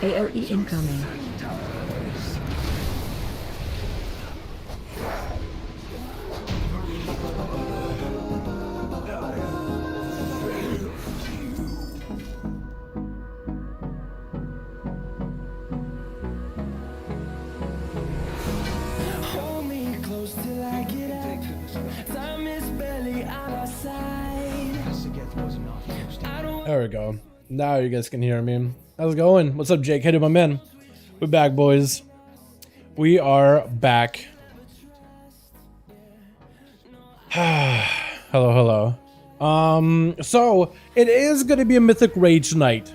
AOE incoming. There we go. Now you guys can hear me. How's it going? What's up, Jake? Hey, my man. We're back, boys. We are back. Hello. So it is gonna be a Mythic Rage night.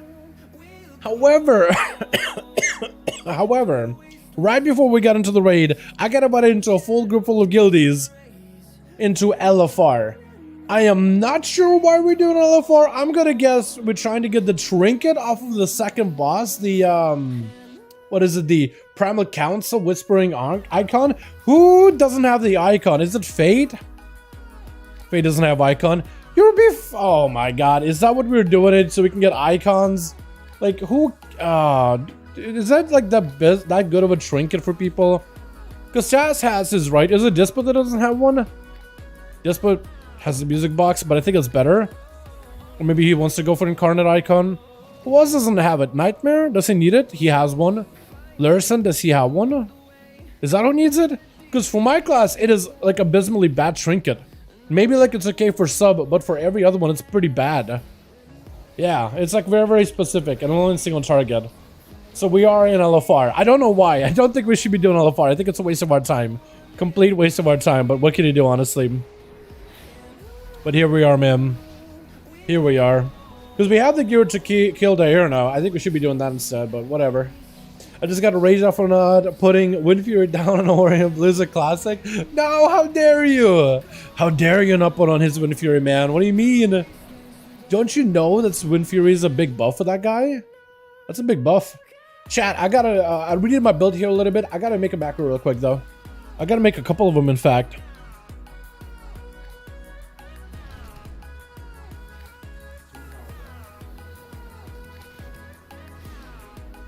However, right before we got into the raid, I got invited into a full group full of guildies into LFR. I am not sure why we're doing LFR. I'm gonna guess we're trying to get the trinket off of the second boss, the what is it, the Primal Council Whispering icon. Who doesn't have the icon? Is it Fate? Fate doesn't have icon. You'll be oh my god, is that what we're doing it so we can get icons? Like who is that like that good of a trinket for people? Because Chaz has his, right? Is it Disput that doesn't have one? Disput has the music box, but I think it's better. Or maybe he wants to go for Incarnate icon. Who else doesn't have it? Nightmare? Does he need it? He has one. Larson, does he have one? Is that who needs it? Because for my class, it is like abysmally bad trinket. Maybe like it's okay for sub, but for every other one, it's pretty bad. Yeah, it's like very, very specific and only single target. So we are in LFR. I don't know why. I don't think we should be doing LFR. I think it's a waste of our time. Complete waste of our time, but what can you do, honestly? But here we are, man. Here we are. Because we have the gear to kill DIURNA. I think we should be doing that instead, but whatever. I just got a rage off on putting Wind Fury down on Orient Blizzard Classic. No, how dare you? How dare you not put on his Wind Fury, man? What do you mean? Don't you know that Wind Fury is a big buff for that guy? That's a big buff. Chat, I gotta, I redid my build here a little bit. I gotta make a macro real quick, though. I gotta make a couple of them, in fact.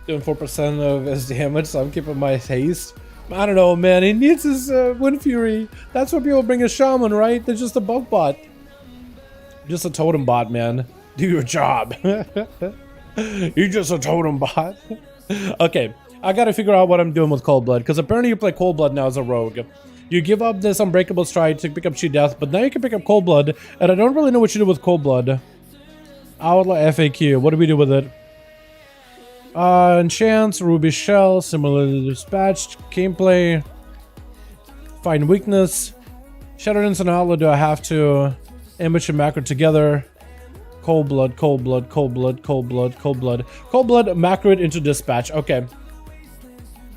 Doing 4% of his damage, so I'm keeping my haste. I don't know, man. He needs his Wind Fury. That's what people bring a shaman, right? They're just a buff bot. Just a totem bot, man. Do your job. You're just a totem bot. Okay, I gotta figure out what I'm doing with Cold Blood, because apparently you play Cold Blood now as a rogue. You give up this Unbreakable Stride to pick up Cheat Death, but now you can pick up Cold Blood, and I don't really know what you do with Cold Blood. Outlaw FAQ, what do we do with it? Enchants, Ruby Shell, similarly dispatched, gameplay, find weakness, Shadowlands and Outlaw, do I have to image and macro together? Cold Blood, Cold Blood, Cold Blood, Cold Blood, Cold Blood. Cold Blood, macro it into Dispatch, okay.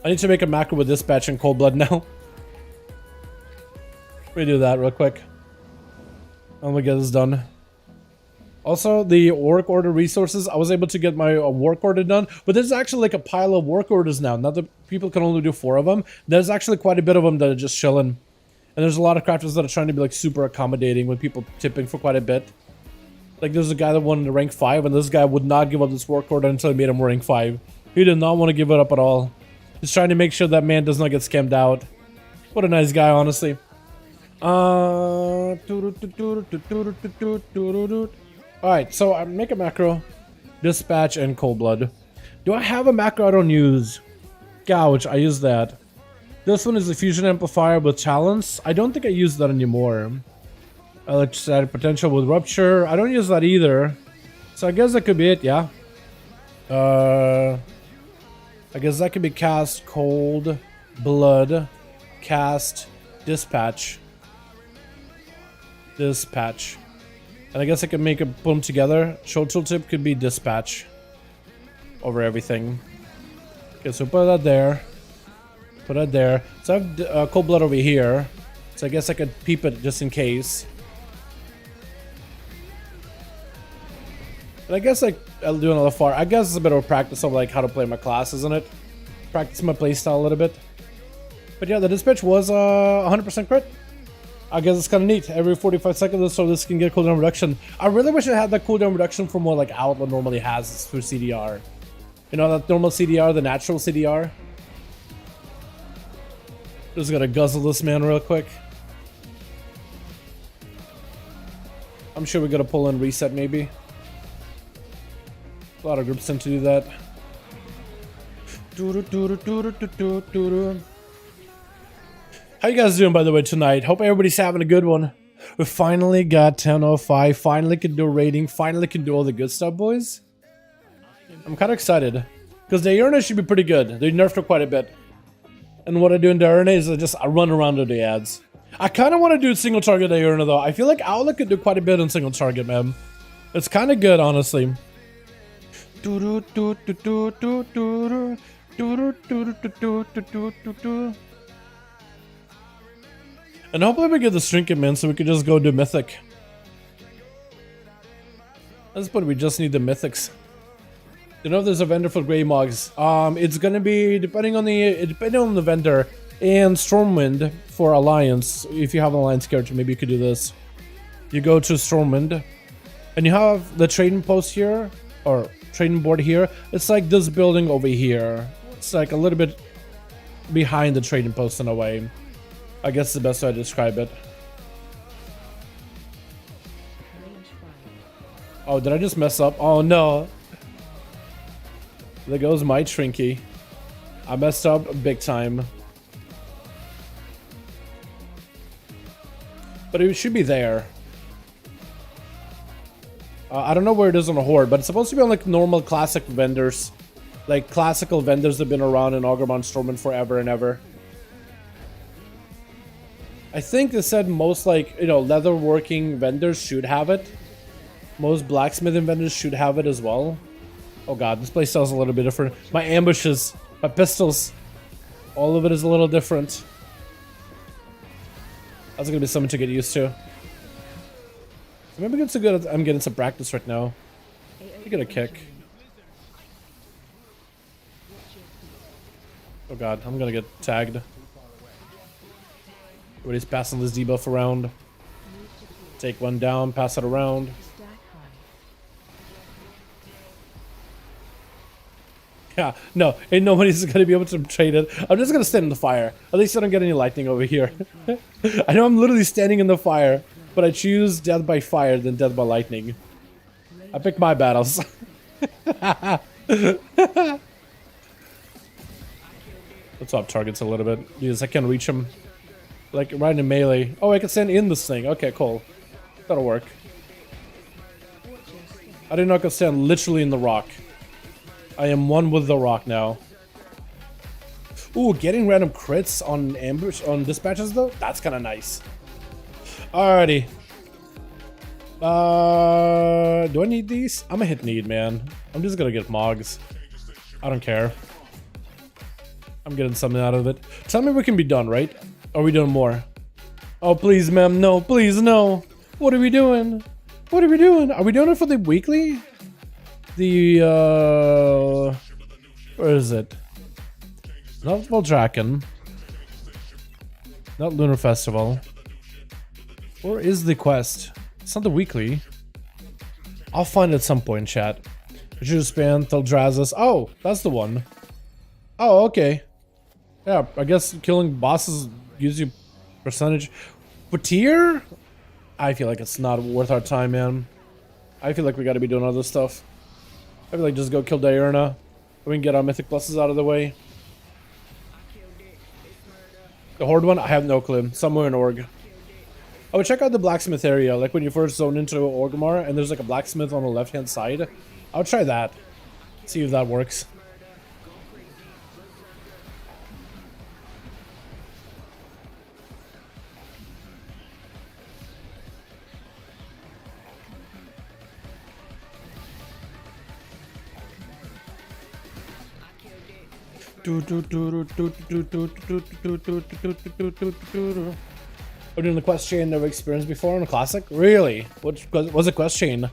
I need to make a macro with Dispatch and Cold Blood now. Redo that real quick. And we get this done. Also, the work order resources, I was able to get my work order done, but there's actually like a pile of work orders now. Now that people can only do 4 of them, there's actually quite a bit of them that are just chilling. And there's a lot of crafters that are trying to be like super accommodating with people tipping for quite a bit. Like there's a guy that wanted to rank 5, and this guy would not give up this work order until he made him rank 5. He did not want to give it up at all. He's trying to make sure that man does not get scammed out. What a nice guy, honestly. Alright, so I make a macro, Dispatch, and Cold Blood. Do I have a macro I don't use? Gouge, I use that. This one is the Fusion Amplifier with Talents. I don't think I use that anymore. Electrostatic Potential with Rupture. I don't use that either. So I guess that could be it, yeah. I guess that could be cast, Cold Blood, cast, Dispatch. Dispatch. And I guess I could make it, put them together. Show tooltip could be Dispatch over everything. Okay, so put that there. Put that there. So I have Cold Blood over here. So I guess I could peep it just in case. And I guess I'll do another far. I guess it's a bit of a practice of like how to play my class, isn't it? Practice my playstyle a little bit. But yeah, the Dispatch was 100% crit. I guess it's kind of neat. Every 45 seconds so this can get cooldown reduction. I really wish it had that cooldown reduction from what like Outlaw normally has through CDR. You know that normal CDR, the natural CDR? Just gotta guzzle this man real quick. I'm sure we gotta pull in reset maybe. A lot of groups tend to do that. How you guys doing, by the way, tonight? Hope everybody's having a good one. We finally got 10:05. Finally can do rating. Finally can do all the good stuff, boys. I'm kind of excited because the DIURNA should be pretty good. They nerfed her quite a bit. And what I do in DIURNA is I run around to the ads. I kind of want to do single target DIURNA though. I feel like Outlaw could do quite a bit on single target, man. It's kind of good, honestly. And hopefully we get the Strinket man so we can just go do Mythic. That's what we just need, the Mythics. You know if there's a vendor for Grey Mogs. It's gonna be depending on the vendor and Stormwind for Alliance. If you have an Alliance character, maybe you could do this. You go to Stormwind and you have the trading post here or trading board here. It's like this building over here. It's like a little bit behind the trading post in a way. I guess the best way to describe it. Oh, did I just mess up? Oh no. There goes my Trinky. I messed up big time. But it should be there. I don't know where it is on a Horde, but it's supposed to be on like normal classic vendors. Like classical vendors that have been around in Augermon Stormwind forever and ever. I think they said most like, you know, leatherworking vendors should have it. Most blacksmithing vendors should have it as well. Oh god, this place sounds a little bit different. My ambushes, my pistols, all of it is a little different. That's gonna be something to get used to. Maybe it's a good. I'm getting some practice right now. You get a kick. Oh god, I'm gonna get tagged. Everybody's passing this debuff around. Take one down, pass it around. Yeah, no, ain't nobody's gonna be able to trade it. I'm just gonna stand in the fire. At least I don't get any lightning over here. I know I'm literally standing in the fire, but I choose death by fire than death by lightning. I pick my battles. Let's swap targets a little bit because I can't reach him. Like right in melee. Oh, I can stand in this thing. Okay, cool. That'll work. I did not go stand literally in the rock. I am one with the rock now. Ooh, getting random crits on ambush on dispatches though? That's kind of nice. Alrighty. Do I need these? I'm gonna hit need, man. I'm just gonna get Mogs. I don't care. I'm getting something out of it. Tell me we can be done, right? Are we doing more? Oh, please, ma'am. No, please, no. What are we doing? What are we doing? Are we doing it for the weekly? The, where is it? Not Voldraken. Not Lunar Festival. Where is the quest? It's not the weekly. I'll find it at some point, chat. Juspan, Thildrazis. Oh, that's the one. Oh, okay. Yeah, I guess killing bosses gives you percentage. For tier? I feel like it's not worth our time, man. I feel like we gotta be doing other stuff. I feel like just go kill DIURNA. We can get our mythic pluses out of the way. The Horde one? I have no clue. Somewhere in Org. I would check out the blacksmith area, like when you first zone into Orgrimmar and there's like a blacksmith on the left-hand side. I'll try that. See if that works. We're doing the quest chain never experienced before in a classic? Really? What was a quest chain?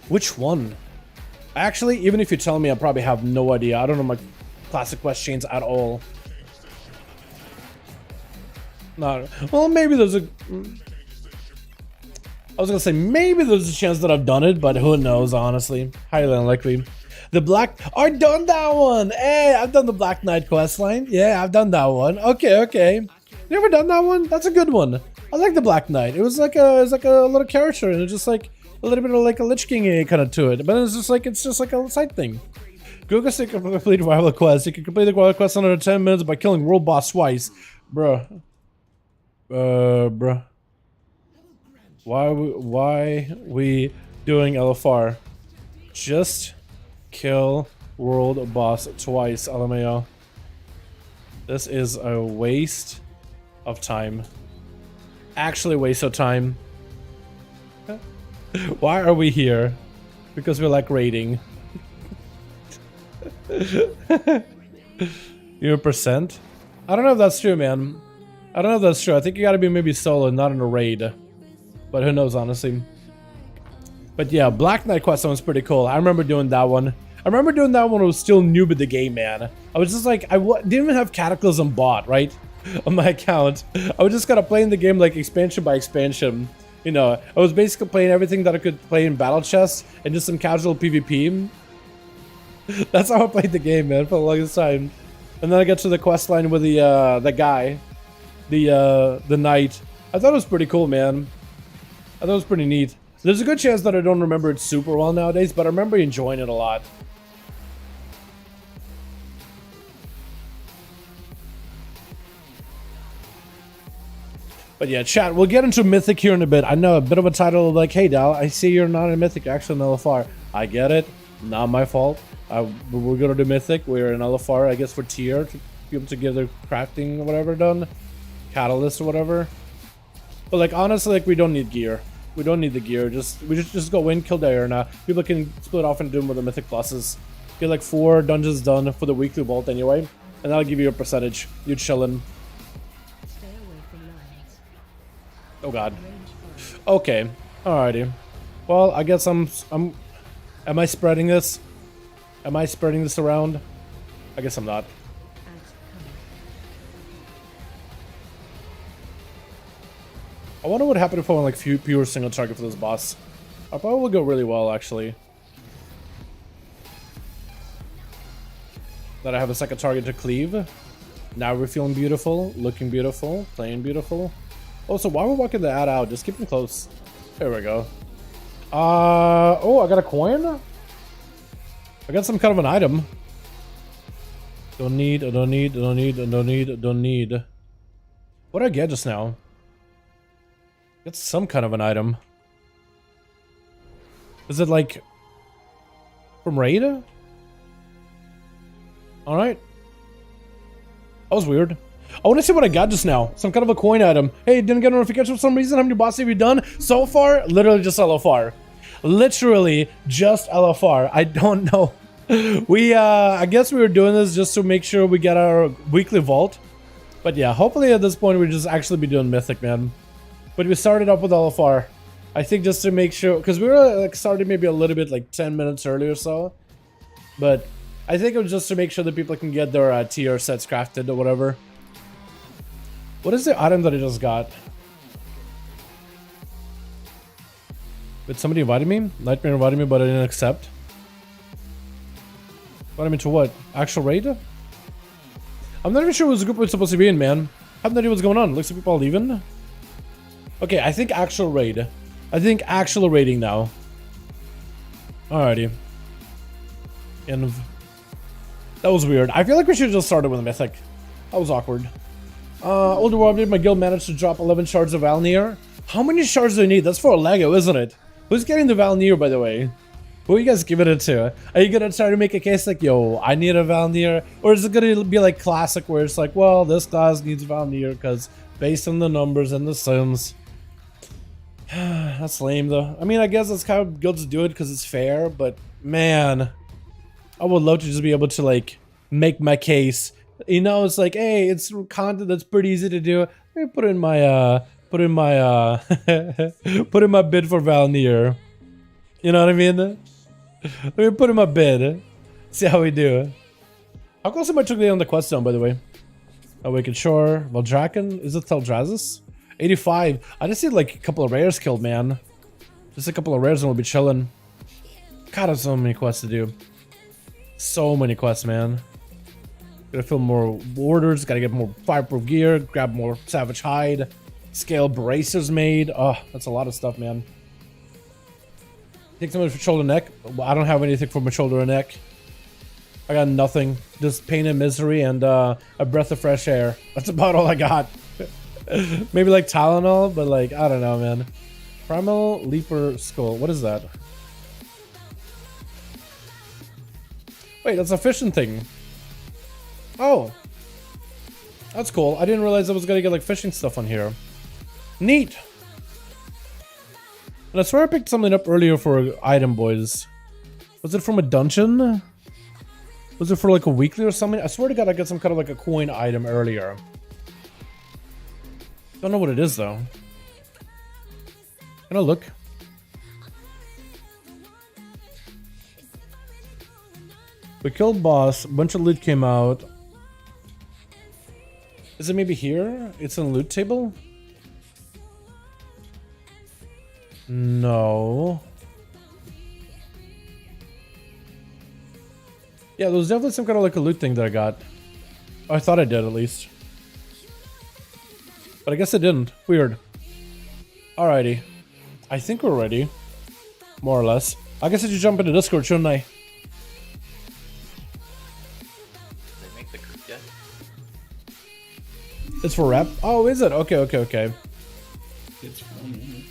Which one? Actually, even if you tell me, I probably have no idea. I don't know my classic quest chains at all. No, well, maybe there's a... I was gonna say, maybe there's a chance that I've done it, but who knows, honestly. Highly unlikely. The Black... I've done that one! Hey, I've done the Black Knight questline. Yeah, I've done that one. Okay, okay. You ever done that one? That's a good one. I like the Black Knight. It was like a little character, and it's just like a little bit of like a Lich King kind of to it. But it's just like a side thing. Google said you can complete rival quest. You can complete the rival quest in under 10 minutes by killing world boss twice. Bruh. Bruh. Why we doing LFR? Just kill world boss twice, LMAO. This is a waste of time. Actually waste of time. Why are we here? Because we like raiding. You're a percent? I don't know if that's true, man. I don't know if that's true. I think you gotta be maybe solo, not in a raid. But who knows, honestly. But yeah, Black Knight quest was pretty cool. I remember doing that one. I remember doing that one when I was still new with the game, man. I was just like, I didn't even have Cataclysm bought, right? On my account. I was just kind of playing the game like expansion by expansion. You know, I was basically playing everything that I could play in Battle Chess and just some casual PvP. That's how I played the game, man, for the longest time. And then I get to the quest line with the guy. The knight. I thought it was pretty cool, man. I thought it was pretty neat. There's a good chance that I don't remember it super well nowadays, but I remember enjoying it a lot. But yeah, chat, we'll get into Mythic here in a bit. I know a bit of a title like, hey, Dal, I see you're not in Mythic, actually in LFR. I get it. Not my fault. We're going to do Mythic. We're in LFR, I guess, for tier to be able to get their crafting or whatever done. Catalyst or whatever. But like, honestly, like, we don't need gear. We don't need the gear. We just go in, kill DIURNA. People can split off and do them with the Mythic pluses. Get like 4 dungeons done for the weekly vault anyway. And that'll give you a percentage. You chillin'. Oh god. Okay. Alrighty. Well, I guess am I spreading this? Am I spreading this around? I guess I'm not. I wonder what happened if I went like pure single target for this boss. I probably will go really well, actually. That I have a second target to cleave. Now we're feeling beautiful, looking beautiful, playing beautiful. Also, while we're walking the ad out, just keep them close. There we go. Oh, I got a coin? I got some kind of an item. Don't need. What did I get just now? Get some kind of an item. Is it like from raid? Alright. That was weird. I want to see what I got just now. Some kind of a coin item. Hey, didn't get a notification for some reason. How many bosses have you done? So far, literally just LFR. Literally just LFR. I don't know. I guess we were doing this just to make sure we get our weekly vault. But yeah, hopefully at this point we just actually be doing Mythic, man. But we started up with LFR. I think just to make sure, because we were like started maybe a little bit like 10 minutes early or so. But I think it was just to make sure that people can get their tier sets crafted or whatever. What is the item that I just got? Did somebody invite me? Nightmare invited me, but I didn't accept. Invited me to what? Actual raid? I'm not even sure what group we're supposed to be in, man. I have no idea what's going on. Looks like people are leaving. Okay, I think actual raid. I think actual raiding now. Alrighty. And that was weird. I feel like we should have just started with a Mythic. That was awkward. Older World update, my guild managed to drop 11 shards of Valnir. How many shards do I need? That's for a Lego, isn't it? Who's getting the Valnir, by the way? Who are you guys giving it to? Are you gonna try to make a case like, yo, I need a Valnir? Or is it gonna be like classic where it's like, well, this class needs Valnir because based on the numbers and the sims. That's lame though. I mean, I guess that's how guilds do it because it's fair, but man, I would love to just be able to like make my case. You know, it's like, hey, it's content that's pretty easy to do. Let me put in my put in my bid for Valnir. You know what I mean? Let me put him a bid. See how we do. How close am I to on the quest zone, by the way? Awakened Shore. Valdraken? Is it Teldrassus? 85. I just need like a couple of rares killed, man. Just a couple of rares and we'll be chilling. God, there's so many quests to do. So many quests, man. Gotta fill more orders, gotta get more fireproof gear, grab more savage hide, scale bracers made. Oh, that's a lot of stuff, man. Take something for shoulder and neck. I don't have anything for my shoulder and neck. I got nothing. Just pain and misery and a breath of fresh air. That's about all I got. Maybe like Tylenol, but like, I don't know, man. Primal Leaper Skull. What is that? Wait, that's a fishing thing. Oh. That's cool. I didn't realize I was gonna get like fishing stuff on here. Neat. And I swear I picked something up earlier for an item, boys. Was it from a dungeon? Was it for like a weekly or something? I swear to God I got some kind of like a coin item earlier. Don't know what it is though. Can I look? We killed boss, a bunch of loot came out. Is it maybe here? It's in the loot table? No. Yeah, there was definitely some kind of like a loot thing that I got. Oh, I thought I did at least. But I guess I didn't. Weird. Alrighty. I think we're ready. More or less. I guess I should jump into Discord, shouldn't I? They make the group yet? It's for rep? Oh, is it? Okay, okay, okay. It's fun.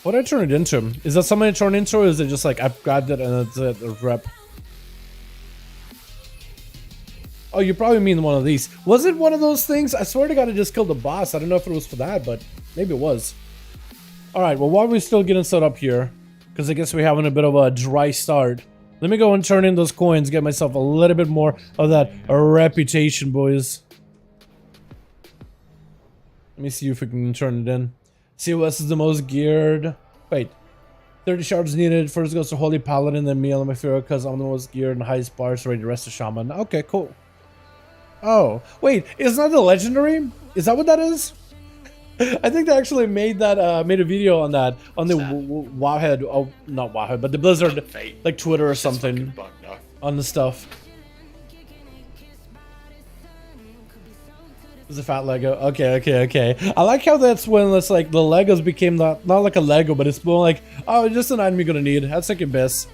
What did I turn it into? Is that something I turn into, or is it just like I've grabbed it and it's a rep? Oh, you probably mean one of these. Was it one of those things? I swear to God I just killed the boss. I don't know if it was for that, but maybe it was. Alright, well, while we're still getting set up here, because I guess we're having a bit of a dry start, let me go and turn in those coins, get myself a little bit more of that reputation, boys. Let me see if we can turn it in. COS is the most geared. Wait. 30 shards needed. First goes to Holy Paladin, then me and my Pharaoh, because I'm the most geared and highest bars, ready to rest the Shaman. Okay, cool. Oh, wait, is that the legendary? Is that what that is? I think they actually made that, made a video on that, on the Wowhead, oh, not Wowhead, but the Blizzard, like Twitter or something, on the stuff. It's a fat Lego. Okay, okay, okay. I like how that's when it's like the Legos became not like a Lego, but it's more like, oh, it's just an item you're gonna need. That's like your best.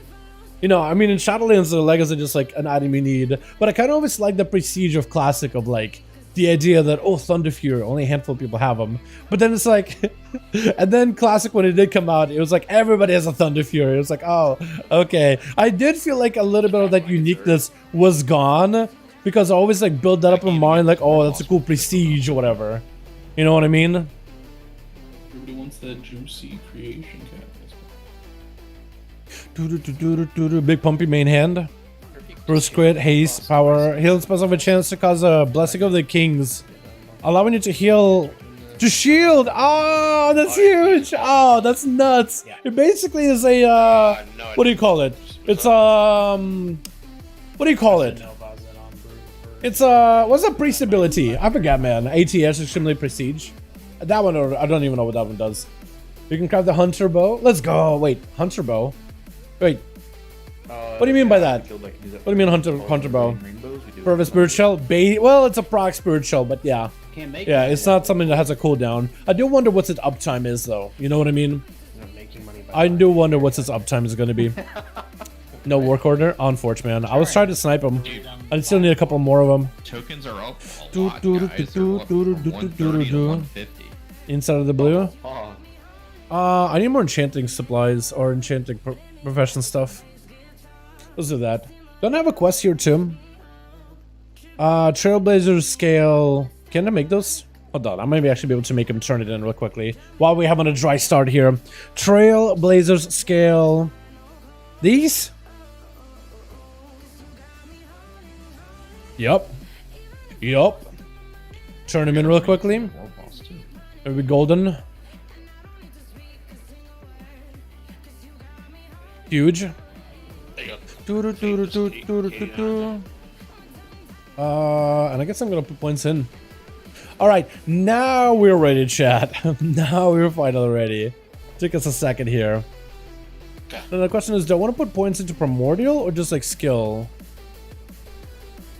You know, I mean, in Shadowlands, the Legos are just like an item you need. But I kind of always like the prestige of Classic of like the idea that, oh, Thunder Fury, only a handful of people have them. But then it's like, and then Classic, when it did come out, it was like everybody has a Thunder Fury. It was like, oh, okay. I did feel like a little bit of that uniqueness was gone. Because I always like build that up in my mind, like, oh, that's a cool prestige or whatever. You know what I mean? Everybody wants that juicy creation cap. Big pumpy main hand. Burst crit, haste, power. Heal spells have a chance to cause a blessing of the kings. Allowing you to heal. To shield! Oh, that's huge! Oh, that's nuts! It basically is a, what do you call it? It's, what do you call it? It's what's the priest ability? I forgot, man. ATS, extremely prestige. That one, I don't even know what that one does. You can craft the hunter bow. Let's go. Wait, hunter bow. Wait. What do you mean by that? What do you mean hunter bow? Perfect spirit shell. Well, it's a proc spirit shell, but yeah. Yeah, it's not something that has a cooldown. I do wonder what its uptime is, though. You know what I mean? I do wonder what its uptime is going to be. No work order? Unfortunate, man. I was trying to snipe him. I still need a couple more of them. Tokens are up a lot, guys. They're up from 130 to 150. Inside of the blue? I need more enchanting supplies or enchanting profession stuff. Let's do that. Don't I have a quest here, too? Trailblazer scale. Can I make those? Hold on. I might actually be able to make him turn it in real quickly. While we have on a dry start here. Trailblazers scale. These? Yup. Yup. Turn him in real quickly. Maybe golden. Huge. There you go. And I guess I'm gonna put points in. All right, now we're ready, chat. Now we're finally ready. Took us a second here. And the question is, do I want to put points into primordial or just like skill?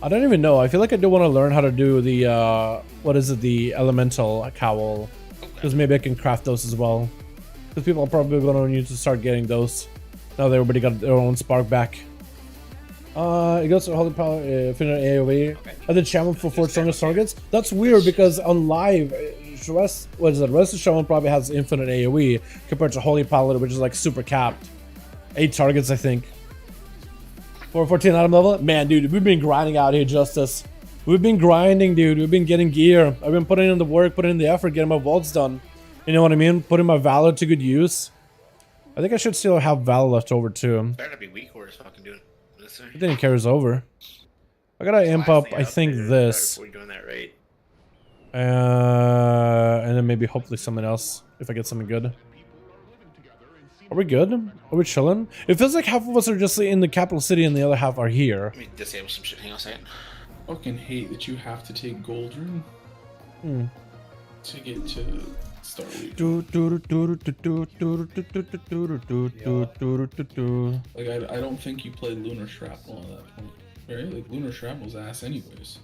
I don't even know. I feel like I do want to learn how to do the what is it, the elemental cowl, because maybe I can craft those as well. Because people are probably going to need to start getting those now that everybody got their own spark back. It goes to Holy Power, Infinite AoE. I did Shaman for 4 strongest targets. That's weird because on live, rest of Shaman probably has infinite AoE compared to Holy Paladin, which is like super capped. 8 targets, I think. 414 item level. Man, dude, we've been grinding out here, Justice. We've been grinding, dude. We've been getting gear. I've been putting in the work, putting in the effort, getting my vaults done. You know what I mean? Putting my Valor to good use. I think I should still have Valor left over too. Better be weak or fucking doing this. I think it carries over. I gotta amp up, I think, this. Before doing that raid. And then maybe hopefully something else if I get something good. Are we good? Are we chilling? It feels like half of us are just in the capital city and the other half are here. Let me disable some shit. Hang on a second. Fucking hate that you have to take Goldrun to get to Starleaf. Like I don't think you played Lunar Shrapnel at that point, right? Like Lunar Shrapnel's ass anyways.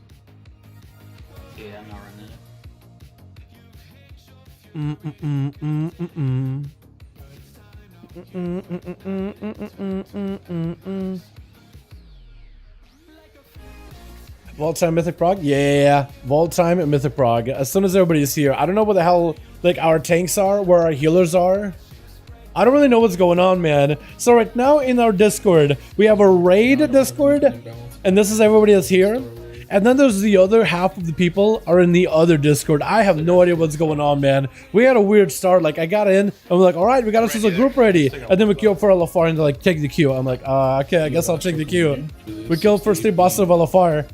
Yeah, I'm not running it. Vault time Mythic Prog? Yeah, Vault time at Mythic Prog. As soon as everybody's here. I don't know what the hell like our tanks are, where our healers are. I don't really know what's going on, man. So right now in our Discord, we have a raid Discord, and this is everybody that's here. And then there's the other half of the people are in the other Discord. I have no idea what's going on, man. We had a weird start. Like, I got in, and we're like, all right, we got us as a group ready. And then we queue up for LFR, and they're like, take the queue. I'm like, okay, I guess I'll take the queue. We killed first 3 bosses of LFR.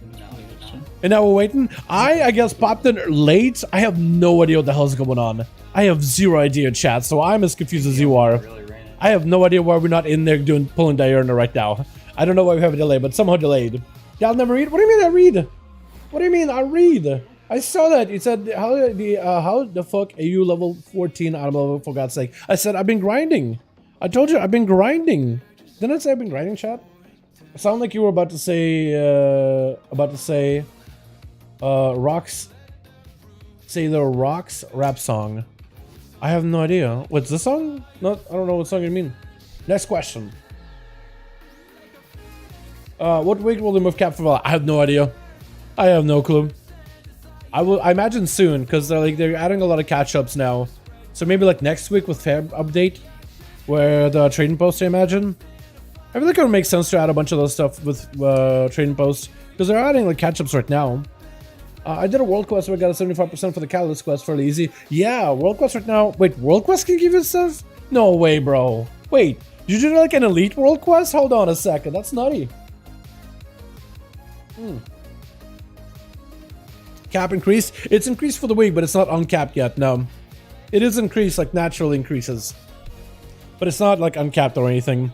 And now we're waiting. I guess popped in late. I have no idea what the hell's going on. I have zero idea, chat, so I'm as confused as you are. I have no idea why we're not in there pulling DIURNA right now. I don't know why we have a delay, but somehow delayed. Y'all never read? What do you mean I read? What do you mean I read? I saw that. You said, how the fuck are you level 14 out of level, for God's sake? I said, I've been grinding. I told you, I've been grinding. Didn't I say I've been grinding, chat? It sounded like you were about to say, Rocks. Say the Rocks rap song. I have no idea. What's this song? I don't know what song you mean. Next question. What week will they move Cap for Valor? I have no idea. I have no clue. I imagine soon, because they're adding a lot of catch-ups now. So maybe like next week with Fab update, where the trading post, I imagine. I feel like it would make sense to add a bunch of those stuff with trading posts, because they're adding like catch-ups right now. I did a world quest where I got a 75% for the Catalyst quest, fairly easy. Yeah, world quest right now. Wait, world quest can give you stuff? No way, bro. Wait, you did like an elite world quest? Hold on a second, that's nutty. Cap increased? It's increased for the week, but it's not uncapped yet, no. It is increased, like naturally increases. But it's not like uncapped or anything.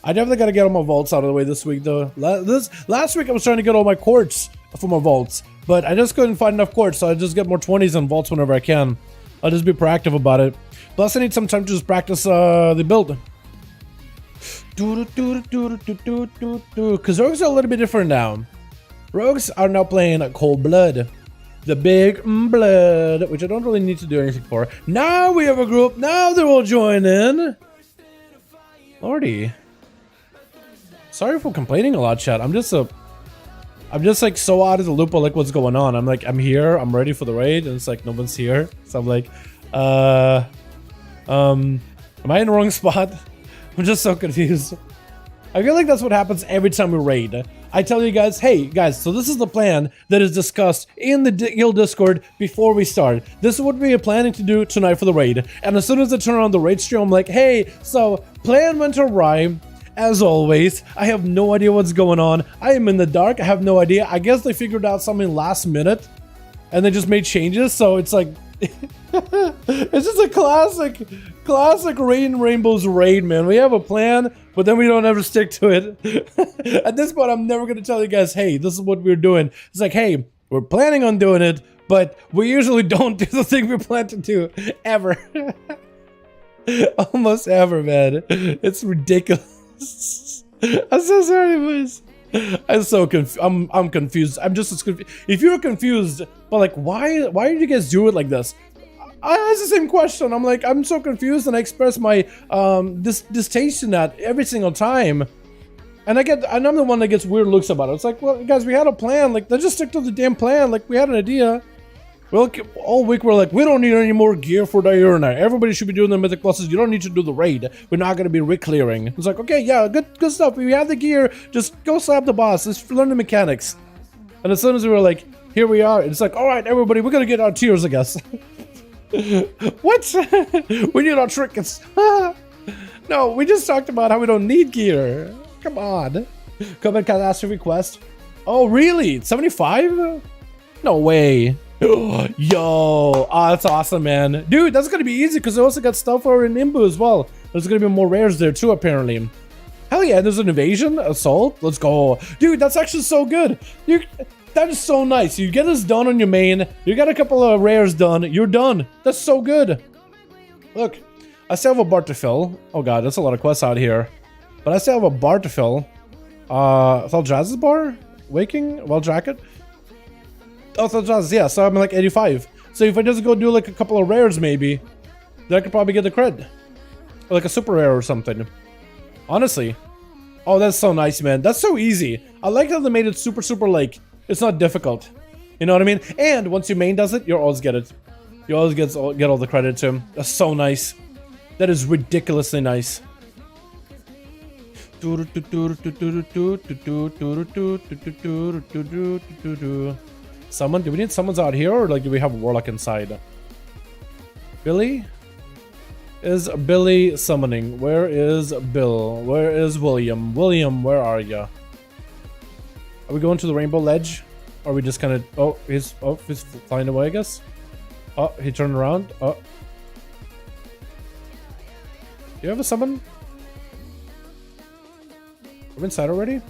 I definitely gotta get all my vaults out of the way this week though. Last week I was trying to get all my quartz for my vaults, but I just couldn't find enough quartz, so I just get more 20s and vaults whenever I can. I'll just be proactive about it. Plus I need some time to just practice the build. Because rogues are a little bit different now. Rogues are now playing Cold Blood. The big blood, which I don't really need to do anything for. Now we have a group. Now they will join in. Lordy. Sorry for complaining a lot, chat. I'm just like so out of the loop of like what's going on. I'm here. I'm ready for the raid, and it's like no one's here. So I'm like, am I in the wrong spot? I'm just so confused. I feel like that's what happens every time we raid. I tell you guys, hey guys, so this is the plan that is discussed in the guild Discord before we start. This is what we are planning to do tonight for the raid. And as soon as I turn on the raid stream, I'm like, hey, so plan went awry. As always, I have no idea what's going on. I am in the dark. I have no idea. I guess they figured out something last minute and they just made changes. So it's like, it's just a classic Rain Rainbow's raid, man. We have a plan. but then we don't ever stick to it. At this point, I'm never gonna tell you guys, hey, this is what we're doing. It's like, hey, we're planning on doing it, but we usually don't do the thing we plan to do ever. Almost ever, man. It's ridiculous. I'm so sorry, boys. I'm so confused. I'm confused. I'm just as confused. If you're confused, but like, why did you guys do it like this? I ask the same question. I'm like, I'm so confused, and I express my distaste in that every single time. And I'm the one that gets weird looks about it. It's like, well, guys, we had a plan. Like, let's just stick to the damn plan. Like, we had an idea. Well, all week we're like, we don't need any more gear for DIURNA. Everybody should be doing the mythic pluses. You don't need to do the raid. We're not gonna be re-clearing. It's like, okay, yeah, good stuff. We have the gear. Just go slap the boss. Let's learn the mechanics. And as soon as we were like, here we are, it's like, all right, everybody, we're gonna get our tiers, I guess. What? We need our trinkets. No, we just talked about how we don't need gear. Come on. Comment catastrophe quest. Oh, really? 75? No way. Yo, that's awesome, man. Dude, that's gonna be easy because I also got stuff for an Imbu as well. There's gonna be more rares there too, apparently. Hell yeah, there's an invasion, assault. Let's go. Dude, that's actually so good. That is so nice. You get this done on your main. You got a couple of rares done. You're done. That's so good. Look, I still have a bar to fill. Oh god, that's a lot of quests out here. But I still have a bar to fill. Thaljaz's bar? Waking? Well, jacket? Oh, Thaljaz, yeah, so I'm like 85. So if I just go do like a couple of rares maybe, then I could probably get the cred. Or like a super rare or something. Honestly. Oh, that's so nice, man. That's so easy. I like how they made it super like, it's not difficult. You know what I mean? And once your main does it, you always get it. You always get all the credit to him. That's so nice. That is ridiculously nice. Someone? Do we need someone's out here, or like do we have a warlock inside? Billy? Is Billy summoning? Where is Bill? Where is William? William, where are ya? Are we going to the rainbow ledge? Or are we just kind of... Oh, he's flying away, I guess. Oh, he turned around. Oh. Do you have a summon? Are we inside already?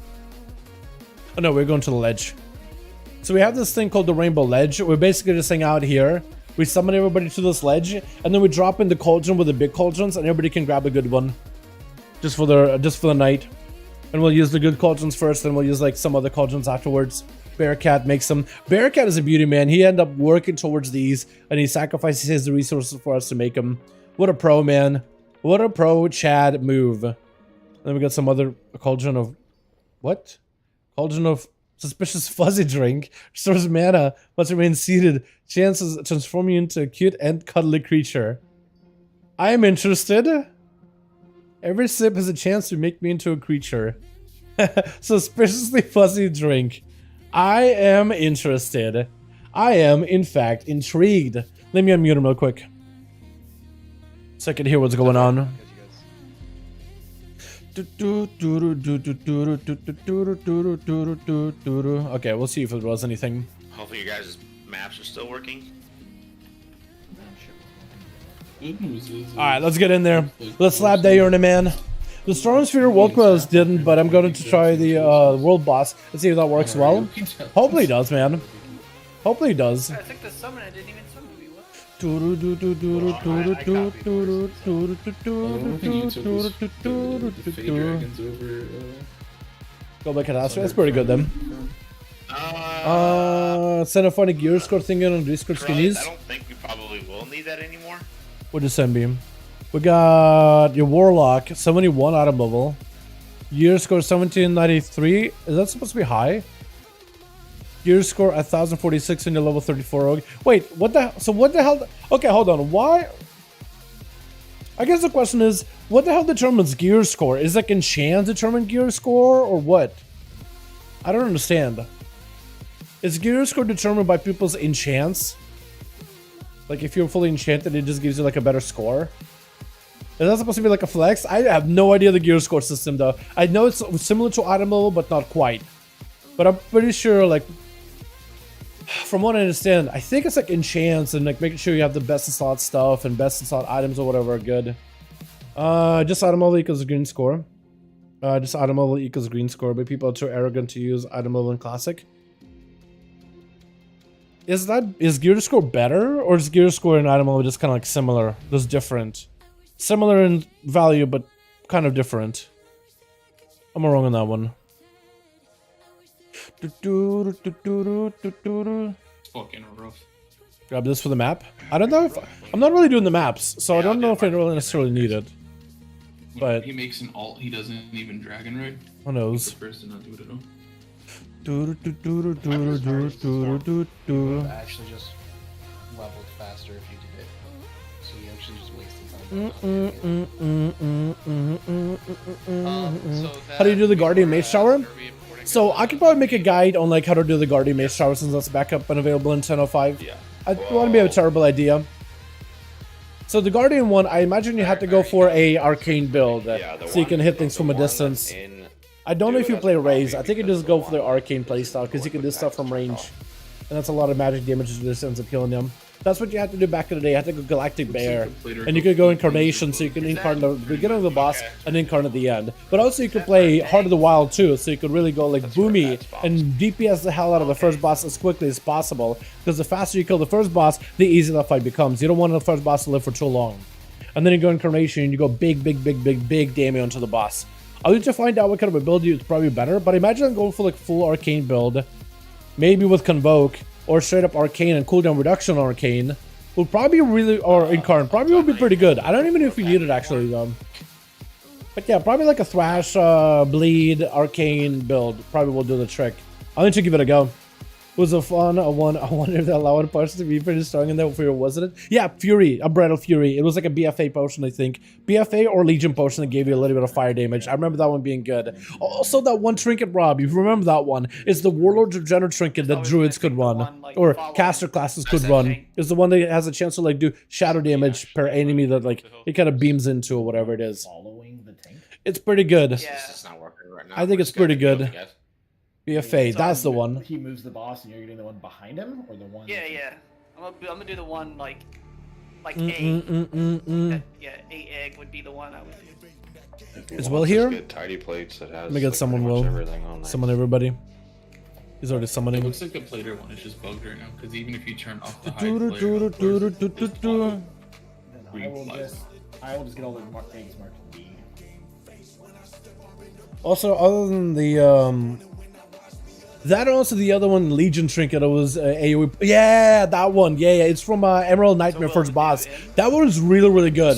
Oh no, we're going to the ledge. So we have this thing called the rainbow ledge. We're basically just hang out here. We summon everybody to this ledge, and then we drop in the cauldron with the big cauldrons, and everybody can grab a good one. Just for the night. And we'll use the good cauldrons first, then we'll use like some other cauldrons afterwards. Bearcat makes them. Bearcat is a beauty, man. He ended up working towards these, and he sacrifices his resources for us to make them. What a pro, man. What a pro Chad move. And then we got some other cauldron of... What? Cauldron of suspicious fuzzy drink. Restores mana. Must remain seated. Chances transform you into a cute and cuddly creature. I am interested. Every sip has a chance to make me into a creature. Suspiciously fuzzy drink. I am interested. I am, in fact, intrigued. Let me unmute him real quick, so I can hear what's going on. Okay, we'll see if it was anything. Hopefully your guys' maps are still working. Good news is... Alright, let's get in there. Let's slap DIURNA, man. The Storm Sphere World Quest didn't, but I'm going to try the World Boss. Let's see if that works well. Hopefully it does, man. Hopefully it does. I think the summon I didn't even summon me. What? I don't think you took the Fey Dragons over... Go back and ask. That's pretty good then. Send a funny gear score thing in on Discord skinnies. I don't think we probably will need that anymore. What is Sunbeam? We got your Warlock, 71 item level. Gear score 1793. Is that supposed to be high? Gear score 1046 in your level 34 rogue. Wait, what the hell? So what the hell? Okay, hold on. Why? I guess the question is, what the hell determines gear score? Is like enchant determine gear score or what? I don't understand. Is gear score determined by people's enchants? Like if you're fully enchanted, it just gives you like a better score? Is that supposed to be like a flex? I have no idea the gear score system though. I know it's similar to item level, but not quite. But I'm pretty sure, like, from what I understand, I think it's like enchants and like making sure you have the best in slot stuff and best in slot items or whatever are good. Just item level equals a green score. Just item level equals green score, but people are too arrogant to use item level in classic. Is gear score better, or is gear score and item level just kind of like similar? Just different. Similar in value, but kind of different. I'm wrong on that one. It's fucking rough. Grab this for the map. I don't know if I'm not really doing the maps, so I don't know if I really necessarily need it. But He makes an alt, he doesn't even dragon ride. who knows? The first to not do it at all. Actually just leveled faster if you did it. So you actually just wasted time. How do you do the Guardian Mage Shower? So I could probably make a guide on like how to do the Guardian Mage Shower since that's back up and available in 10.05. Yeah. I want to be a terrible idea. So the Guardian one, I imagine you have to go for a arcane build, so you can hit things from a distance. I don't know if you play Raze. I think you just go for the arcane playstyle because you can do stuff from range, and that's a lot of magic damage to just ends up killing them. That's what you had to do back in the day. You had to go Galactic Bear, and you could go Incarnation, so you can incarnate the beginning of the boss and incarnate the end. But also you could play Heart of the Wild too, so you could really go like Boomy and DPS the hell out of the first boss as quickly as possible. Because the faster you kill the first boss, the easier that fight becomes. You don't want the first boss to live for too long. And then you go Incarnation and you go big damage onto the boss. I'll need to find out what kind of ability is probably better, but imagine going for like full arcane build, maybe with Convoke, or straight up arcane and cooldown reduction on arcane, will probably really, or incarn, probably will be pretty good. I don't even know if you need it actually though. But yeah, probably like a thrash, bleed, arcane build probably will do the trick. I'll need to give it a go. It was a fun one. I wonder if they allowed parts to be pretty strong in that Fury, wasn't it? Yeah, Fury, a Breath of Fury. It was like a BFA potion, I think. BFA or Legion potion that gave you a little bit of fire damage. I remember that one being good. Also, that one trinket, Rob, if you remember that one, is the Warlord's Regener trinket that druids could run, or caster classes could run. It's the one that has a chance to like do shadow damage per enemy that like it kind of beams into or whatever it is. Following the tank. It's pretty good. It's just not working right now. I think it's pretty good. BFA, that's the one. He moves the boss and you're getting the one behind him, or the one? Yeah. I'm gonna do the one like A. Yeah, A egg would be the one I would do. Is Will here? Get tidy plates that has. Let me get like, someone, pretty much Will. everything on there. Summon everybody. He's already It summoning. looks like the plater one is just bugged right now, because even if you turn off the high Then I will just get all the things marked B. Also, other than the that and also the other one, Legion Trinket, it was AoE. Yeah, that one. Yeah. It's from Emerald Nightmare first boss. That one was really good.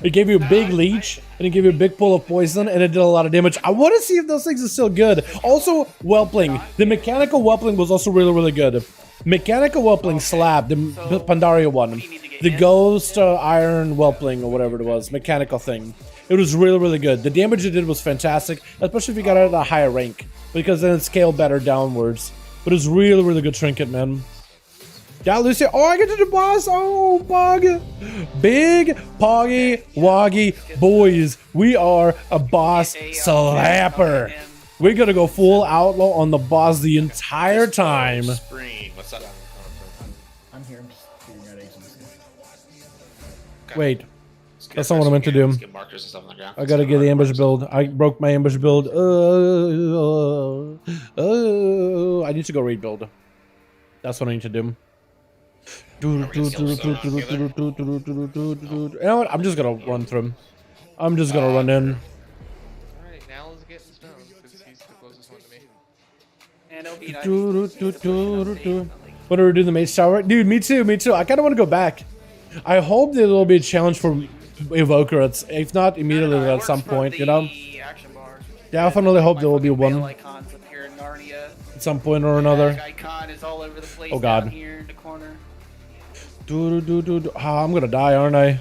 It gave you a big leech, and it gave you a big pull of poison, and it did a lot of damage. I want to see if those things are still good. Also, Whelpling. The mechanical Whelpling was also really good. Mechanical Whelpling slab, the Pandaria one. The Ghost Iron Whelpling, or whatever it was. Mechanical thing. It was really good. The damage it did was fantastic, especially if you got out of the higher rank, because then it scaled better downwards. But it was really good trinket, man. Yeah, Lucy. Oh, I get to the boss. Oh, Pog. Big, Poggy, Woggy. Boys, we are a boss slapper. We're going to go full outlaw on the boss the entire time. Spring. What's up? I'm here. I'm just figuring out Aces. Wait. That's not what I meant to do. Get markers and stuff on the ground. I gotta get the ambush build. I broke my ambush build. I need to go raid build. That's what I need to do. You know what? I'm just gonna run through him. I'm just gonna run in. Alright, now let's get Stone, because he's the closest one to me. And it'll be nice. What do we do? The mage shower? Dude, me too. I kinda wanna go back. I hope there will be a challenge for Evoker, if not immediately at some point, you know? Definitely hope there will be one at some point or another. Icon is all over the place. Oh god. Down here in the corner. I'm gonna die, aren't I?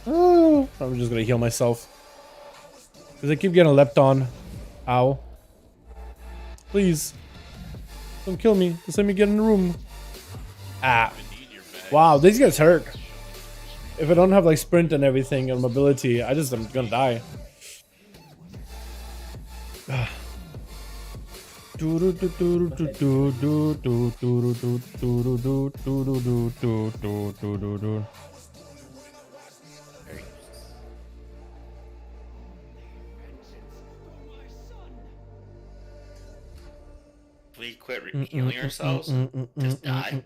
Oh, I'm just gonna heal myself. Because I keep getting leapt on. Ow. Please. Don't kill me. Just let me get in the room. Ah. Wow, these guys hurt. If I don't have like sprint and everything and mobility, I'm gonna die. healing ourselves, just die.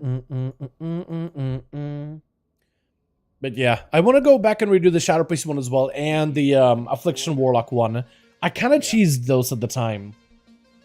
But yeah, I want to go back and redo the Shadow Priest one as well, and the Affliction Warlock one. I kind of cheesed those at the time,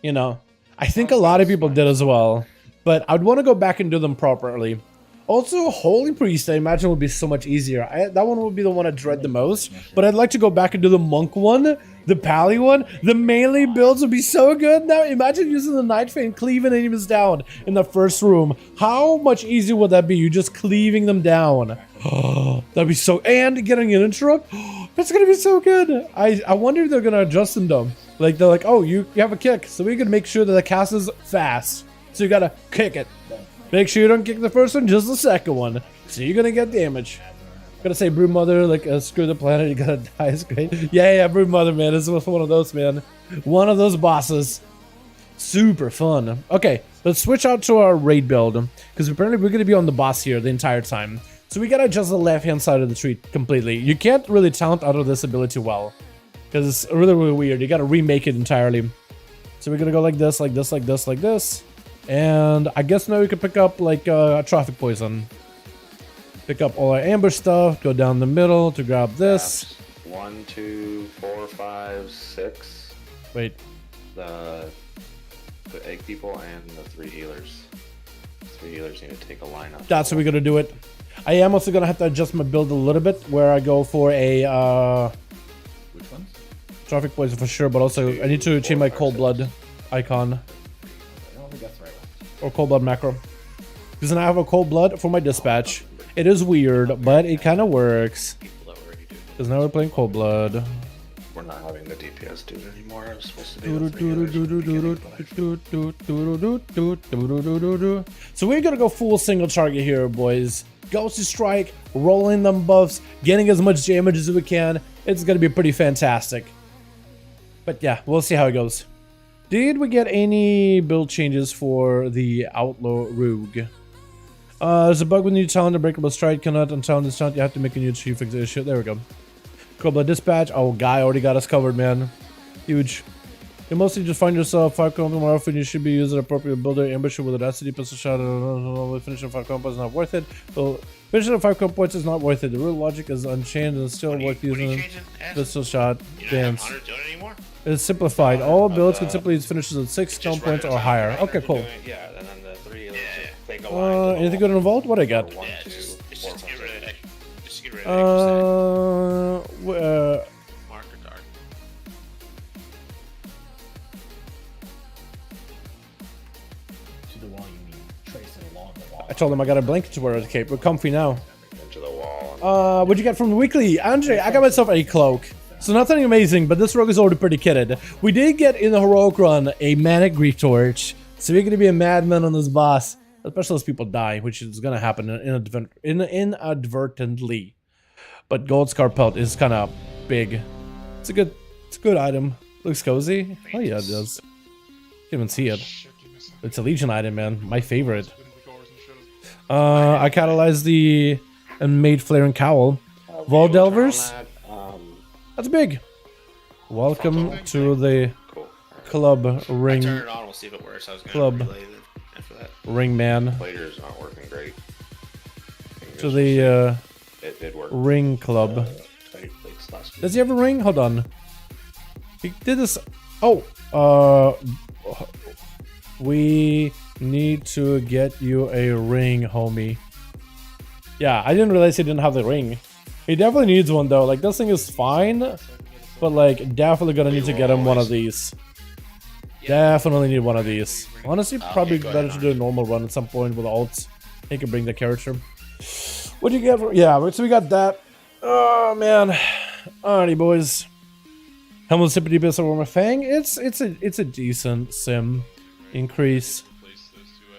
you know. I think a lot of people did as well, but I'd want to go back and do them properly. Also, Holy Priest, I imagine, would be so much easier. That one would be the one I dread the most, but I'd like to go back and do the Monk one, the Pally one. The melee builds would be so good now. Imagine using the Night Fang, cleaving enemies down in the first room. How much easier would that be? You just cleaving them down. Oh, that'd be so... And getting an interrupt? That's gonna be so good. I wonder if they're gonna adjust them though. Like, they're like, oh, you have a kick, so we can make sure that the cast is fast. So you gotta kick it. Make sure you don't kick the first one, just the second one. So you're gonna get damage. Gotta say, Broodmother, like, screw the planet, you gotta die is great. Yeah, Broodmother, man, this was one of those, man. One of those bosses. Super fun. Okay, let's switch out to our raid build, because apparently we're gonna be on the boss here the entire time. So we gotta adjust the left-hand side of the tree completely. You can't really talent out of this ability well, because it's really, really weird. You gotta remake it entirely. So we're gonna go like this, like this, like this, like this. And I guess now we can pick up like traffic poison. Pick up all our ambush stuff, go down the middle to grab this. 1, 2, 4, 5, 6. Wait. The egg people and the 3 healers. 3 healers need to take a line up. That's how we're gonna do it. I am also gonna have to adjust my build a little bit, where I go for a Which ones? traffic poison for sure, but also I need to change my cold blood icon. I don't think that's the right one. Or cold blood macro. Because then I have a cold blood for my dispatch. It is weird, but it kind of works. Because now we're playing cold blood. We're not having the DPS dude anymore. It was supposed to be the 3 healers. So we're gonna go full single target here, boys. Ghosty strike, rolling them buffs, getting as much damage as we can. It's gonna be pretty fantastic. But yeah, we'll see how it goes. Did we get any build changes for the Outlaw Rogue? There's a bug with new talent, Unbreakable Stride cannot untalent this talent. You have to make a new chief issue. There we go. Cobra Dispatch. Oh, guy already got us covered, man. Huge. You mostly just find yourself 5 combos more often. You should be using appropriate builder ambush with audacity pistol shot. Finishing 5 combos is not worth it. Well, finishing 5 combo points is not worth it. The real logic is unchanged and still worth using pistol shot. Dance. It's simplified. All builds can simply use finishes at 6 combo points or higher. Okay, cool. Yeah, and then the 3 healers take a line. Anything good involved? What I got? 1, Yeah, 2, just 4, get 5, rid of 6. it. Just get rid of it. Marker dark. To the wall, you mean trace it along the wall. I told him I got a blanket to wear as a cape. We're comfy now. Into the wall. What'd you get from the weekly? Andre, I got myself a cloak. So nothing amazing, but this rogue is already pretty kitted. We did get in the heroic run a manic grief torch. So we're gonna be a madman on this boss. Especially as people die, which is gonna happen inadvertently. But gold scar pelt is kind of big. It's a good item. Looks cozy. Oh yeah, it does. Can't even see it. It's a Legion item, man. My favorite. I catalyzed the and made flaring cowl. Vol Delvers. That's big. Welcome to the club ring. Turn it on, we'll see if it works. I was gonna Club. relay it after that. Ring man. Platers aren't working great. To the It did work. ring club. Tight plates last week. Does he have a ring? Hold on. He did this. Oh, we need to get you a ring, homie. Yeah, I didn't realize he didn't have the ring. He definitely needs one though. Like, this thing is fine, but like, definitely gonna need to get him one of these. Definitely need one of these. Honestly, probably go better ahead, to do a normal run at some point with ults. He can bring the character. What do you get? Yeah, so we got that. Oh man. Alrighty, boys. Helmut Sippity Biss over my Fang. It's a decent sim increase.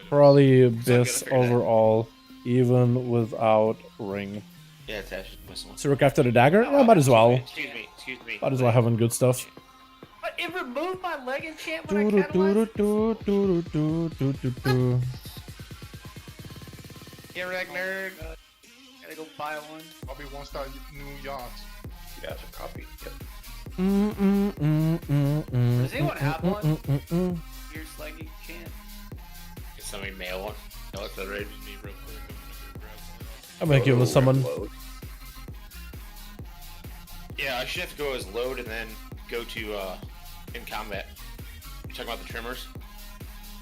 Probably Biss overall, even without ring. Yeah, it's actually missing one. So look after the dagger? Yeah, might as well. Excuse me. Might as well having good stuff. But it removed my leg enchant when I catalyzed. Get wrecked, nerd. Gotta go buy one. I'll be one star new yachts. Yeah, it's a copy. Yep. Does anyone have one? Your leg enchant. somebody mail one. Mail it to the raid. I'm gonna give him someone. Load. Yeah, I should have to go as load and then go to in combat. You talking about the trimmers?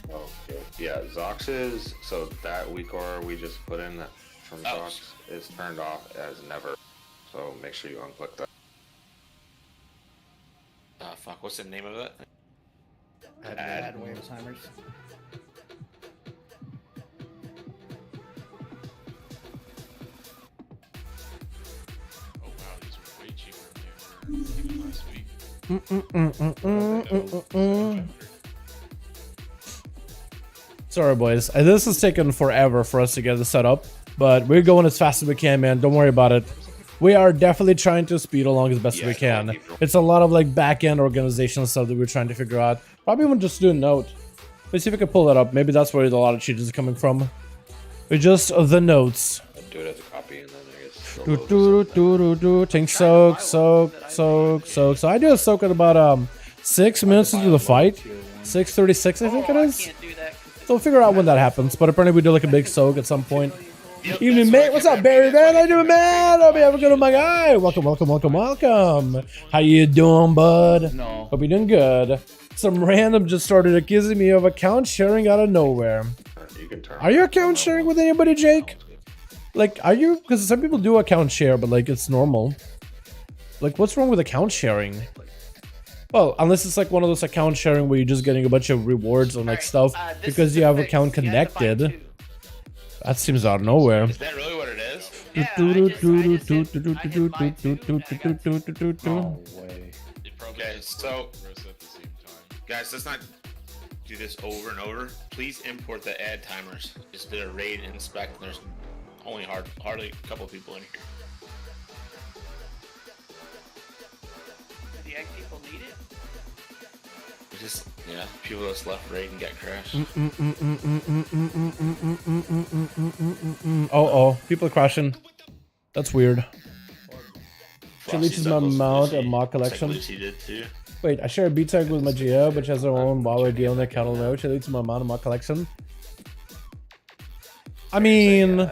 Okay. Yeah, Zox's. So that WeCore we just put in that from Oh. Zox is turned off as never. So make sure you unclick that. Fuck, what's the name of it? Add wave timers. Oh wow, these were way cheaper than they were last week. Sorry, boys. This has taken forever for us to get this set up, but we're going as fast as we can, man. Don't worry about it. We are definitely trying to speed along as best as we can. It's a lot of like back-end organizational stuff that we're trying to figure out. Probably even just do a note. Let's see if I can pull that up. Maybe that's where a lot of changes are coming from. We're just the notes. I'd do it as a copy and then I guess. Do do do do do. Tank soak. So I do a soak at about 6 minutes into the fight. 6:36, I think it I is. can't do that 'cause So we'll figure out when that happens. But apparently we do like a big soak at some point. Evening, mate. What's up, Barry? Man, how you doing, man? Hope you have a good one, my guy. Welcome. How you doing, bud? No. Hope you're doing good. Some random just started accusing me of account sharing out of nowhere. You can turn. Are you account sharing with anybody, Jake? Like, are you? Because some people do account share, but like it's normal. Like, what's wrong with account sharing? Well, unless it's like one of those account sharing where you're just getting a bunch of rewards on like stuff this because is you the have fix. account You have to find connected. two. That seems out of nowhere. Is that really what it is? Yeah, I just hit buy two, and I got two. No way. Okay, so At the same time. guys, let's not do this over and over. Please import the ad timers. Just did a raid and inspect. And there's only hardly a couple people in here. The egg people need it. Just people that's left raid and get crashed. Oh, people are crashing. That's weird. She Frosty leaches my Knuckles, amount Lucy. of mock Looks like collection. Lucy did too. Wait, I share a beat tag with my GO, but she has her own Huawei deal in the account alone. She leads my amount of mock collection. I mean, An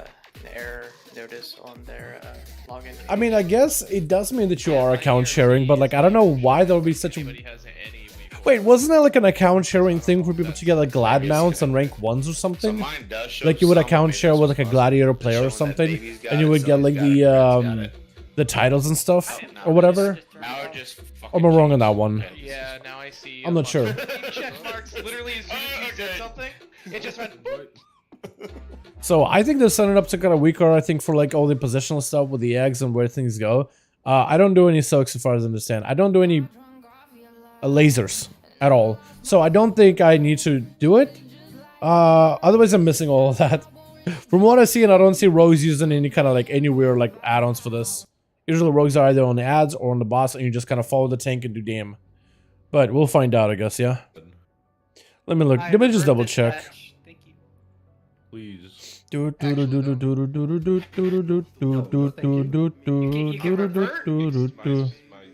error notice on their login. I mean, I guess it does mean that you are account sharing, but like, I don't know why there would be such a. Anybody has any week. Wait, wasn't there like an account sharing thing for people to get like glad mounts on rank 1s or So something? mine does show Like you would some account videos share with like a from us gladiator player showing or that something, baby's got and you it, would get like somebody's got it, the titles and stuff Fred's got it. or whatever. Now it just Or am I wrong on that one? Okay. Yeah, now I see. I'm not sure. Check marks literally as soon as you said something. It just went. So I think they're setting up some kind of weaker, I think, for like all the positional stuff with the eggs and where things go. I don't do any soaks as far as I understand. I don't do any lasers at all. So I don't think I need to do it. Otherwise I'm missing all of that. From what I see, and I don't see rogues using any kind of like any weird like add-ons for this. Usually rogues are either on the ads or on the boss and you just kind of follow the tank and do damn. But we'll find out, I guess, yeah. Let me look. Let me just double check. Thank you. Please. Do do do do do do do do do do do do do do You can revert? do. My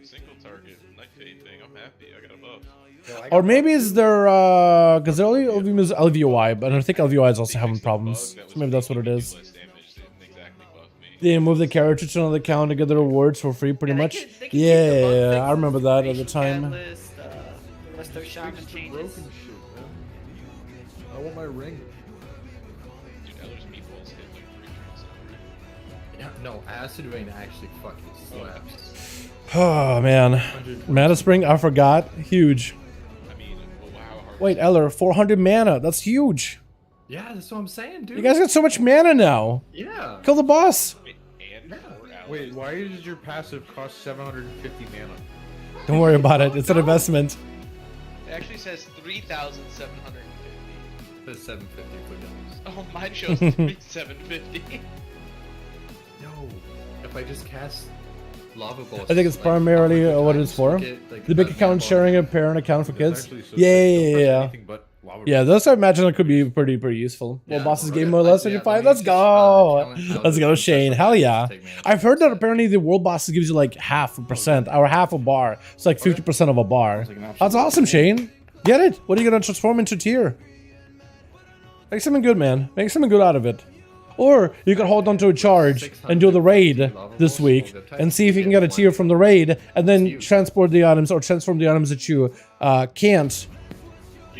single target night fade thing. I'm happy. I got a buff. Or maybe it's their because the only of them is LVOI, but I think LVOI is also having problems. So maybe that's what it is. Less damage didn't exactly buff me. They move the character to another account to get the rewards for free, pretty much. They can keep the bug Yeah, fixes, I remember that at the information time. catalyst, unless those shaman changes. I want my ring. Dude, Eller's meatballs hit like 3 turns over. Yeah, no, acid rain actually fucking slaps. Oh man, Mana Spring, I forgot. Huge. I mean, well, how hard Wait, Eller, 400 mana. That's huge. Yeah, that's what I'm saying, dude. You guys got so much mana now. Yeah. Kill the boss. and 4 hours. Wait, why does your passive cost 750 mana? Don't worry about it. It's an investment. It actually says 3,750. That's 750 for those. Oh, mine shows 3,750. No, if I just cast lava balls. I think it's primarily what it's for. The big account sharing a parent account for kids. Yeah. Yeah, those I imagine it could be pretty useful. Well, bosses game mode less 35. Let's go. Let's go, Shane. Hell yeah. I've heard that apparently the world bosses gives you like 0.5% or half a bar. It's like 50% of a bar. That's awesome, Shane. Get it? What are you gonna transform into tier? Make something good, man. Make something good out of it. Or you could hold on to a charge and do the raid this week and see if you can get a tier from the raid and then transport the items or transform the items that you can't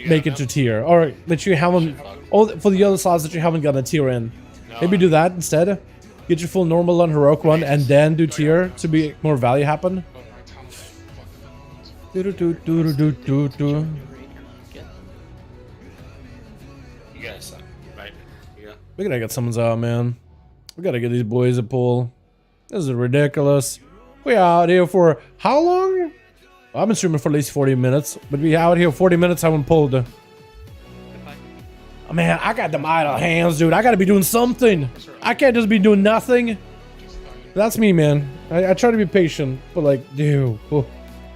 make it to tier, or that you haven't, for the other slots that you haven't got a tier in. Maybe do that instead. Get your full normal and heroic one and then do tier to be more value happen. You got some, right? Yeah. We gotta get someone's out, man. We gotta get these boys a pull. This is ridiculous. We out here for how long? I've been streaming for at least 40 minutes, but we out here 40 minutes haven't pulled. Oh, man, I got them idle hands, dude. I gotta be doing something. I can't just be doing nothing. That's me, man. I try to be patient, but like, dude.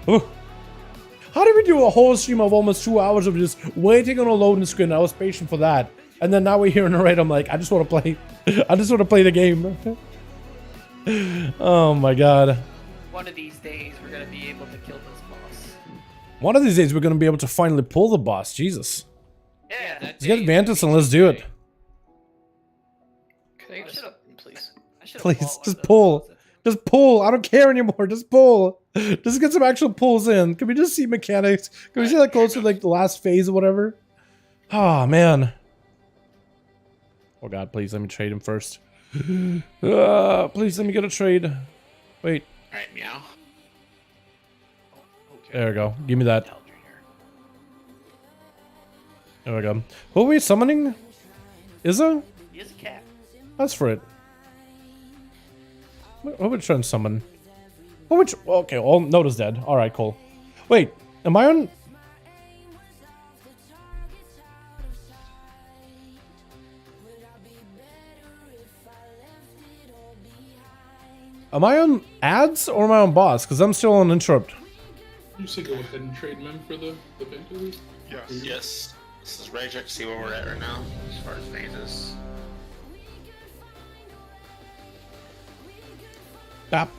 How did we do a whole stream of almost 2 hours of just waiting on a loading screen? I was patient for that. And then now we're here in the raid. I'm like, I just want to play. I just want to play the game. Oh my god. One of these days, we're gonna be able to kill this boss. One of these days, we're going to be able to finally pull the boss. Jesus. Yeah. Let's get Vantus and let's do it. Please, just pull. Just pull. I don't care anymore. Just pull. Just get some actual pulls in. Can we just see mechanics? Can we see that close to like the last phase or whatever? Oh, man. Oh, God, please let me trade him first. Please let me get a trade. Wait. All right, meow. There we go. Give me that. There we go. Who are we summoning? Izza? He is a cat. That's for it. What would try and summon? Okay, well, Noda's dead. Alright, cool. Wait, am I on... Am I on ads or am I on boss? Because I'm still on interrupt. You say go ahead and trade them for the vendors? Yes. Yes. This is ready to check to see where we're at right now as far as phases. Bap.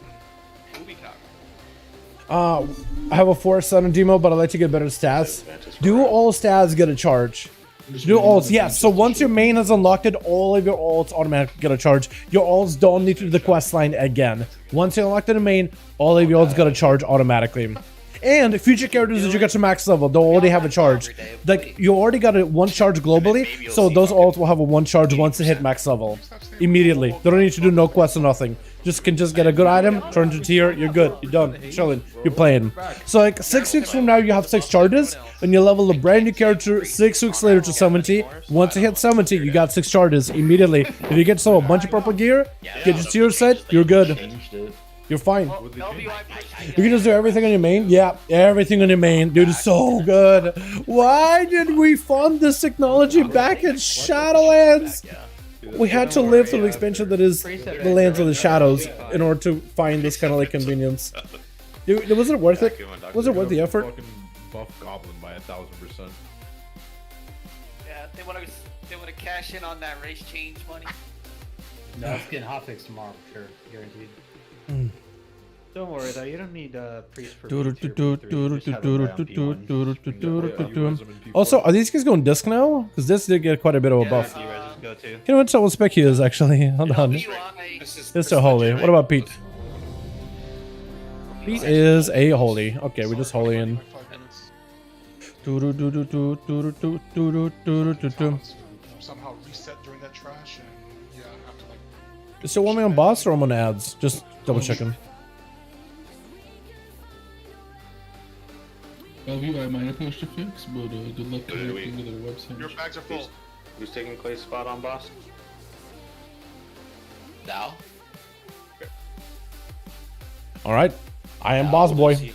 I have a 4-7 demo, but I'd like to get better stats. Do all stats get a charge? Do alts, yes. So once your main has unlocked it, all of your alts automatically get a charge. Your alts don't need to do the quest line again. Once you unlock the main, all of your alts get a charge automatically. And future characters that you get to max level, they'll already have a charge. Like, you already got a 1 charge globally, so those alts will have a 1 charge once they hit max level. Immediately. They don't need to do no quest or nothing. Just get a good item, turn to tier, you're good, you're done, you're chilling, you're playing. So like 6 weeks from now you have 6 charges, and you level a brand new character 6 weeks later to 70. Once you hit 70, you got 6 charges immediately. If you get a bunch of purple gear, get your tier set, you're good. You're fine. You can just do everything on your main. Yeah, everything on your main. Dude, it's so good. Why did we fund this technology back in Shadowlands? We had to live through the expansion that is the Lands of the Shadows in order to find this kind of like convenience. Dude, was it worth it? Was it worth the effort? Buff Goblin by 1000%. Yeah, they want to cash in on that race change money. No, it's getting hotfix tomorrow, for sure, guaranteed. Don't worry though, you don't need priest for Also, are these guys going disc now? Because this did get quite a bit of a buff. You know what level spec he is actually? Hold on. It's a holy. What about Pete? Pete is a holy. Okay, we just holy in. Somehow reset during that trash, and yeah, I have to like. Is there one on boss or I'm on ads? Just double checking. I might have pushed a fix, but good luck connecting to their website. Your bags are full. Who's taking Clay's spot on boss? Now? Alright. I am boss boy.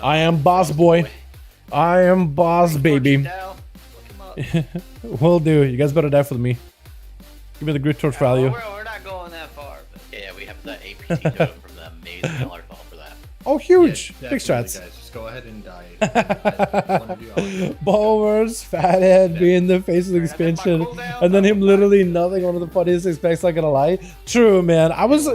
I am boss boy. I am boss baby. Will do. You guys better die for me. Give me the grid torch value. We're not going that far. But... Yeah, we have the APT totem from the amazing waterfall for that. Oh, huge! Yeah, big strats. Guys, just go ahead and die. Bowers, fathead, being the face of the expansion, and then him literally nothing. One of the funniest aspects, not gonna lie. True, man. I was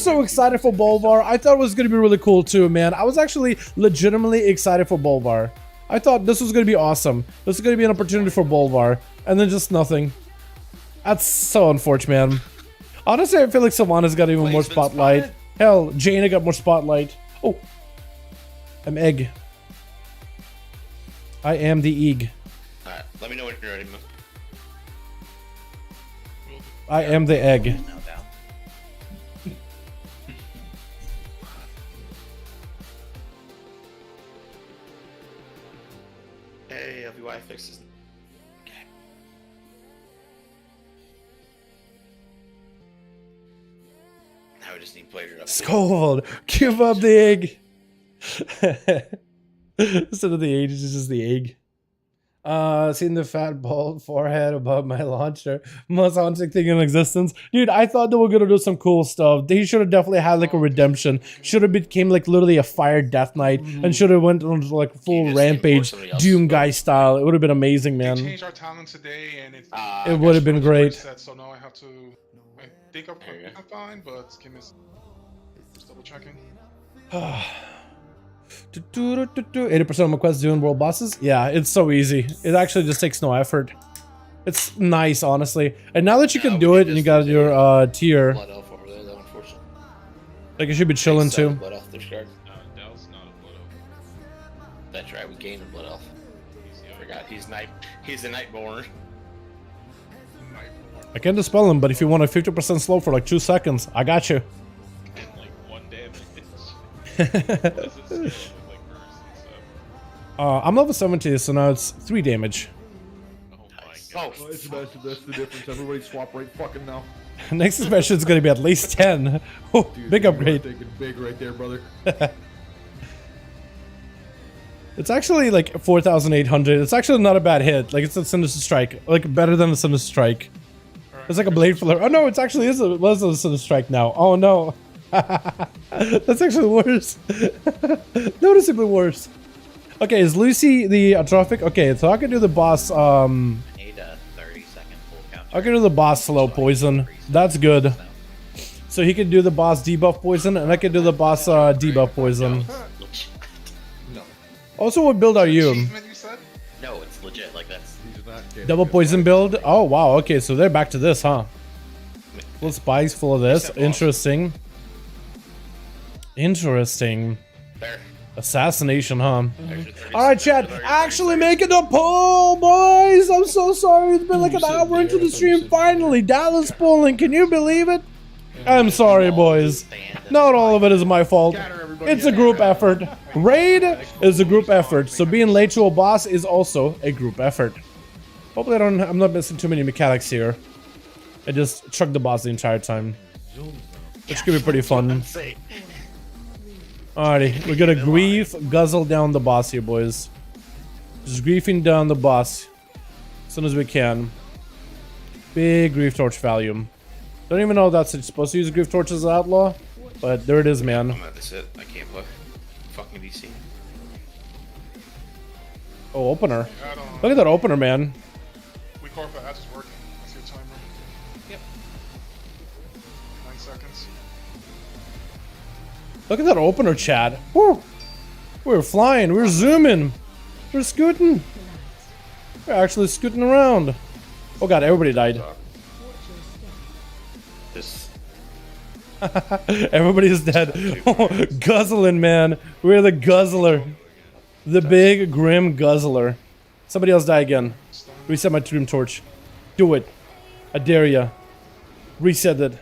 so excited for Bolvar. I thought it was gonna be really cool too, man. I was actually legitimately excited for Bolvar. I thought this was gonna be awesome. This is gonna be an opportunity for Bolvar, and then just nothing. That's so unfortunate, man. Honestly, I feel like Savannah's got even more spotlight. Hell, Jaina got more spotlight. Oh, I'm egg. I am the egg. Alright, let me know when you're ready, man. I am the egg. No doubt. Hey, LVY fixes. Okay. Now we just need player up. Scold, give up the egg. Instead of the egg, it's just the egg. Seeing the fat bald forehead above my launcher. Most haunting thing in existence. Dude, I thought they were gonna do some cool stuff. They should have definitely had like a redemption. Should have became like literally a fire death knight and should have went on like full rampage Doom guy style. It would have been amazing, They man. changed our talent today, and it It would have been great. Set, so now I have to. I think I'm fine, but give me. Just double checking. 80% of my quests doing world bosses? Yeah, it's so easy. It actually just takes no effort. It's nice, honestly. And now that you can do it and you got your tier, Blood elf over there, though, unfortunately. like you should be chilling too. Blood elf, there's guard. Dal's not a blood elf. That's right, we gained a blood elf. I forgot, he's the Nightborn. I can dispel him, but if you want a 50% slow for like 2 seconds, I got you. And like 1 damage. What does it scale with, like bursts and stuff? I'm level 70, so now it's 3 damage. Oh my god. Oh, That's the difference. Everybody swap right fucking now. Next expansion is going to be at least 10. Oh, Dude, big you are upgrade. thinking big right there, brother. It's actually like 4,800. It's actually not a bad hit. Like it's a Sinister Strike. Like better than a Sinister Strike. It's like a Blade Flare. Oh no, it's actually was a Sinister Strike now. Oh no. That's actually worse. Noticeably worse. Okay, is Lucy the atrophic? Okay, so I can do the boss. Need a 30-second full count. I can do the boss slow poison. That's good. So he can do the boss debuff poison, and I can do the boss debuff poison. No. Also, what build are you? Achievement, you said? No, it's legit. Like that's. He's not kidding. Double poison build? Oh wow, okay, so they're back to this, huh? Full spice, full of this. Interesting. Interesting. there. Assassination, huh? Extra 30 Alright, chat, seconds. actually making the poll, boys! I'm so sorry, it's been like an hour into the stream. Finally, Dallas polling, can you believe it? I'm sorry, boys. Not all of it is my fault. It's a group effort. Raid is a group effort, so being late to a boss is also a group effort. Hopefully I'm not missing too many mechanics here. I just chugged the boss the entire time. Which could be pretty fun. Alrighty, we're gonna grief guzzle down the boss here, boys. Just griefing down the boss as soon as we can. Big grief torch value. Don't even know if that's supposed to use grief torch as an outlaw, but there it is, man. I'm at this it. I can't play. Fucking DC. Oh, opener. I don't Look at that opener, man. We core for ads is working. That's your timer. Yep. 9 seconds. Look at that opener, Chad. Woo! We're flying. We're zooming. We're scooting. We're actually scooting around. Oh god, everybody died. This. Everybody's dead. Guzzling, man. We're the guzzler. The big, grim guzzler. Somebody else die again. Reset my Doom Torch. Do it. I dare ya. Reset it.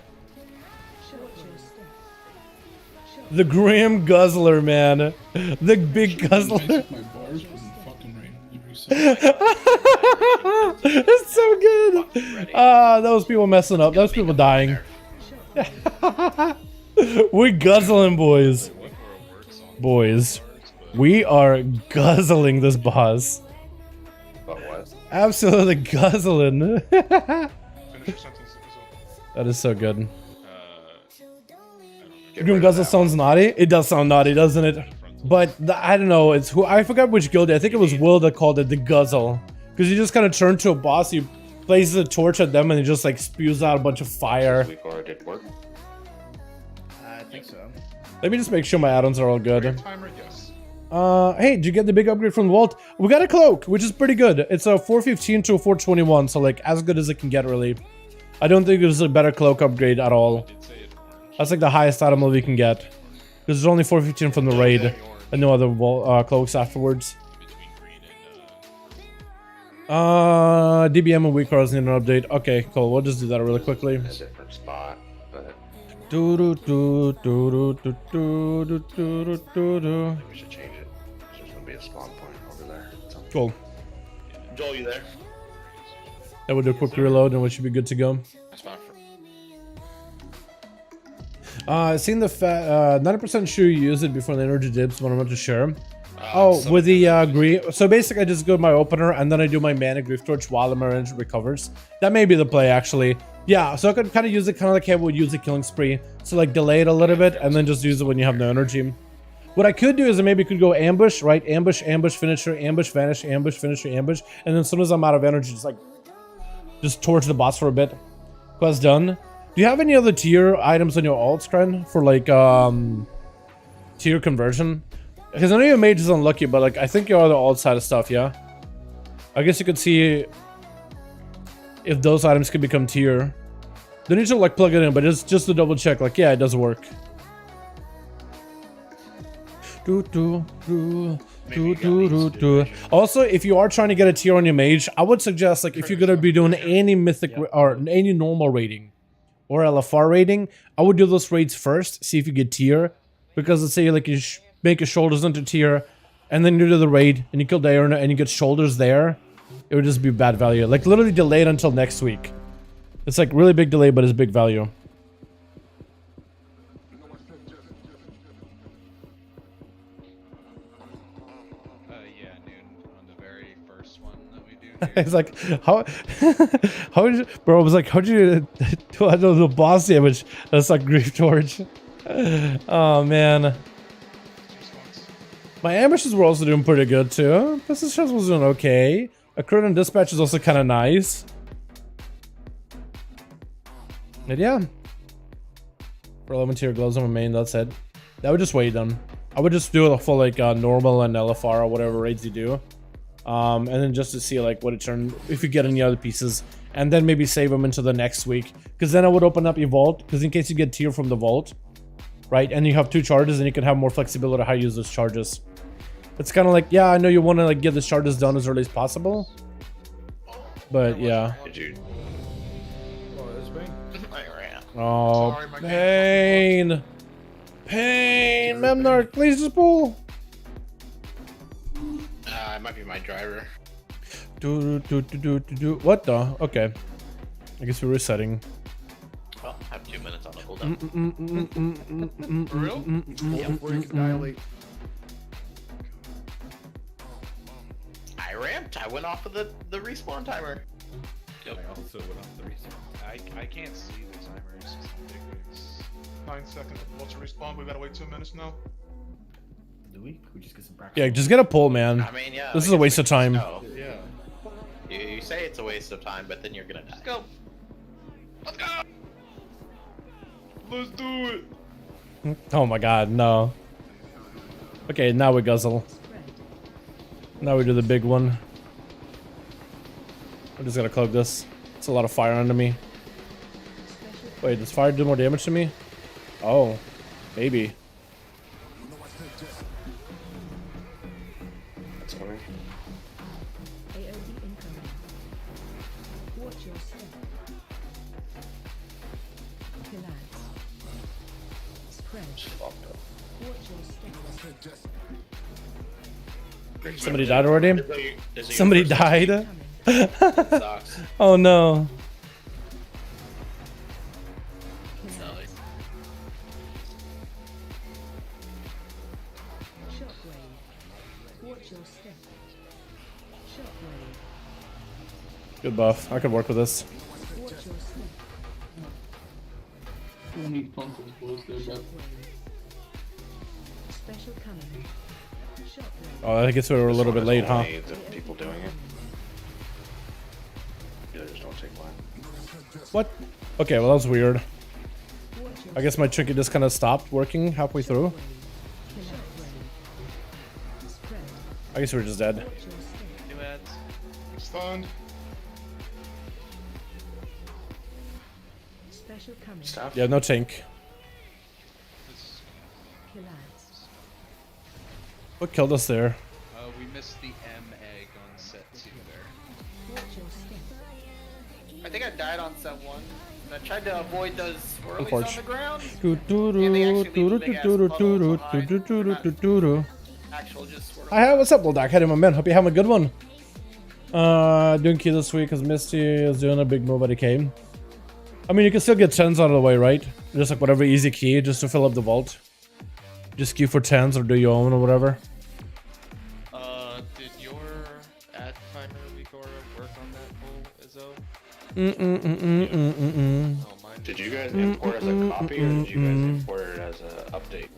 The grim guzzler, man. The big guzzler. My bars wasn't fucking right. You reset. It's so good. Those people messing up. Those people dying. We're guzzling, boys. Boys. We are guzzling this boss. But what? Absolutely guzzling. Finish your sentence. That is so good. Grim Guzzle sounds naughty. It does sound naughty, doesn't it? But I don't know. It's who I forgot which guild. I think it was Will that called it the Guzzle, because you just kind of turn to a boss, you places a torch at them, and it just like spews out a bunch of fire. Did work. I think so. Let me just make sure my addons are all good. Timer, yes. Hey, did you get the big upgrade from the vault? We got a cloak, which is pretty good. It's a 415 to a 421, so like as good as it can get, really. I don't think there's a better cloak upgrade at all. That's like the highest item level you can get. Because there's only 415 from the raid, and no other cloaks afterwards. DBM and weak cards need an update. Okay, cool. We'll just do that really quickly. A different spot, but Do do do do do do do do do. we should change it. There's gonna be a spawn point over there. Cool. Joel, you there? That would do a quick reload and we should be good to go. Seeing the 90% sure you use it before the energy dips, but I'm not too sure. With the grief. So basically, I just go to my opener and then I do my mana grief torch while my energy recovers. That may be the play, actually. Yeah, so I could kind of use it kind of like I would use a killing spree. So like delay it a little bit and then just use it when you have no energy. What I could do is I maybe could go ambush, right? Ambush, ambush, finisher, ambush, vanish, ambush, finisher, ambush. And then as soon as I'm out of energy, just torch the boss for a bit. Quest done. Do you have any other tier items on your alt screen for like tier conversion? Because I know your mage is unlucky, but like I think your other alt side of stuff, yeah. I guess you could see if those items could become tier. Don't need to like plug it in, but it's just to double check. Like yeah, it does work. Also, if you are trying to get a tier on your mage, I would suggest like if you're gonna be doing any mythic or any normal rating or LFR rating, I would do those raids first, see if you get tier. Because let's say like you make your shoulders into tier, and then you do the raid and you kill DIURNA and you get shoulders there, it would just be bad value. Like literally delayed until next week. It's like really big delay, but it's big value. It's like how did you, bro? I was like, how'd you do? I know the boss damage. That's like grief torch. Oh man, my ambushes were also doing pretty good too. Business chest was doing okay. A crit and dispatch is also kind of nice. And yeah, for 11 tier gloves on my main. That's it. That would just wait them. I would just do a full like normal and LFR or whatever raids you do. And then just to see like what it turned, if you get any other pieces, and then maybe save them into the next week, because then I would open up your vault, because in case you get tier from the vault, right, and you have 2 charges, and you can have more flexibility how you use those charges. It's kind of like, yeah, I know you want to like get the charges done as early as possible, but yeah. Oh, pain, Memnarch, please just pull. It might be my driver. What the? Okay. I guess we're resetting. Well, I have 2 minutes on the cooldown. For real? I ramped. I went off of the respawn timer. Yep. I also went off the respawn. I can't see the timer. It's just ridiculous. 9 seconds. What's the respawn? We gotta wait 2 minutes now. Do we? Could we just get some practice? Yeah, just get a pull, man. I mean, yeah. This is a waste of time. Yeah. You say it's a waste of time, but then you're gonna die. Let's go. Let's go. Let's do it. Oh my god, no. Okay, now we guzzle. Now we do the big one. I'm just gonna cloak this. It's a lot of fire under me. Wait, does fire do more damage to me? Oh, maybe. that's coming. Somebody died already? Somebody died? Oh no. Good buff. I could work with this. Oh, I guess we were a little bit late, huh? People doing it. Healers don't take one. What? Okay, well that was weird. I guess my trinket just kind of stopped working halfway through. I guess we're just dead. New ads. Stunned. Stuff. Yeah, no tank. What killed us there? We missed the M egg on set 2 there. I think I died on set 1. I tried to avoid those swirlies on Unfortunate. the ground. Actual just swirlies. Hi, what's up, Bulldog? How you doing, my man? Hope you're having a good one. Doing key this week because Misty is doing a big move at the game. I mean, you can still get 10s out of the way, right? Just like whatever easy key, just to fill up the vault. Just queue for 10s or do your own or whatever. Did your ad timer Vigora work on that whole Izzo? Oh, mine Did you guys import as a copy or did you guys import it as an update?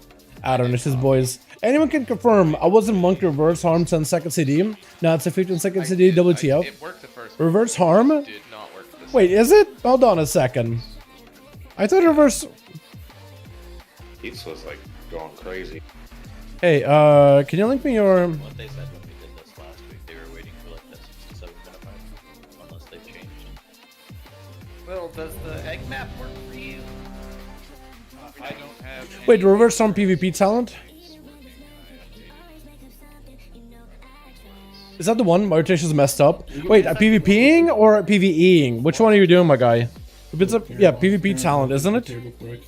I don't know, it's just boys. Anyone can confirm, I wasn't Monk reverse harm 10 second CD. Now it's a 15 second CD, WTF. It worked the first Reverse harm? It did not work this Wait, is it? Hold on a second. I thought reverse... Heats was like going crazy. Hey, can you link me your... What they said when we did this last week, they were waiting for like that 67 minute mark, unless they've changed. Will, does the egg map work for you? I don't have. Wait, reverse harm PvP talent? Is that the one? My rotation is messed up. Wait, a PvPing or a PvEing? Which one are you doing, my guy? If it's a yeah, PvP talent, isn't it? It's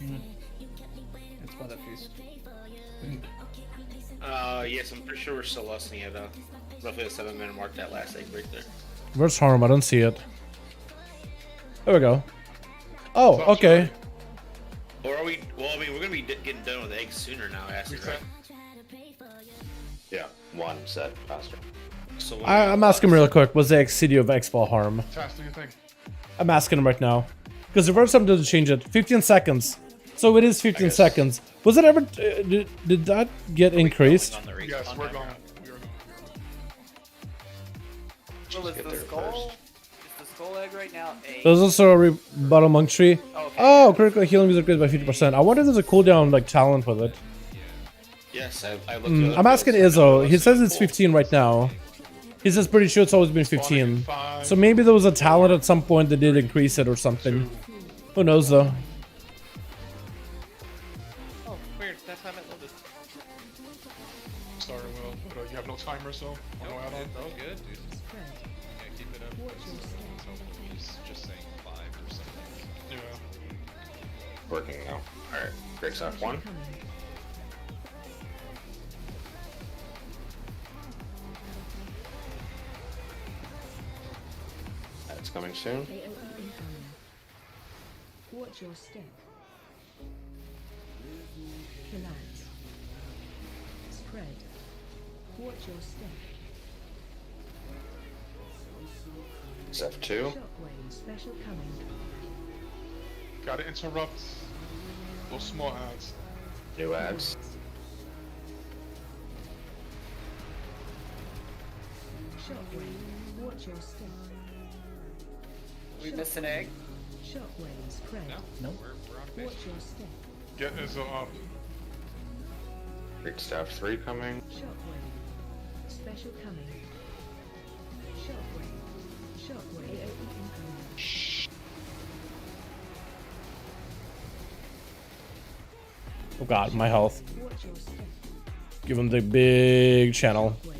Motherfeast. Yes, I'm pretty sure we're still lusting at roughly a 7-minute mark, that last egg right there. Reverse harm, I don't see it. There we go. Oh, okay. Or are we? Well, I mean, we're gonna be getting done with eggs sooner now, Acid, right? Yeah, one set faster. So I'm asking real quick, was the XCD of X-Ball harm? Tast, do you think? I'm asking him right now. Because reverse harm doesn't change it. 15 seconds. So it is 15 seconds. Was it ever... did that get increased? Yes, we're going. Will, is the skull? Is the skull egg right now a... There's also a rebuttal monk tree. Okay. Oh, critical healing is increased by 50%. I wonder if there's a cooldown like talent with it. Yes, I looked it up. I'm asking Izzo. He says it's 15 right now. He says pretty sure it's always been 15. So maybe there was a talent at some point that did increase it or something. Who knows though? Oh, weird. That's how it loaded. Sorry, Will, but you have no timer, so Nope, no add-on. it's all good, dude. Yeah, keep it up. So he's just saying 5 or something. Yeah. Working now. Alright, great stuff. One. That's coming soon. Watch your step. Collapse. Spread. Watch your step. Step 2. Shockwave special coming. Gotta interrupt those small ads. New ads. Shockwave. Watch your step. We miss an egg? Shockwave spread. No, we're on base. Watch your step. Get Izzo up. Great staff 3 coming. Shockwave. Special coming. Shockwave. Shockwave. incoming. Oh god, my health. Watch your step. Give him the big channel. Shockwave.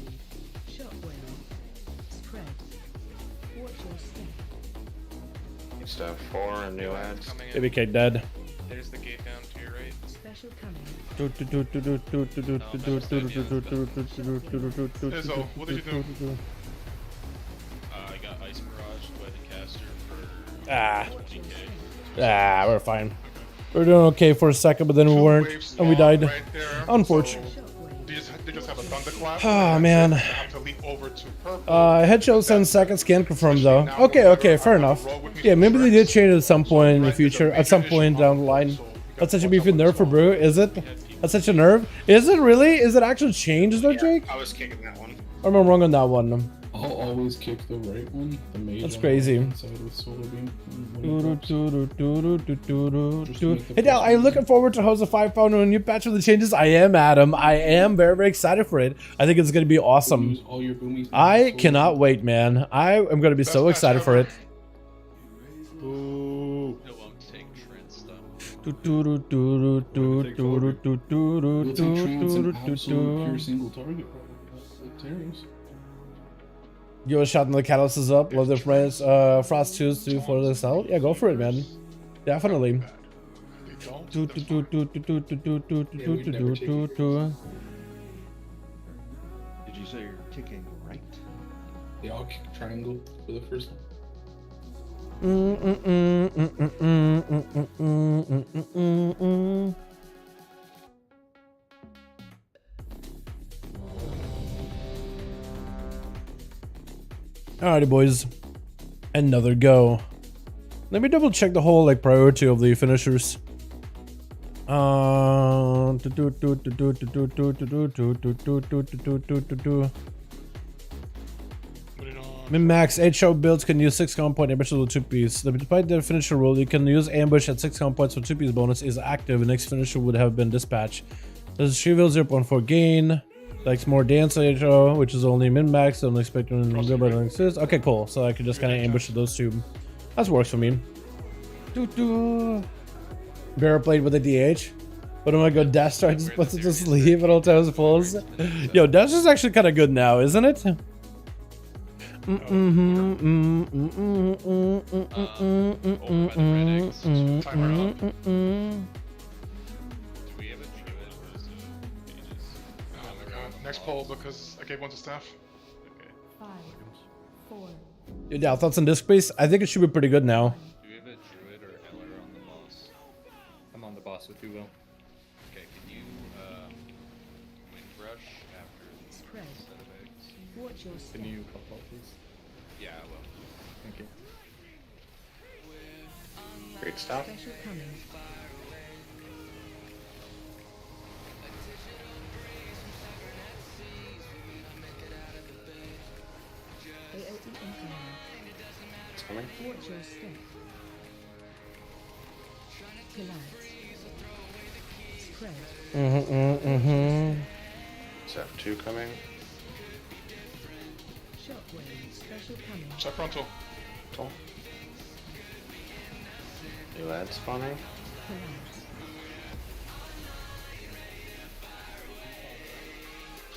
Shockwave. Spread. Watch your step. Staff 4 and new ads. Coming in. Baby K dead. There's the gate down to your right. Special coming. Izzo, what did you do? I got ice barrage by the caster for Ah. 20k. We're fine. We were doing okay for a second, but then we weren't, and we died. Right there. Unfortunate. So, they just have a thunderclap. Ah, man. They have to leap over to purple. Headshot 10 seconds, can't confirm though. Okay, fair enough. Yeah, maybe they did change it at some point in the future, at some point down the line. That's such a beefy nerve for Brew, is it? That's such a nerve? Is it really? Is it actually changed though, Jake? I was kicking that one. Or am I wrong on that one? I'll always kick the right one. The mage. That's on crazy. the side with solar beam. Hey now, I'm looking forward to host a 5 pound new patch with the changes. I am, Adam. I am very, very excited for it. I think it's gonna be awesome. Use all your boomies. I cannot wait, man. I am gonna be so excited for it. No, I'm taking Trent stuff. You'll take trance and absolute pure single target. Like terrors. Give a shot and the catalyst is up. Love the friends. Frost choose to for this out. Yeah, go for it, man. Definitely. They don't. Did you say you're kicking right? They all kick triangle for the first one. Alrighty, boys. Another go. Let me double check the whole like priority of the finishers. Min-max 8 show builds can use 6 common point ambush with 2 piece. Despite the finisher rule, you can use ambush at 6 common points with 2 piece bonus is active. The next finisher would have been dispatch. Does Shield 0.4 gain? Likes more dance HO, which is only min-max. Don't expect to exist. Okay, cool. So I can just kind of ambush those two. That works for me. Barrel blade with a DH. But I'm gonna go Dash Strike, just puts it to sleep at all times pulls. Yo, Dash is actually kind of good now, isn't it? Next poll because I gave one to staff. 5, 4. Yeah, thoughts on disc base? I think it should be pretty good now. Do we have a druid or Eller on the boss? I'm on the boss with you, Will. Okay, can you wind brush after the Spread. set of eggs? Watch your step. Can you help out, please? Yeah, I will. Thank you. Great stuff. Special coming. AOE incoming. It's coming. Watch your step. Collapse. Spread. Set 2 coming. Shockwave. Special coming. Set frontal. Cool. New ad spawning. Collapse.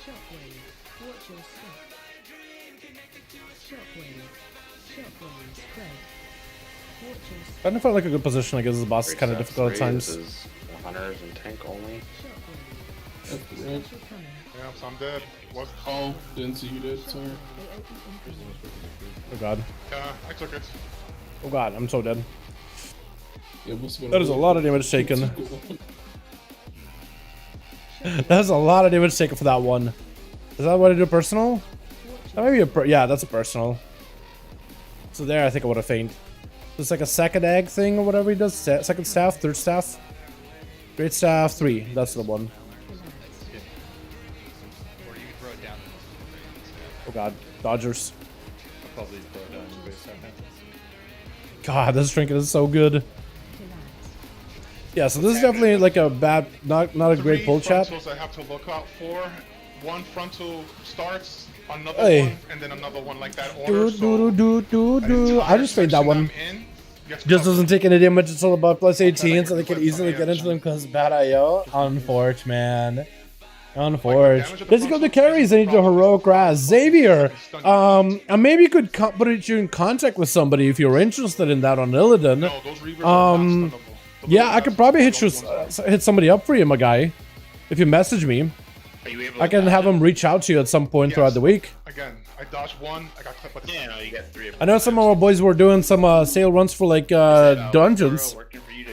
Shockwave. Watch your step. Shockwave. Shockwave. Spread. Watch your step. Trying to find like a good position. I guess the boss is Great kind of stuff. difficult at 3. times. This is hunters and tank only. Shockwave. Red. Special coming. Yeah, so I'm dead. What? Oh, didn't see you did. Sorry. AOE incoming. Oh god. I took it. Oh god, I'm so dead. Yeah, must have been That is a lot of damage taken. That's a lot of damage taken for that one. Is that what I do personal? That might be a yeah, that's a personal. So there, I think I would have fainted. It's like a second egg thing or whatever he does. Second staff, third staff, great staff, 3. That's the one. Or you can throw it down. Oh god, Dodgers. I'll probably throw it down in base that man. God, this trinket is so good. Yeah, so this is definitely like a bad, not a great pull chat. Frontals I have to look out for. One frontal starts, another Hey. one, and then another one like that order. I just fade that one. Just doesn't take any damage until about plus 18, so they can easily get into them because bad IO. Unfortunate, man. Unfortunate. Let's go to carries. I need to heroic raz. Xavier, maybe you could put you in contact with somebody if you're interested in that on Illidan. No, those reavers are not stunnable. Yeah, I could probably hit somebody up for you, my guy. If you message me, Are you able I can have him reach out to you at some point throughout the week. Again, I dodged one, I got clipped by the Yeah, no, you got 3 of them. I know some of our boys were doing some sale runs for like dungeons,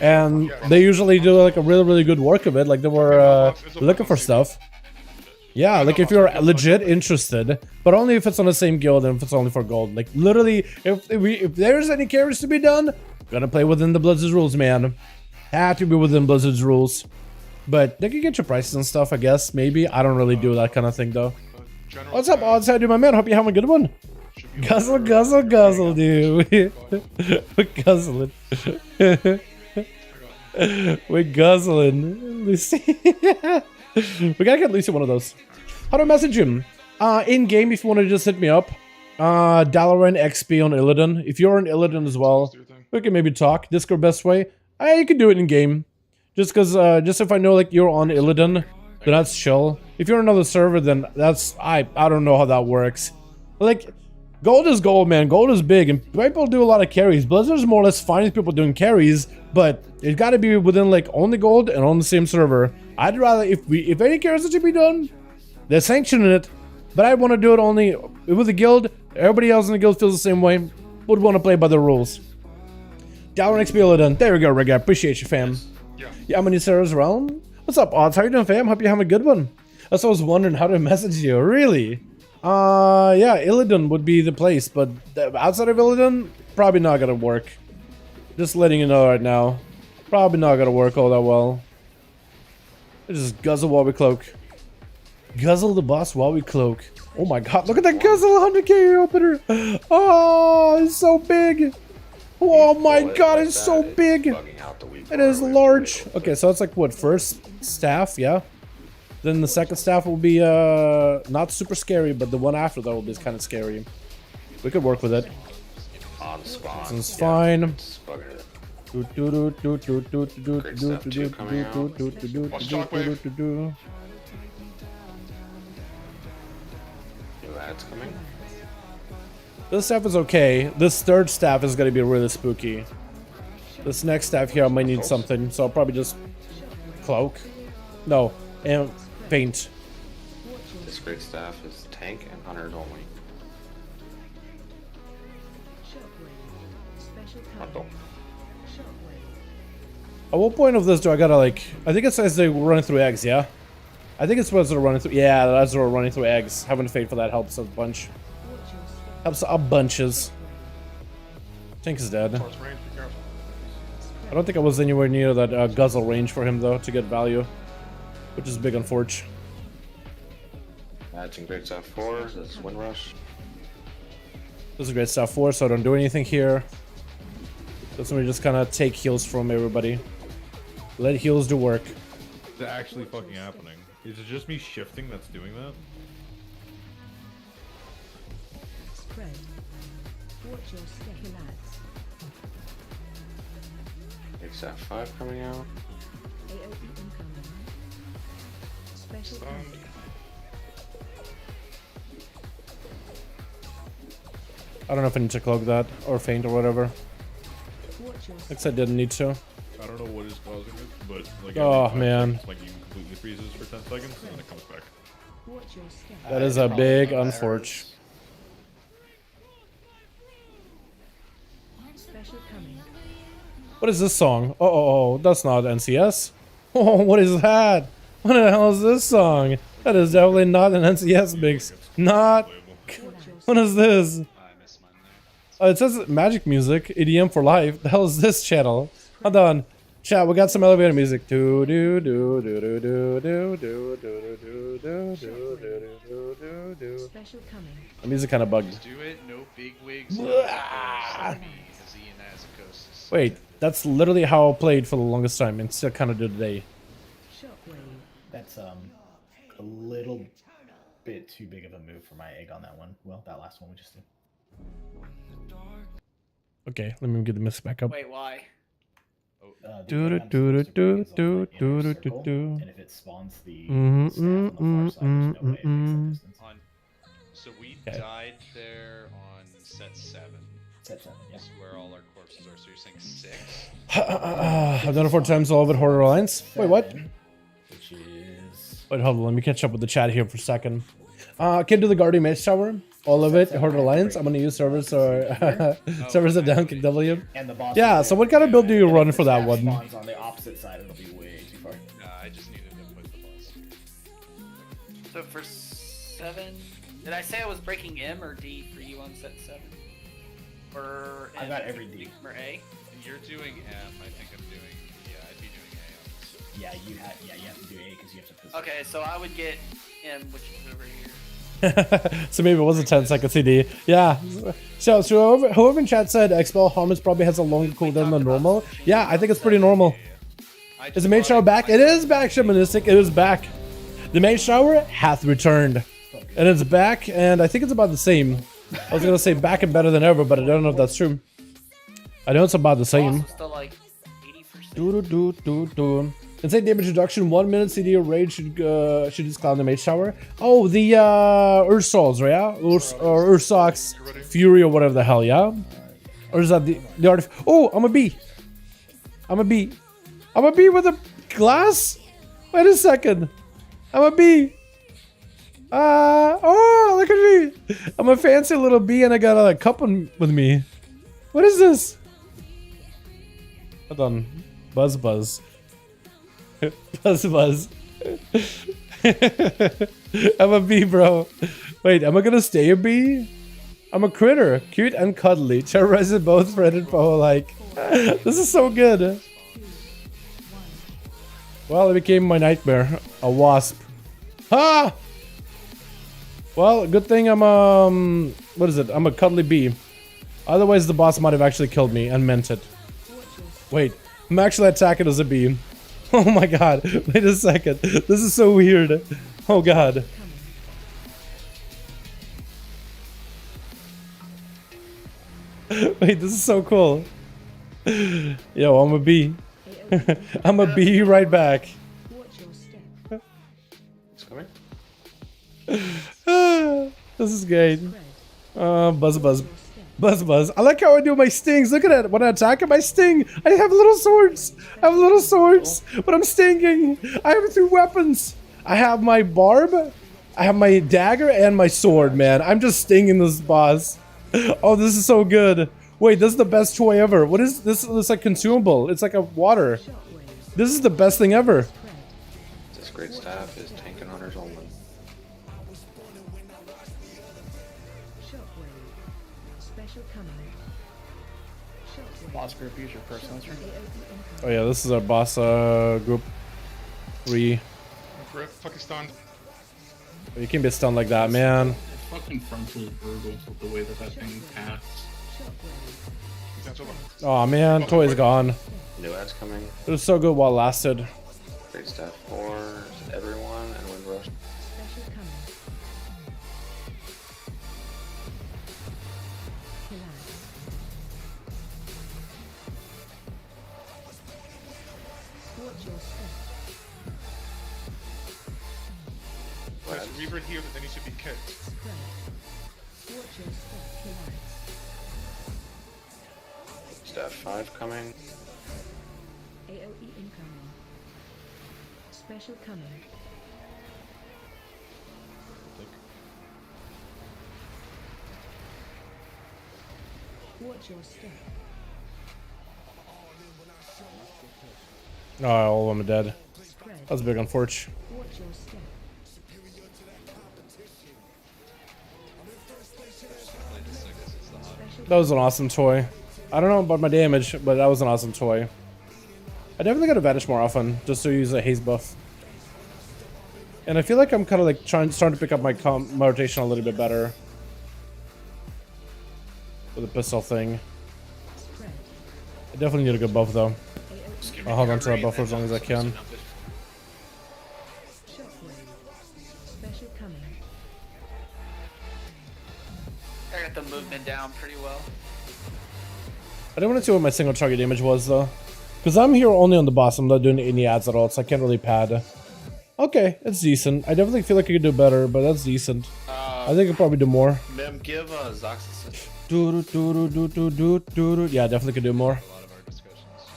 and they usually do like a really good work of it. Like they were looking for stuff. Yeah, like if you're legit interested, but only if it's on the same guild and if it's only for gold. Like literally, if there's any carries to be done, gotta play within the Blizzard's rules, man. Have to be within Blizzard's rules. But they can get your prices and stuff, I guess. Maybe. I don't really do that kind of thing though. What's up, Odds? How you doing, my man? Hope you having a good one. Guzzle, guzzle, guzzle, dude. We're guzzling. We're guzzling. Lucy. We gotta get Lucy one of those. How do I message him? In game, if you want to just hit me up. Dalaran XP on Illidan. If you're on Illidan as well, we can maybe talk. Discord best way. You can do it in game. Just cause, just if I know like you're on Illidan, then that's chill. If you're on another server, then that's I don't know how that works. Like, gold is gold, man. Gold is big, and people do a lot of carries. Blizzard's more or less fine people doing carries, but it got to be within like only gold and on the same server. I'd rather if any carries that should be done, they're sanctioning it. But I want to do it only with the guild. Everybody else in the guild feels the same way. Would want to play by the rules. Dalaran XP Illidan. There we go, Riga. Appreciate you, fam. Yeah, I'm in Sarah's realm. What's up, Odds? How you doing, fam? Hope you have a good one. That's what I was wondering how to message you. Really? Yeah, Illidan would be the place, but outside of Illidan, probably not gonna work. Just letting you know right now. Probably not gonna work all that well. Just guzzle while we cloak. Guzzle the boss while we cloak. Oh my god, look at that guzzle 100k opener! Oh, it's so big! Oh my god, it's so big! It is large. Okay, so it's like what, first staff, yeah? Then the second staff will be not super scary, but the one after that will be kind of scary. We could work with it. On spawn. This is fine. That's coming. This staff is okay. This third staff is gonna be really spooky. This next staff here I might need something, so I'll probably just cloak. No, and faint. This great staff is tank and hunters only. At what point of this do I gotta like? I think it says they're running through eggs, yeah? I think it's supposed to running through. Yeah, that's what we're running through eggs. Having faith for that helps a bunch. Helps a bunches. Tank is dead. I don't think I was anywhere near that guzzle range for him though to get value, which is big unfortunate. That's in great staff 4. That's wind rush. This is great stuff 4, so I don't do anything here. That's when we just kind of take heals from everybody. Let heals do work. Is it actually fucking happening? Is it just me shifting that's doing that? Spread. Watch your step, lads. Great staff 5 coming out. AOE incoming. Special coming. I don't know if I need to cloak that or faint or whatever. Looks I didn't need to. I don't know what is causing it, but like oh man, like you completely freezes for 10 seconds and then it comes back. That is a big unfortunate. What is this song? Oh, that's not NCS. Oh, what is that? What the hell is this song? That is definitely not an NCS mix. Not. What is this? It says magic music, EDM for life. The hell is this channel? Hold on. Chat, we got some elevator music. Do do do do do do do do do do do do do do. Special coming. The music kind of bugged. Just do it, no big wigs. Wait, that's literally how I played for the longest time and still kind of do today. That's a little bit too big of a move for my egg on that one. Well, that last one we just did. Okay, let me get the mist back up. Wait, why? Do do do do do do do do do. And if it spawns the staff on the far side, there's no way it makes that distance. So we died there on set 7. Set 7, yeah. That's where all our corpses are. So you're saying 6? I've done it 4 times all of it, Hoarder Alliance. Wait, what? Which is... Wait, hold on, let me catch up with the chat here for a second. Can do the Guardian Mage Tower. All of it, Hoarder Alliance. I'm gonna use servers or servers at down kick W. And the boss yeah, so what kind of build do you run for that one? Spawns on the opposite side, it'll be way too far. I just needed to put the boss. So for 7, did I say I was breaking M or D for you on set 7? Or I got every D. Or A? You're doing M. I think I'm doing. Yeah, I'd be doing A on this. Yeah, you have to do A because you have to. Okay, so I would get M, which is over here. So maybe it was a 10-second CD. Yeah. So whoever in chat said Expel Harmons probably has a longer cooldown than normal. Yeah, I think it's pretty normal. Is the main shower back? It is back, Shamanistic. It is back. The main shower hath returned. And it's back, and I think it's about the same. I was gonna say back and better than ever, but I don't know if that's true. I know it's about the same. Still like 80%. Insane damage reduction, 1 minute CD or raid should just clown the mage shower. Oh, the Ursals, right? Yeah? Ursox Fury or whatever the hell, yeah? Or is that the art? Oh, I'm a bee. I'm a bee. I'm a bee with a glass? Wait a second. I'm a bee. Oh, look at me. I'm a fancy little bee and I got a cup with me. What is this? Hold on. Buzz. Buzz. I'm a bee, bro. Wait, am I gonna stay a bee? I'm a critter. Cute and cuddly. Terrorizing both friend and foe alike. This is so good. Well, it became my nightmare. A wasp. Ah! Well, good thing I'm what is it? I'm a cuddly bee. Otherwise the boss might have actually killed me and meant it. Wait, I'm actually attacking as a bee. Oh my god, wait a second. This is so weird. Oh god. Wait, this is so cool. Yo, I'm a bee. I'm a bee right back. It's coming. This is great. Buzz. I like how I do my stings. Look at it. When I attack him, I sting. I have little swords. But I'm stinging. I have 3 weapons. I have my barb. I have my dagger and my sword, man. I'm just stinging this boss. Oh, this is so good. Wait, this is the best toy ever. What is this? It's like consumable. It's like a water. This is the best thing ever. This great staff is tank and hunters only. Boss group, use your personal turn. Oh yeah, this is our boss group 3. Rip, fucking stunned. You can't be stunned like that, man. Fucking frontally brutal with the way that thing passed. Oh man, toy's gone. New ads coming. It was so good while it lasted. Great staff 4, everyone, and wind rush. There's a Reaver here that needs to be kicked. Staff 5 coming. AOE incoming. Special coming. Watch your step. Oh, all of them are dead. That's big unfortunate. Watch your step. That was an awesome toy. I don't know about my damage, but that was an awesome toy. I definitely gotta vanish more often, just to use a haze buff. And I feel like I'm kind of like starting to pick up my rotation a little bit better. With the pistol thing. I definitely need a good buff though. I'll hold on to that buff for as long as I can. Special coming. I got the movement down pretty well. I didn't want to see what my single target damage was though. Because I'm here only on the boss, I'm not doing any ads at all, so I can't really pad. Okay, it's decent. I definitely feel like I could do better, but that's decent. I think I could probably do more. Mem, give Zoxus. Yeah, definitely could do more.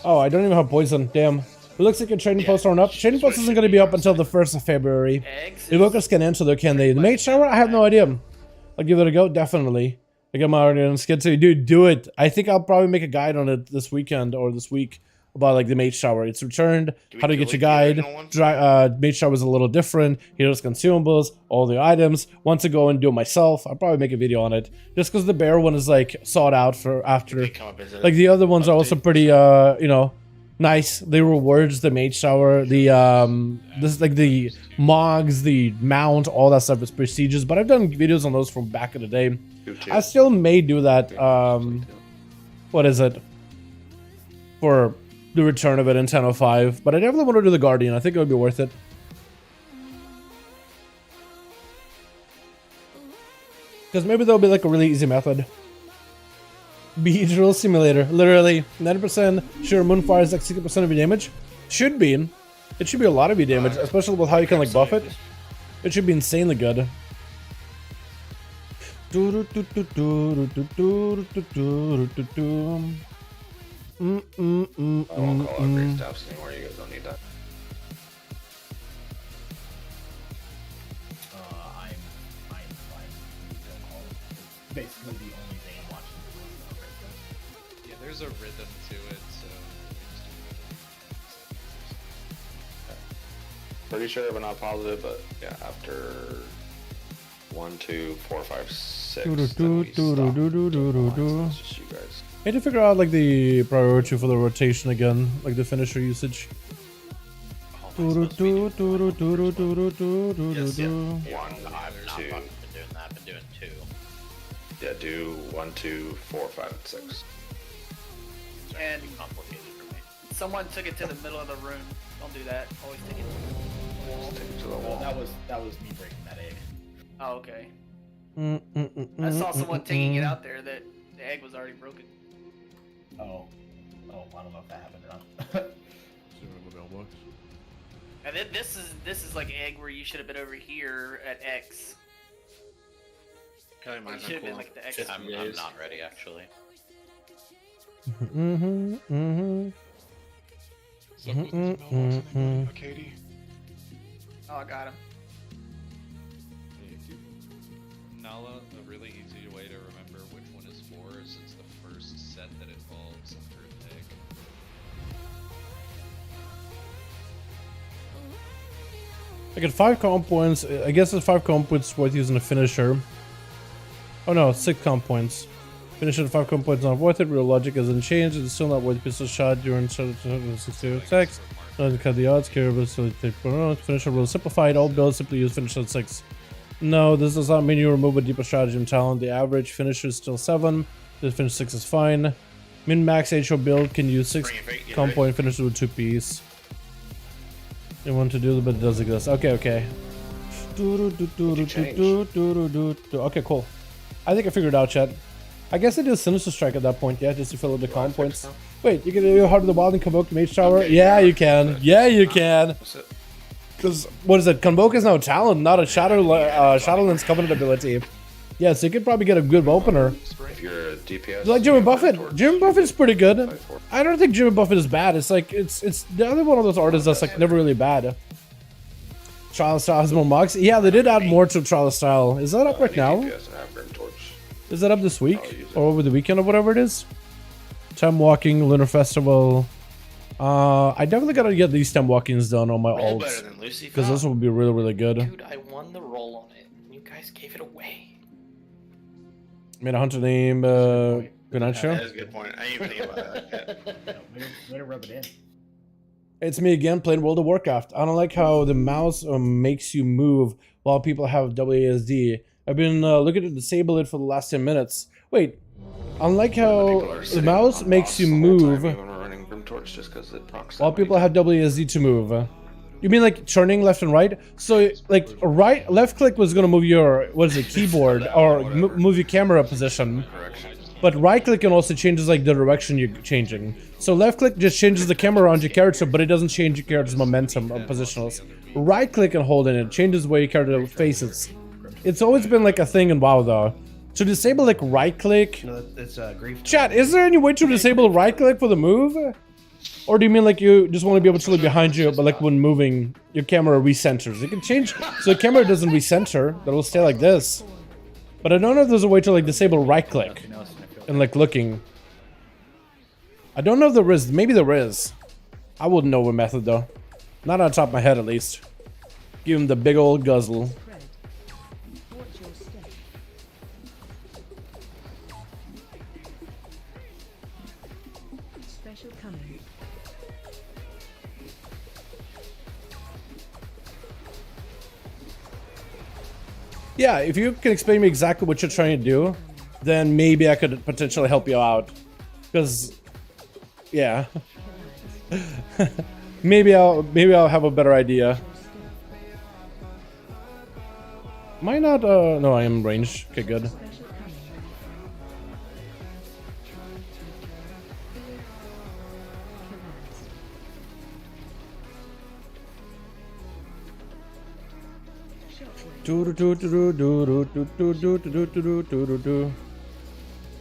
Oh, I don't even have poison. Damn. It looks like your trading posts aren't up. Trading post isn't going to be up until the 1st of February. The workers can enter there, can they? The maid shower? I have no idea. I'll give it a go, definitely. I got my already on skid too. Dude, do it. I think I'll probably make a guide on it this weekend or this week about like the maid shower. It's returned. How to get your guide. Maid shower is a little different. Here's consumables, all the items. Want to go and do it myself? I'll probably make a video on it. Just because the bear one is like sought out for after. Like the other ones are also pretty, you know, Nice. The rewards, the mage tower, the this like the mogs, the mount, all that stuff is prestigious. But I've done videos on those from back in the day. I still may do that. What is it? For the return of it in 10.05. But I definitely want to do the Guardian. I think it would be worth it. Because maybe there'll be like a really easy method. Beach Drill Simulator. Literally 90% sure Moonfire is like 60% of your damage. Should be. It should be a lot of your damage, especially with how you can like buff it. It should be insanely good. I won't call upgrade staffs anymore, you guys don't need that. I'm fine. Don't call it. Basically the only thing I'm watching. Yeah, there's a rhythm to it, so Pretty sure, but not positive, but yeah, after 1, 2, 4, 5, 6, then we stop. It's just you guys. I need to figure out like the priority for the rotation again, like the finisher usage. Yes, yeah. 1, 2. I've not been doing that. I've been doing 2. Yeah, do 1, 2, 4, 5, and 6. And Complicated for me. someone took it to the middle of the room. Don't do that. Always take it. Just take it to the Well, wall. that was me breaking that egg. Oh, okay. I saw someone taking it out there that the egg was already broken. Oh, I don't know if that happened or not. And then this is like egg where you should have been over here at X. Kelly, You mine's should have not been cool. like the X. I'm not ready, actually. Katie. Oh, I got him. Nala, a really easy way to remember which one is 4 is it's the first set that involves a fruit egg. I get 5 comp points. I guess it's 5 comp points worth using a finisher. Oh no, 6 comp points. Finisher 5 comp points not worth it. Real logic isn't changed. It's still not worth pistol shot during 60 attacks. Not to cut the odds. Care of it, so take finisher will simplified. All builds simply use finisher at 6. No, this does not mean you remove a deeper strategy and talent. The average finisher is still 7. The finish 6 is fine. Min max HO build can use 6 comp point finisher with 2 piece. You want to do, but it does exist. Okay. Okay, cool. I think I figured it out, chat. I guess I did Sinister Strike at that point, yeah, just to fill up the comp points. Wait, you can do Heart of the Wild and Convoke Mage Tower? Yeah, you can. Yeah, you can. Because, what is it? Convoke is now talent, not a Shadowlands Covenant ability. Yeah, so you could probably get a good opener. If you're a DPS, Like Jimmy Buffett. Jimmy Buffett is pretty good. I don't think Jimmy Buffett is bad. It's like, it's the other one of those artists that's like never really bad. Trial Style has more mugs. Yeah, they did add more to Trial Style. Is that up right now? Is that up this week? Or over the weekend or whatever it is? Time Walking, Lunar Festival. I definitely gotta get these Time Walkings done on my ults. Because this will be really, really good. Dude, I won the roll on it. You guys gave it away. Made a hunter name, Ganacho. That's a good point. I ain't even think about that. Way to rub it in. It's me again playing World of Warcraft. I don't like how the mouse makes you move while people have WASD. I've been looking to disable it for the last 10 minutes. Wait, unlike how the mouse makes you move while people have WASD to move. You mean like turning left and right? So like left click was gonna move your, what is it, keyboard or move your camera position. But right click can also changes like the direction you're changing. So left click just changes the camera around your character, but it doesn't change your character's momentum or positionals. Right click and hold in it changes where your character faces. It's always been like a thing in WoW though. To disable like right click. No, it's grief. Chat, is there any way to disable right click for the move? Or do you mean like you just want to be able to look behind you, but like when moving, your camera recenters? You can change so the camera doesn't recenter, that will stay like this. But I don't know if there's a way to like disable right click and like looking. I don't know if there is. Maybe there is. I wouldn't know a method though. Not on top of my head at least. Give him the big old guzzle. Special coming. Yeah, if you can explain me exactly what you're trying to do, then maybe I could potentially help you out. Because, yeah, maybe I'll have a better idea. Am I not? No, I am range. Okay, good.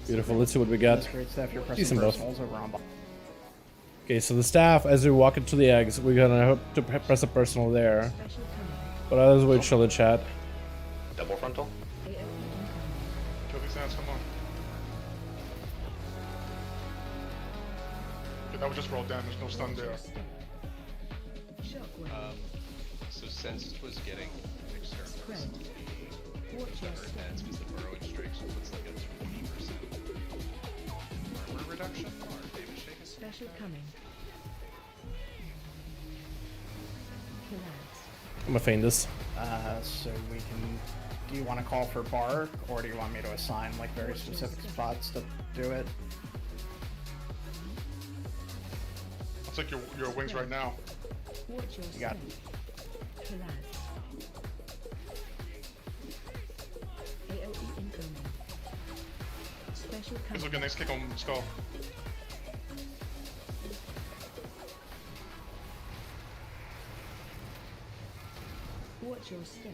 Beautiful. Let's see what we got. Decent buff. Okay, so the staff, as we walk into the eggs, we're gonna have to press a personal there. But otherwise, we chill the chat. Double frontal. Kill these ads, come on. Okay, that was just raw damage, no stun there. So since it was getting external, that's because the burrowing strikes puts like a 20% armor reduction or damage taken. Special coming. I'm gonna feign this. So we can. Do you want to call for bark, or do you want me to assign like very specific spots to do it? I'll take your wings right now. You got it. He's looking next kick on skull. Watch your step.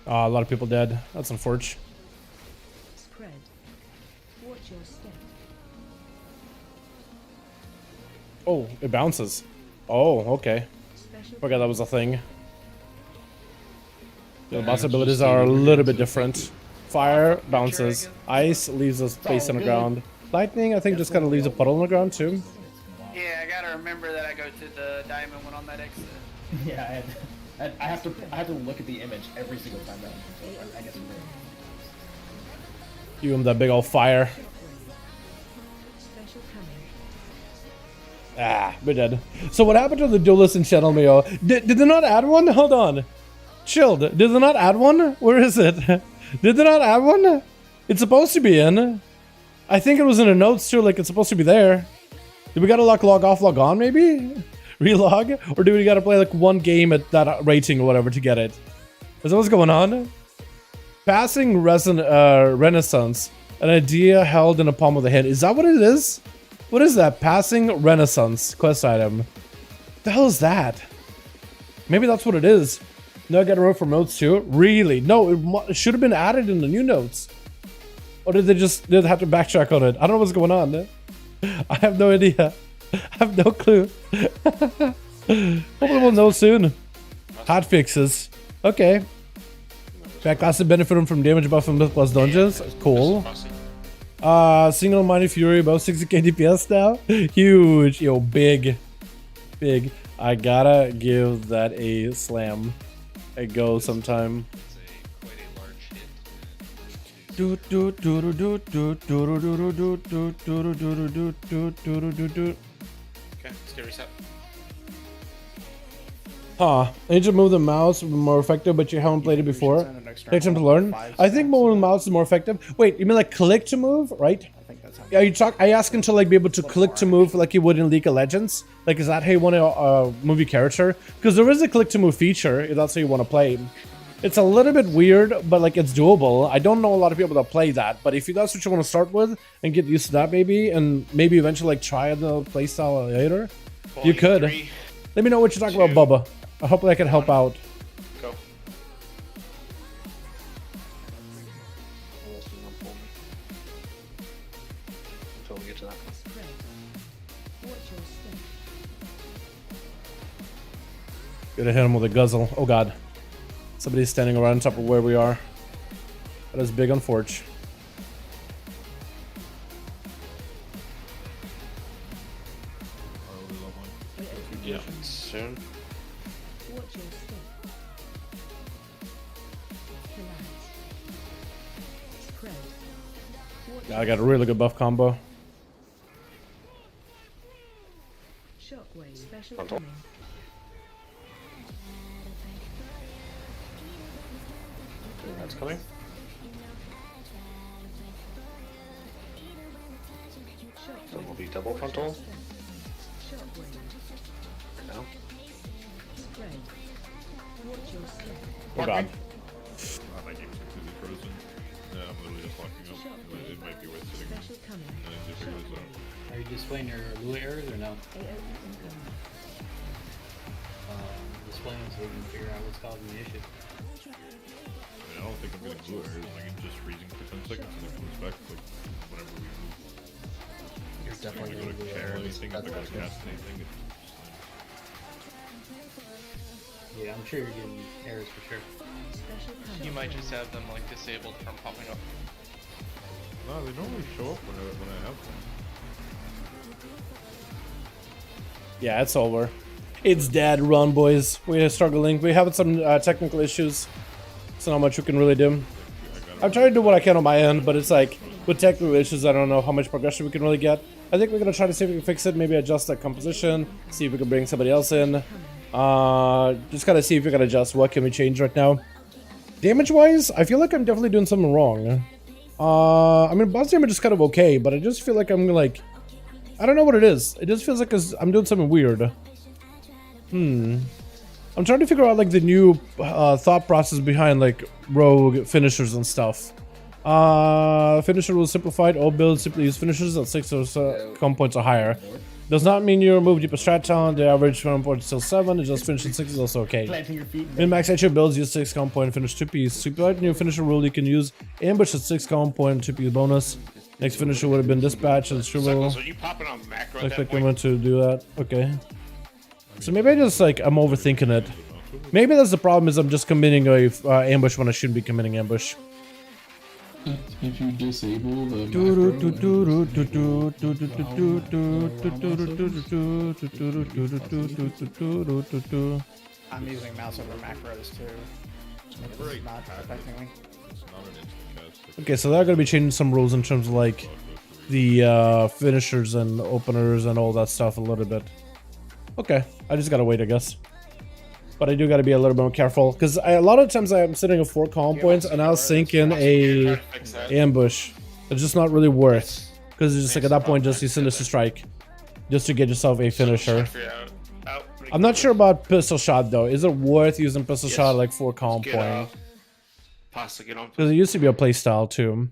A lot of people dead. That's unfortunate. Spread. Watch your step. Oh, it bounces. Oh, okay. Forgot that was a thing. The boss abilities are a little bit different. Fire bounces. Ice leaves a space on the ground. Lightning, I think, just kind of leaves a puddle on the ground too. Yeah, I gotta remember that I go to the diamond one on that exit. Yeah, I have to look at the image every single time that I guess. Give him that big old fire. Special coming. Ah, we're dead. So what happened to the duelist in Channel Mayo? Did they not add one? Hold on. Chilled. Did they not add one? Where is it? Did they not add one? It's supposed to be in. I think it was in the notes too, like it's supposed to be there. Did we gotta log off, log on maybe? Relog? Or do we gotta play like one game at that rating or whatever to get it? Is that what's going on? Passing Renaissance. An idea held in the palm of the hand. Is that what it is? What is that? Passing Renaissance quest item. The hell is that? Maybe that's what it is. No, I got a room for notes too. Really? No, it should have been added in the new notes. Or did they have to backtrack on it? I don't know what's going on. I have no idea. I have no clue. Hopefully we'll know soon. Hot fixes. Okay. Backclass benefiting from damage buff and Myth Plus dungeons. Cool. Single Mighty Fury above 60k DPS now. Huge. Yo, big. Big. I gotta give that a slam. A go sometime. Okay, let's get reset. Huh. I need to move the mouse to be more effective, but you haven't played it before. Take time to learn. I think moving the mouse is more effective. Wait, you mean like click to move, right? I think that's how. Yeah, I ask him to like be able to click to move like you would in League of Legends. Like, is that how you want to move your character? Because there is a click to move feature if that's how you want to play. It's a little bit weird, but like it's doable. I don't know a lot of people that play that, but if that's what you want to start with and get used to that maybe, and maybe eventually like try the playstyle later, you could. Let me know what you're talking about, Bubba. I hope I can help out. Go. Until we get to that. Gotta hit him with a guzzle. Oh god. Somebody's standing around on top of where we are. That is big unfortunate. Yeah, soon. Yeah, I got a really good buff combo. Shockwave special coming. Addons coming. So we'll be double frontal. Now. Oh god. My game's completely frozen. Yeah, I'm literally just locking up. It might be worth sitting and then just figure this out. Are you displaying your Lua errors or no? Displaying so we can figure out what's causing the issue. I don't think I'm getting blue errors. Like it's just freezing for 10 seconds and then comes back like whenever we move. You're definitely If I go to care anything, if I go to cast anything, it's Yeah, I'm sure you're getting errors for sure. You might just have them like disabled from popping up. no, they normally show up when I have them. Yeah, it's over. It's dead. Run, boys. We're struggling. We're having some technical issues. So not much we can really do. I'm trying to do what I can on my end, but it's like, with technical issues, I don't know how much progression we can really get. I think we're going to try to see if we can fix it, maybe adjust that composition, see if we can bring somebody else in. Just kind of see if we can adjust what can we change right now. Damage-wise, I feel like I'm definitely doing something wrong. I mean, boss damage is kind of okay, but I just feel like I'm like... I don't know what it is. It just feels like I'm doing something weird. I'm trying to figure out like the new thought process behind like rogue finishers and stuff. Finisher was simplified. All builds simply use finishers at 6 comm points or higher. Does not mean you remove deeper strat talent. The average comm point is still 7. It just finished at 6 is also okay. Min-max HO builds use 6 comm point finish 2p. Simplified new finisher rule you can use ambush at 6 comm point 2p bonus. Next finisher would have been dispatch and triple. So you popping on macro? Expect them to do that. Okay. So maybe I just like I'm overthinking it. Maybe that's the problem. Is I'm just committing a ambush when I shouldn't be committing ambush. If you disable the macro... I'm using mouse over macros too. It's not affecting me. Okay, so they're gonna be changing some rules in terms of like the finishers and openers and all that stuff a little bit. Okay, I just gotta wait, I guess. But I do gotta be a little bit more careful because a lot of times I'm sitting at 4 comm points and I'll sink in a ambush. It's just not really worth because it's just like at that point just you sinister strike just to get yourself a finisher. I'm not sure about pistol shot though. Is it worth using pistol shot at like 4 comm point? Because it used to be a playstyle too.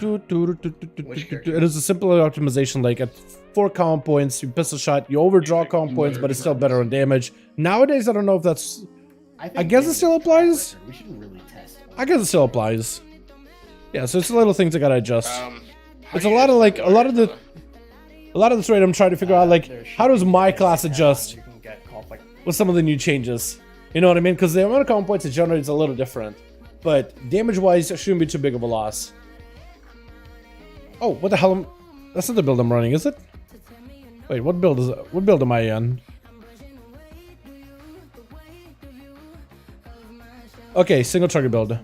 It is a simple optimization. Like at 4 comm points, you pistol shot, you overdraw comm points, but it's still better on damage. Nowadays, I don't know if that's. I guess it still applies. We should really test. I guess it still applies. Yeah, so it's a little things I gotta adjust. It's a lot of like a lot of the trade I'm trying to figure out like how does my class adjust with some of the new changes. You know what I mean? Because the amount of comm points it generates is a little different, but damage-wise, it shouldn't be too big of a loss. Oh, what the hell? That's not the build I'm running, is it? Wait, what build is it? What build am I in? Okay, single target build.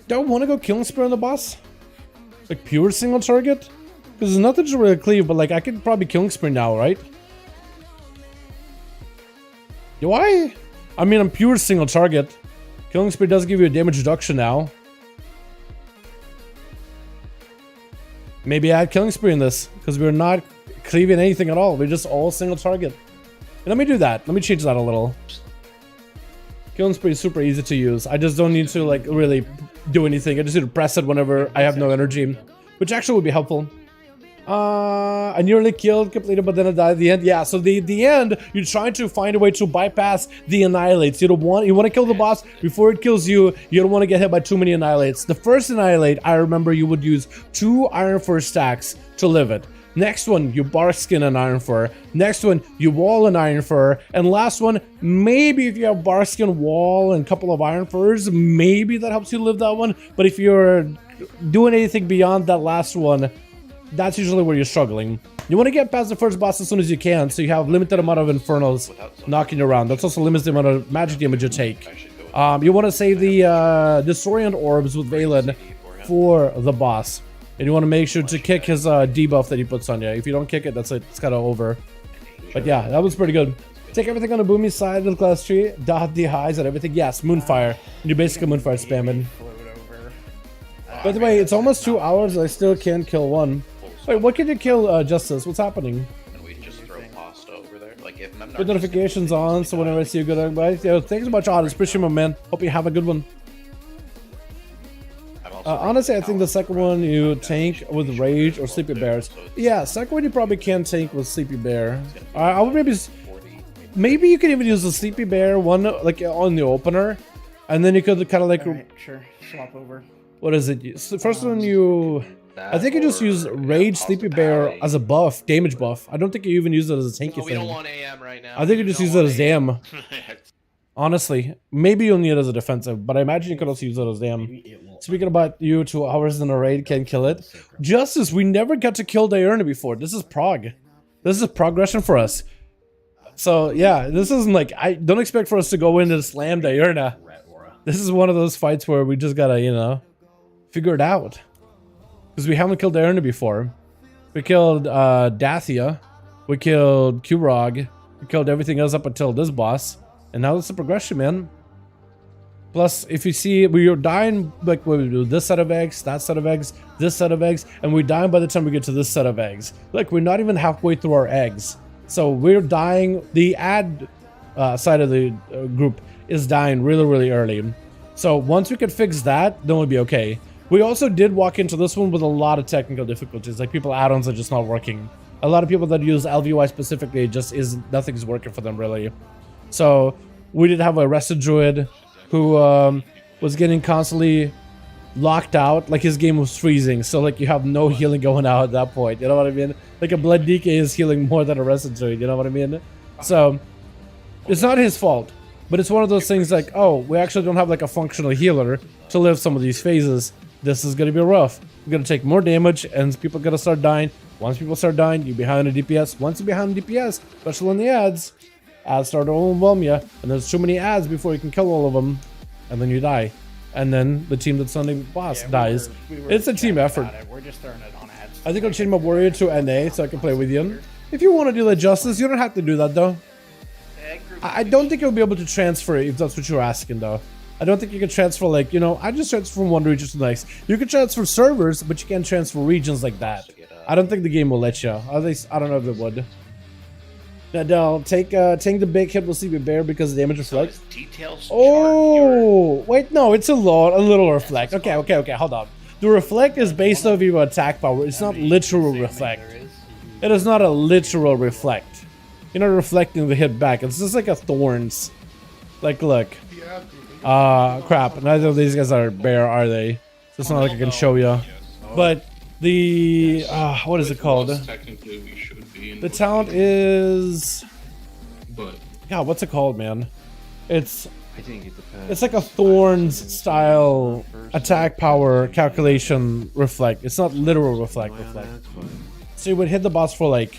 Do I want to go killing spree on the boss? Like pure single target? Because there's nothing to really cleave, but like I could probably killing spree now, right? Do I? I mean, I'm pure single target. Killing spree does give you a damage reduction now. Maybe add killing spree in this because we're not cleaving anything at all. We're just all single target. And let me do that. Let me change that a little. Killing spree is super easy to use. I just don't need to like really do anything. I just need to press it whenever I have no energy, which actually would be helpful. I nearly killed, completed, but then I died at the end. Yeah, so the end, you're trying to find a way to bypass the annihilates. You want to kill the boss before it kills you. You don't want to get hit by too many annihilates. The first annihilate, I remember you would use 2 iron fur stacks to live it. Next one, you bark skin and iron fur. Next one, you wall and iron fur. And last one, maybe if you have bark skin, wall, and a couple of iron furs, maybe that helps you live that one. But if you're doing anything beyond that last one, that's usually where you're struggling. You want to get past the first boss as soon as you can, so you have limited amount of infernals knocking you around. That's also limits the amount of magic damage you take. You want to save the disorient orbs with Valen for the boss. And you want to make sure to kick his debuff that he puts on you. If you don't kick it, that's it. It's kind of over. But yeah, that was pretty good. Take everything on the boomy side of the class tree, dot the highs and everything. Yes, Moonfire. You're basically Moonfire spamming. By the way, it's almost 2 hours and I still can't kill one. Wait, what can you kill, Justice? What's happening? And we just throw pasta over there. Like if Put notifications on, so whenever I see you, good advice. Yo, thanks so much, Addons. Appreciate my man. Hope you have a good one. Honestly, I think the second one you tank with Rage or Sleepy Bears. Yeah, second one you probably can tank with Sleepy Bear. I would maybe you could even use the Sleepy Bear one like on the opener, and then you could kind of like. Alright, sure. Swap over. What is it? The first one you. I think you just use Rage Sleepy Bear as a buff, damage buff. I don't think you even use it as a tanky Oh, we thing. don't want AM right now. I think you just use it as damn. Honestly, maybe you'll need it as a defensive, but I imagine you could also use it as damn. Speaking about you, 2 hours in a raid can kill it. Justice, we never got to kill DIURNA before. This is prog. This is progression for us. So yeah, this isn't like, I don't expect for us to go in and slam DIURNA. This is one of those fights where we just gotta, you know, figure it out. Because we haven't killed DIURNA before. We killed Dathia. We killed Q-Rog. We killed everything else up until this boss. And now it's a progression, man. Plus, if you see, we are dying, like, when we do this set of eggs, that set of eggs, this set of eggs, and we're dying by the time we get to this set of eggs. Like, we're not even halfway through our eggs. So we're dying, the ad side of the group is dying really, really early. So once we can fix that, then we'll be okay. We also did walk into this one with a lot of technical difficulties, like people add-ons are just not working. A lot of people that use LVY specifically, just nothing's working for them really. So we did have a Rested Druid who was getting constantly locked out, like his game was freezing, so like you have no healing going out at that point, you know what I mean? Like a Blood DK is healing more than a Rested Druid, you know what I mean? So it's not his fault, but it's one of those things like, oh, we actually don't have like a functional healer to live some of these phases. This is gonna be rough. We're gonna take more damage and people are gonna start dying. Once people start dying, you're behind a DPS. Once you're behind a DPS, especially on the ads start to overwhelm you, and there's too many ads before you can kill all of them, and then you die. And then the team that's on the boss dies. It's a team effort. We're just throwing it on ads. I think I'll change my warrior to NA so I can play with you. If you want to do that, Justice, you don't have to do that though. I don't think you'll be able to transfer if that's what you're asking though. I don't think you can transfer like, you know, I just transfer from one region to the next. You can transfer servers, but you can't transfer regions like that. I don't think the game will let you. At least, I don't know if it would. Now, Del, take the big hit with Sleepy Bear because the damage reflect. Oh, wait, no, it's a little reflect. Okay, hold on. The reflect is based off your attack power. It's not literal reflect. It is not a literal reflect. You're not reflecting the hit back. It's just like a thorns. Like, look. Crap. Neither of these guys are bear, are they? So it's not like I can show you. But the what is it called? The talent is. God, what's it called, man? It's like a thorns style attack power calculation reflect. It's not literal reflect. So you would hit the boss for like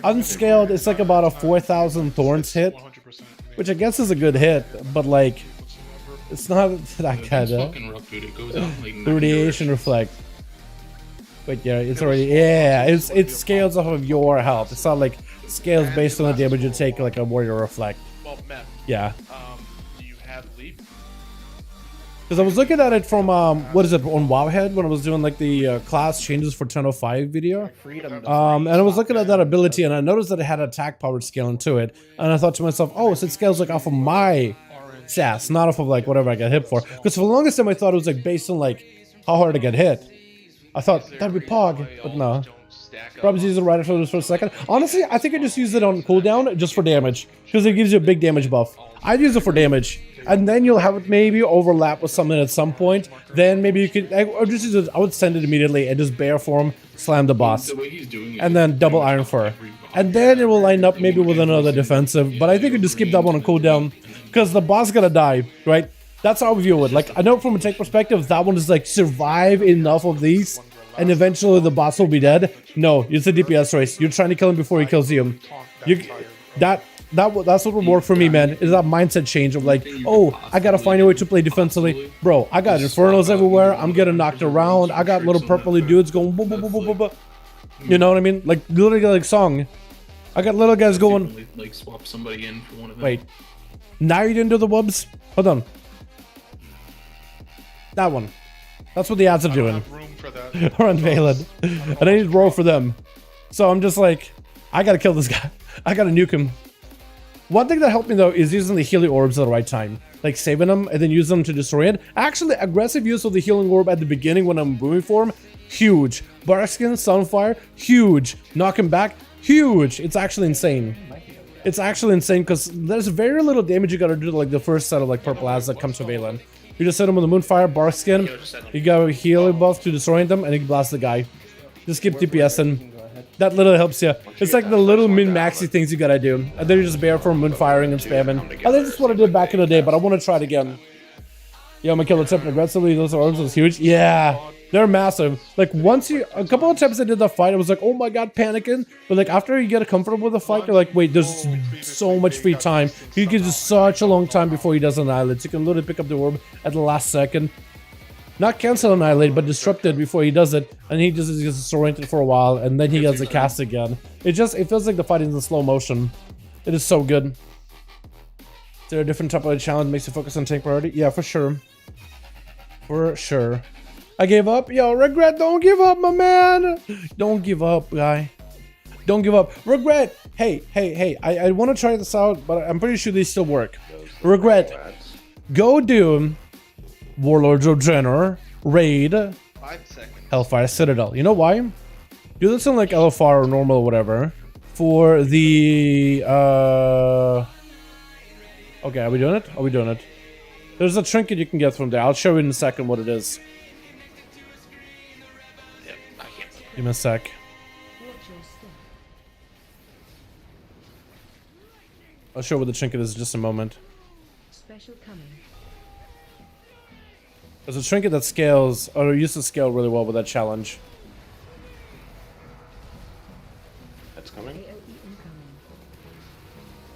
unscaled. It's like about a 4,000 thorns hit, which I guess is a good hit, but like it's not that kind of radiation reflect. Wait, yeah, it's already, yeah, it scales off of your health. It's not like scales based on the damage you take like a warrior reflect. Well, Matt, yeah. Do you have leap? Because I was looking at it from what is it on Wowhead when I was doing like the class changes for 10.05 video. And I was looking at that ability and I noticed that it had attack power scaling to it. And I thought to myself, oh, so it scales like off of my stats, not off of like whatever I got hit for. Because for the longest time I thought it was like based on like how hard I get hit. I thought that'd be Pog, but no. Probably use it right after this for a second. Honestly, I think I just use it on cooldown just for damage. Because it gives you a big damage buff. I'd use it for damage. And then you'll have it maybe overlap with something at some point. Then maybe you could, I would send it immediately and just bear form, slam the boss. And then double Iron Fur. And then it will line up maybe with another defensive. But I think you just keep that one on cooldown. Because the boss is gonna die, right? That's how I view it. Like, I know from a tech perspective, that one is like survive enough of these, and eventually the boss will be dead. No, it's a DPS race. You're trying to kill him before he kills you. That's what would work for me, man. Is that mindset change of like, oh, I gotta find a way to play defensively, bro. I got infernos everywhere. I'm getting knocked around. I got little purpley dudes going, boo, boo, boo, boo, boo, boo. You know what I mean? Like literally like Song. I got little guys going. Like swap somebody in for one of them. Wait. Now you didn't do the wubs? Hold on. That one. That's what the ads are doing. Room for that. Or unveiled. And I need to roll for them. So I'm just like, I gotta kill this guy. I gotta nuke him. One thing that helped me though is using the healing orbs at the right time. Like saving them and then use them to destroy it. Actually, aggressive use of the healing orb at the beginning when I'm booming for him, huge. Barkskin, Sunfire, huge. Knock him back, huge. It's actually insane. It's actually insane because there's very little damage you gotta do to like the first set of like purple ads that comes to Valen. You just hit him with the Moonfire, Barkskin, you got a healing buff to destroying them, and you can blast the guy. Just keep DPSing. That literally helps you. It's like the little min-maxy things you gotta do. And then you just bear for moonfiring and spamming. I think that's what I did back in the day, but I want to try it again. Yeah, I'm gonna kill the tip aggressively. Those orbs was huge. Yeah, they're massive. Like once you, a couple of times I did the fight, I was like, oh my god, panicking. But like after you get comfortable with the fight, you're like, wait, there's so much free time. He gives you such a long time before he does Annihilate. So you can literally pick up the orb at the last second. Not cancel Annihilate, but disrupt it before he does it, and he just gets disoriented for a while, and then he gets the cast again. It feels like the fight is in slow motion. It is so good. Is there a different type of challenge makes you focus on tank priority? Yeah, for sure. For sure. I gave up? Yo, Regret, don't give up, my man! Don't give up, guy. Don't give up. Regret! Hey, I want to try this out, but I'm pretty sure these still work. Regret, go do Warlords of Draenor, Raid, 5 seconds. Hellfire Citadel. You know why? Do this in like LFR or normal or whatever. For the okay, are we doing it? Are we doing it? There's a trinket you can get from there. I'll show you in a second what it is. Yep, I can't. Give me a sec. I'll show you what the trinket is in just a moment. Special coming. There's a trinket that scales, or used to scale really well with that challenge. That's coming.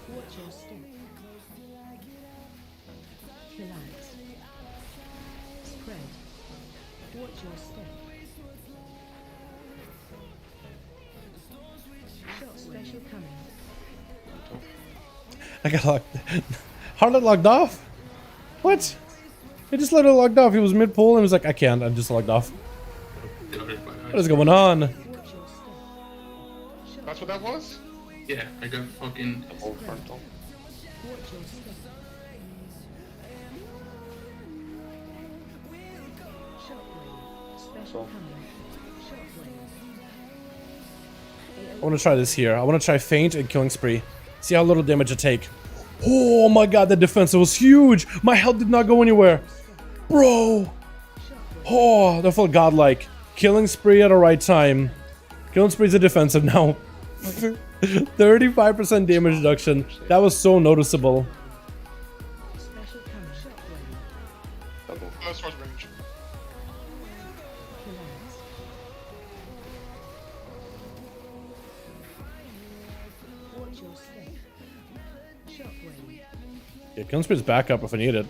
Watch your step. Relax. Spread. Watch your step. Shot special coming. I got locked. Harlot logged off? What? He just literally logged off. He was mid-pull and he was like, I can't. I'm just logged off. What is going on? That's what that was? Yeah, I got fucking Double frontal. I want to try this here. I want to try Feint and Killing Spree. See how little damage I take. Oh my god, that defensive was huge! My health did not go anywhere. Bro! Oh, that felt godlike. Killing Spree at the right time. Killing Spree's a defensive now. 35% damage reduction. That was so noticeable. Double. As far as range. Yeah, Killing Spree's back up if I need it.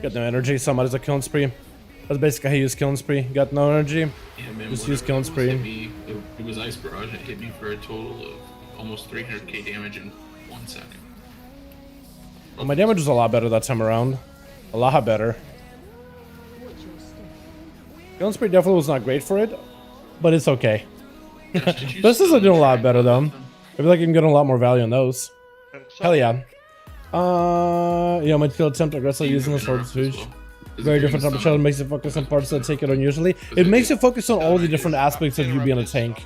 Got no energy, so I might as well Killing Spree. That's basically how you use Killing Spree. Got no energy, yeah, man, just use Killing Spree. It was Ice Barrage. It hit me for a total of almost 300k damage in 1 second. Well, my damage was a lot better that time around. A lot better. Killing Spree definitely was not great for it, but it's okay. This is doing a lot better though. I feel like I'm getting a lot more value on those. Hell yeah. Yeah, my field attempt aggressively using the sword is huge. Very different type of challenge, makes you focus on parts that take it unusually. It makes you focus on all the different aspects of you being a tank.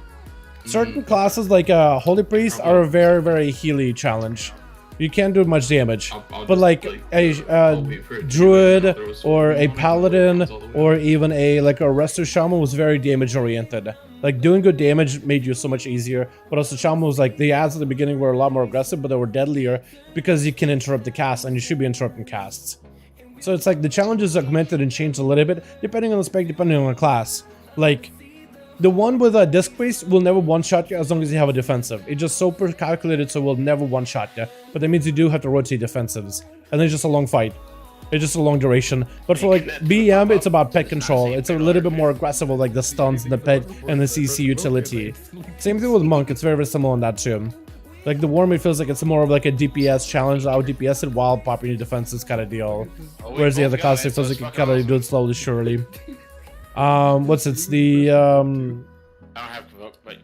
Certain classes like Holy Priest are a very, very healy challenge. You can't do much damage. But like a Druid or a Paladin or even a Resto Shaman was very damage oriented. Like doing good damage made you so much easier. But also Shaman was like, the ads at the beginning were a lot more aggressive, but they were deadlier because you can interrupt the cast and you should be interrupting casts. So it's like the challenges augmented and changed a little bit depending on the spec, depending on the class. Like The one with a disc base will never one-shot you as long as you have a defensive. It's just super calculated, so it will never one-shot you. But that means you do have to rotate defensives. And it's just a long fight. It's just a long duration. But for like BM, it's about pet control. It's a little bit more aggressive with like the stuns, the pet, and the CC utility. Same thing with Monk. It's very, very similar on that too. Like the Worm, it feels like it's more of like a DPS challenge, out DPS it while popping your defenses kind of deal. Whereas the other class, it feels like you kind of do it slowly, surely. What's it's the I don't have to vote, but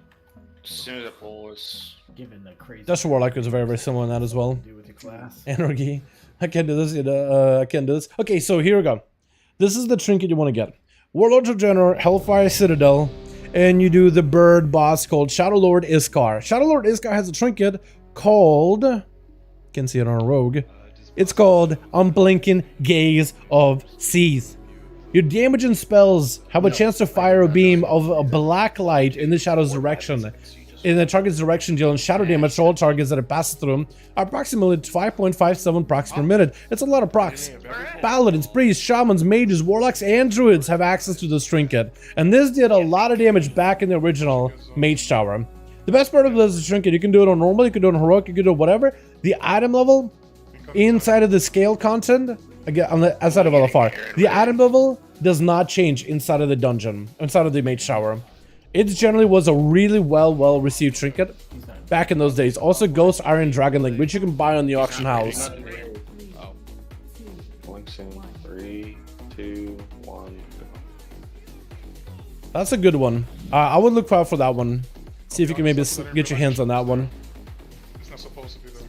as soon as the poll is given the crazy. Dust Warlock is very, very similar in that as well. Do with the class. Anarchy. I can't do this. I can't do this. Okay, so here we go. This is the trinket you want to get. Warlord Regenerate, Hellfire Citadel, and you do the bird boss called Shadow Lord Iskar. Shadow Lord Iskar has a trinket called, you can see it on a rogue. It's called Unblinking Gaze of Seath. Your damage and spells have a chance to fire a beam of a black light in the shadow's direction. In the target's direction, dealing shadow damage to all targets that it passes through, approximately 5.57 procs per minute. It's a lot of procs. Paladins, priests, shamans, mages, warlocks, and druids have access to this trinket. And this did a lot of damage back in the original Mage Tower. The best part of this trinket, you can do it on normal, you can do it on heroic, you can do it whatever. The item level inside of the scale content, again, outside of LFR, the item level does not change inside of the dungeon, inside of the Mage Tower. It generally was a really well received trinket back in those days. Also, Ghost Iron Dragon Link, which you can buy on the auction house. Blinks in 3, 2, 1. That's a good one. I would look out for that one. See if you can maybe get your hands on that one. It's not supposed to be there.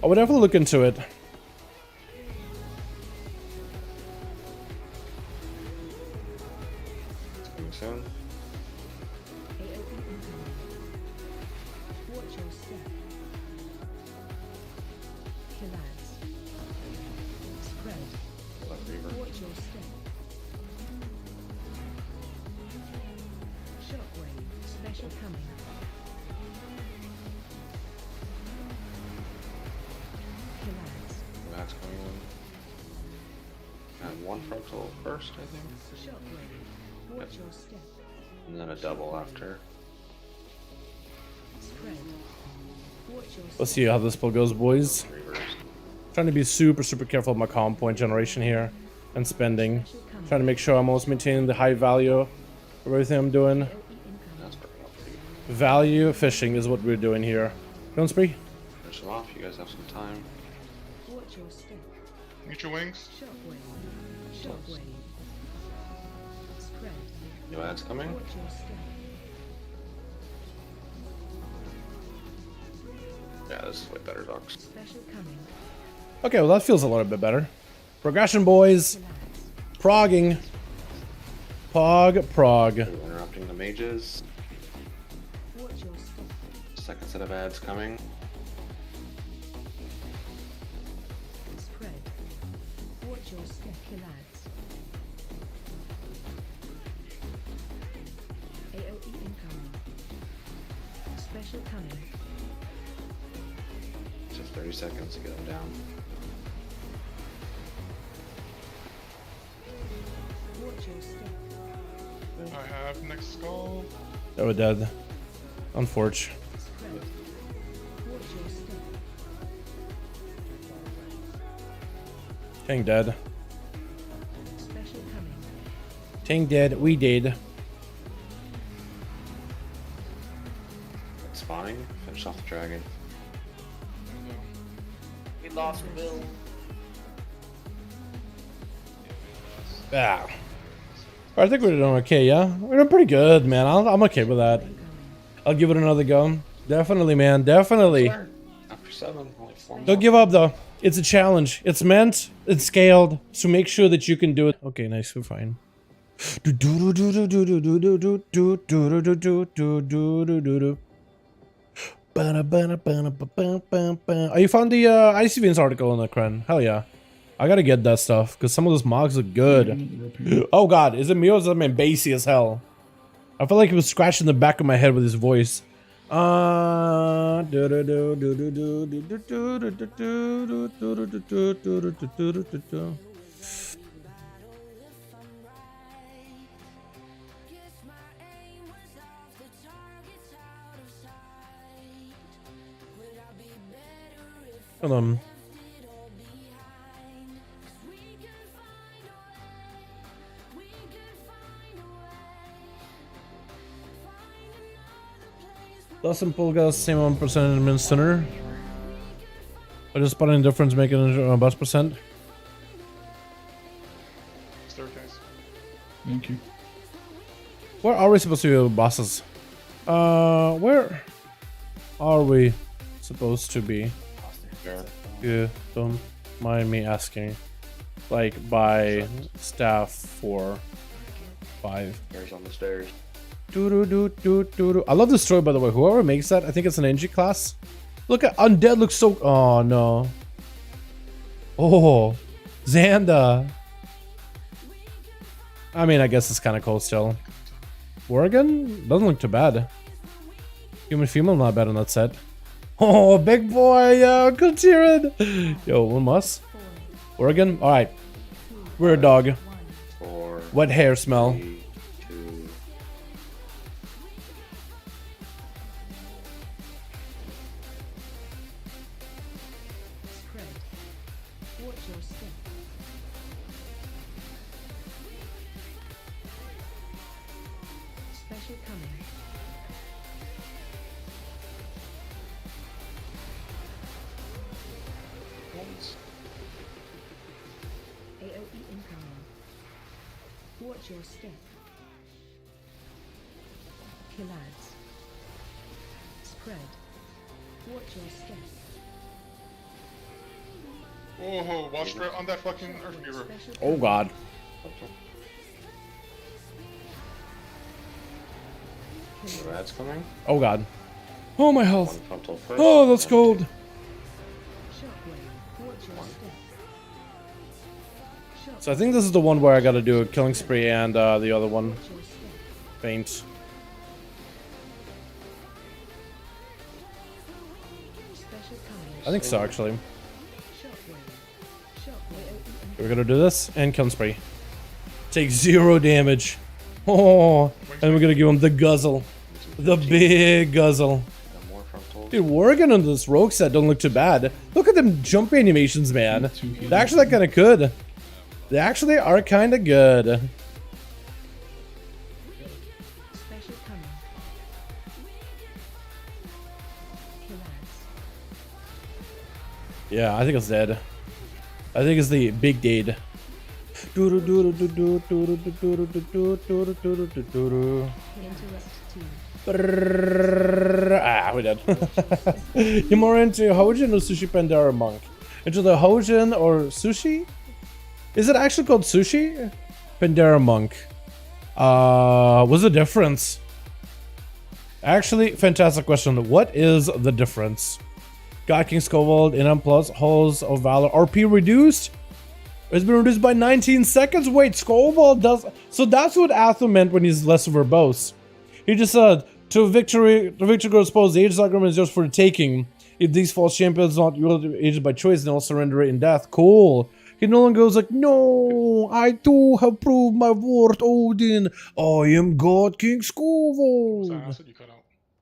I would definitely look into it. Soon. Watch your step. Collapse. Spread. Watch your step. Shockwave. Special coming. Collapse. That's coming in. And one frontal first, I think. Shockwave. Watch your step. And then a double after. Spread. Watch your step. Let's see how this spell goes, boys. Reverse. Trying to be super careful with my comm point generation here and spending. Trying to make sure I'm always maintaining the high value of everything I'm doing. That's pretty well. Value fishing is what we're doing here. Don't spree. Finish them off. You guys have some time. Watch your step. Get your wings. Shockwave. Shockwave. Spread. New ads coming. Watch your step. Yeah, this is way better, docs. Special coming. Okay, well that feels a little bit better. Progression, boys. Progging. Prog. Interrupting the mages. Watch your step. Second set of ads coming. Spread. Watch your step. Collapse. AOE incoming. Special coming. Just 30 seconds to get them down. Watch your step. I have next skull. They were dead. Unfortunate. Spread. Watch your step. Ting dead. Special coming. Ting dead. We did. It's fine. Finish off the dragon. We lost Bill. Ah. I think we're doing okay, yeah? We're doing pretty good, man. I'm okay with that. I'll give it another go. Definitely, man. Definitely. After 7, only 4 more. Don't give up, though. It's a challenge. It's meant, it's scaled, so make sure that you can do it. Okay, nice. We're fine. Oh, you found the ICV's article on the Kren. Hell yeah. I gotta get that stuff, because some of those mogs look good. Oh god, is it me or is that man bassy as hell? I felt like he was scratching the back of my head with his voice. Hold on. Doesn't pull gas same 1% in min center. I just spotting the difference making a bus percent. Staircase. Thank you. Where are we supposed to be bosses? Where are we supposed to be? Yeah, don't mind me asking. Like by staff 4, 5. There's on the stairs. I love this story, by the way. Whoever makes that, I think it's an NG class. Look at Undead looks so. Oh no. Oh, Xanda. I mean, I guess it's kind of cool still. Worgen doesn't look too bad. Human female not bad on that set. Oh, big boy, yo, Kultiran. Yo, one must. Oregon, all right. We're a dog. 4. Wet hair smell. 3, 2. Spread. Watch your step. Special coming. AOE incoming. Watch your step. Kill ads. Spread. Watch your step. Oh, watch right on that fucking Earthbeaver. Oh god. Rad's coming. Oh god. Oh my health. One frontal first. Oh, that's cold. So I think this is the one where I gotta do a killing spree and the other one. Faint. I think so actually. We're gonna do this and killing spree. Take 0 damage. Oh, and we're gonna give him the guzzle. The big guzzle. Dude, Worgen on this rogue set don't look too bad. Look at them jump animations, man. They actually kind of good. They actually are kind of good. Yeah, I think it's dead. I think it's the big dead. Ah, we're dead. You're more into Hojin or Sushi Pandora Monk? Into the Hojin or Sushi? Is it actually called Sushi? Pandora Monk. What's the difference? Actually, fantastic question. What is the difference? God King Scovold, Inam Plus, Halls of Valor, RP reduced? It's been reduced by 19 seconds? Wait, Scovold does... So that's what Atho meant when he's less verbose. He just said, to victory goes posed, the Aegis argument is just for the taking. If these false champions not Aegis by choice, then they'll surrender it in death. Cool. He no longer goes like, no, I too have proved my worth, Odin. I am God King Scovold.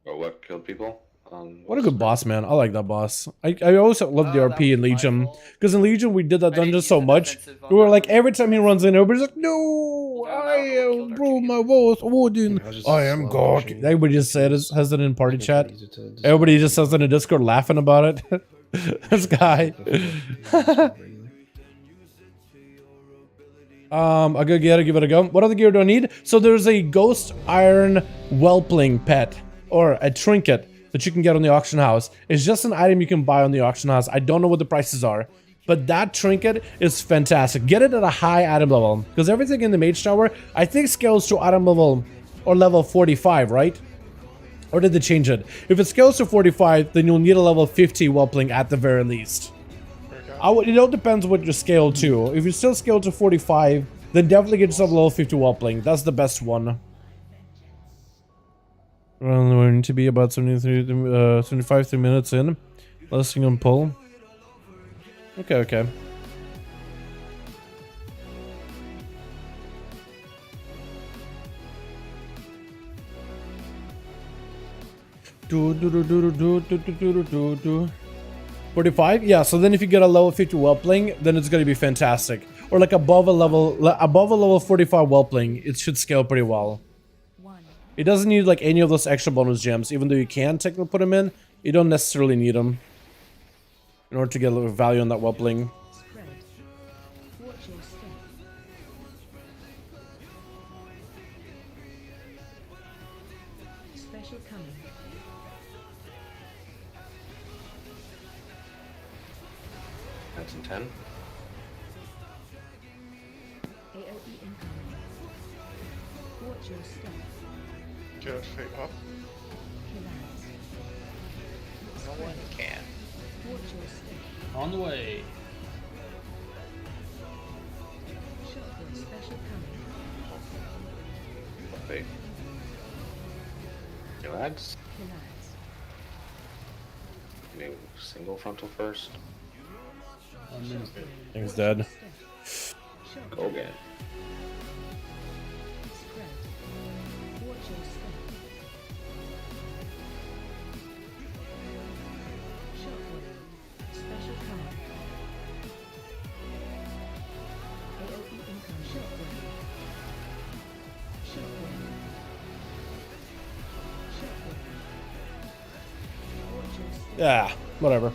Oh, what killed people? What a good boss, man. I like that boss. I always loved the RP in Legion. Because in Legion, we did that dungeon so much. We were like, every time he runs in, everybody's like, no, I have proved my worth, Odin. I am God. Everybody just has it in party chat. Everybody just says it in Discord laughing about it. This guy. I gotta give it a go. What other gear do I need? So there's a ghost iron whelpling pet. Or a trinket that you can get on the auction house. It's just an item you can buy on the auction house. I don't know what the prices are, but that trinket is fantastic. Get it at a high item level, because everything in the mage tower, I think, scales to item level or level 45, right? Or did they change it? If it scales to 45, then you'll need a level 50 whelpling at the very least. It all depends what you scale to. If you still scale to 45, then definitely get yourself a level 50 whelpling. That's the best one. Well, we're going to be about 75 minutes in. Listing on pull. Okay, okay. Do 45? Yeah, so then if you get a level 50 well playing, then it's gonna be fantastic. Or like above a level 45 well playing, it should scale pretty well. It doesn't need like any of those extra bonus gems, even though you can technically put them in. You don't necessarily need them in order to get a little value on that well playing. Special coming. That's in 10. AOE incoming. Watch your step. Get fade up. No one can. Watch your step. On the way. Shotgun special coming. Wait. New ads. New single frontal first. Thing's dead. Go again. Spread. Watch your step. Shotgun special coming. AOE income. Shotgun. Shotgun. Shotgun. Watch your step. Yeah, whatever.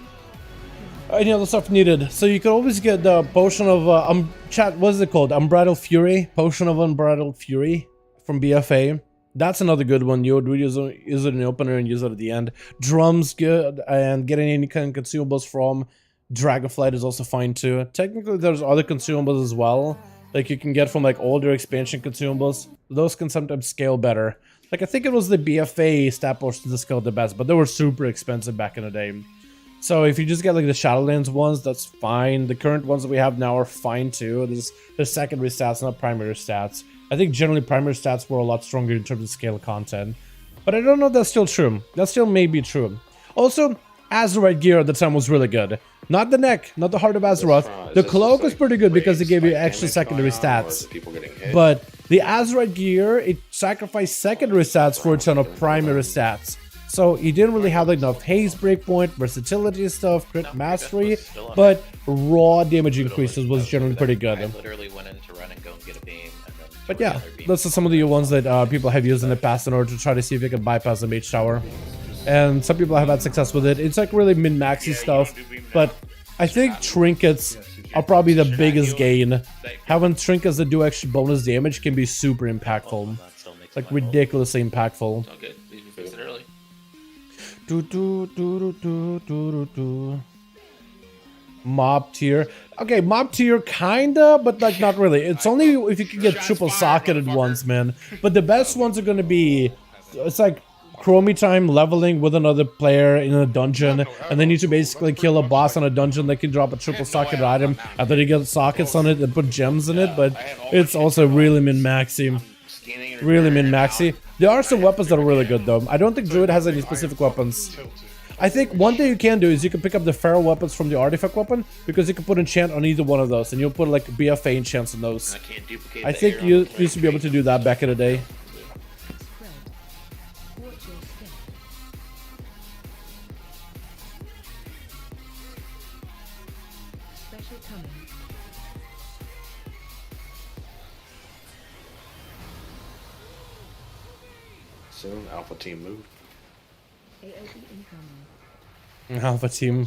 Any other stuff needed? So you could always get the potion of chat. What is it called? Unbridled Fury. Potion of Unbridled Fury from BFA. That's another good one. You would use it in the opener and use it at the end. Drums good, and getting any kind of consumables from Dragonflight is also fine too. Technically, there's other consumables as well, like you can get from like older expansion consumables. Those can sometimes scale better. Like I think it was the BFA stat potions that scaled the best, but they were super expensive back in the day. So if you just get like the Shadowlands ones, that's fine. The current ones that we have now are fine too. There's secondary stats, not primary stats. I think generally primary stats were a lot stronger in terms of scale content. But I don't know if that's still true. That still may be true. Also, Azerite gear at the time was really good. Not the neck, not the Heart of Azeroth. The cloak was pretty good because it gave you extra secondary stats. But the Azerite gear, it sacrificed secondary stats for a ton of primary stats. So you didn't really have like enough haste breakpoint, versatility stuff, crit mastery, but raw damage increases was generally pretty good. I literally went in to run and go and get a beam. And then But yeah, those are some of the ones that people have used in the past in order to try to see if they can bypass the mage tower. And some people have had success with it. It's like really min-maxy stuff, but I think trinkets are probably the biggest gain. Having trinkets that do extra bonus damage can be super impactful. Like ridiculously impactful. Okay, you fix it early. Mob tier. Okay, mob tier kinda, but like not really. It's only if you can get triple socketed ones, man. But the best ones are gonna be, it's like Chromie time leveling with another player in a dungeon, and then you need to basically kill a boss in a dungeon that can drop a triple socketed item, and then you get sockets on it and put gems in it, but it's also really min-maxy. Really min-maxy. There are some weapons that are really good though. I don't think Druid has any specific weapons. I think one thing you can do is you can pick up the feral weapons from the artifact weapon, because you can put enchant on either one of those, and you'll put like BFA enchants on those. I think you used to be able to do that back in the day. Soon, Alpha Team move. Alpha Team.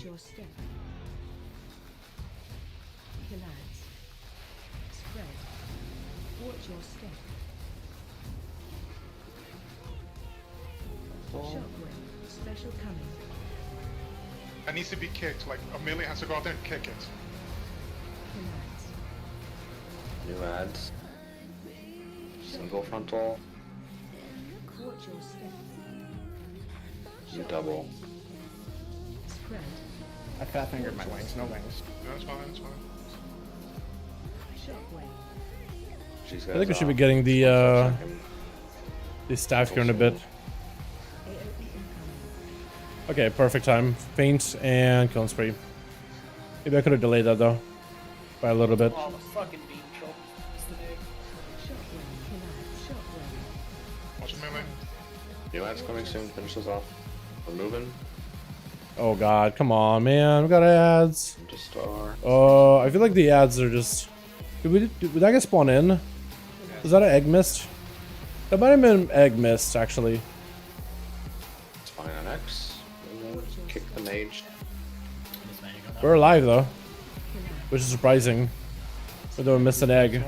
That needs to be kicked. Like Amelia has to go out there and kick it. New ads. Single frontal. New double. I fat fingered my wings, no wings. That's fine, that's fine. I think we should be getting the staff here in a bit. Okay, perfect time. Faint and killing spree. Maybe I could have delayed that though. By a little bit. Oh, the fucking beam troll. It's the egg. Watch your melee. New ads coming soon. Finish this off. We're moving. Oh god, come on, man. We got ads. Just star. Oh, I feel like the ads are just... Did that get spawned in? Was that an egg mist? That might have been egg mist, actually. It's fine on X. Kick the mage. We're alive, though. Which is surprising. Although we missed an egg.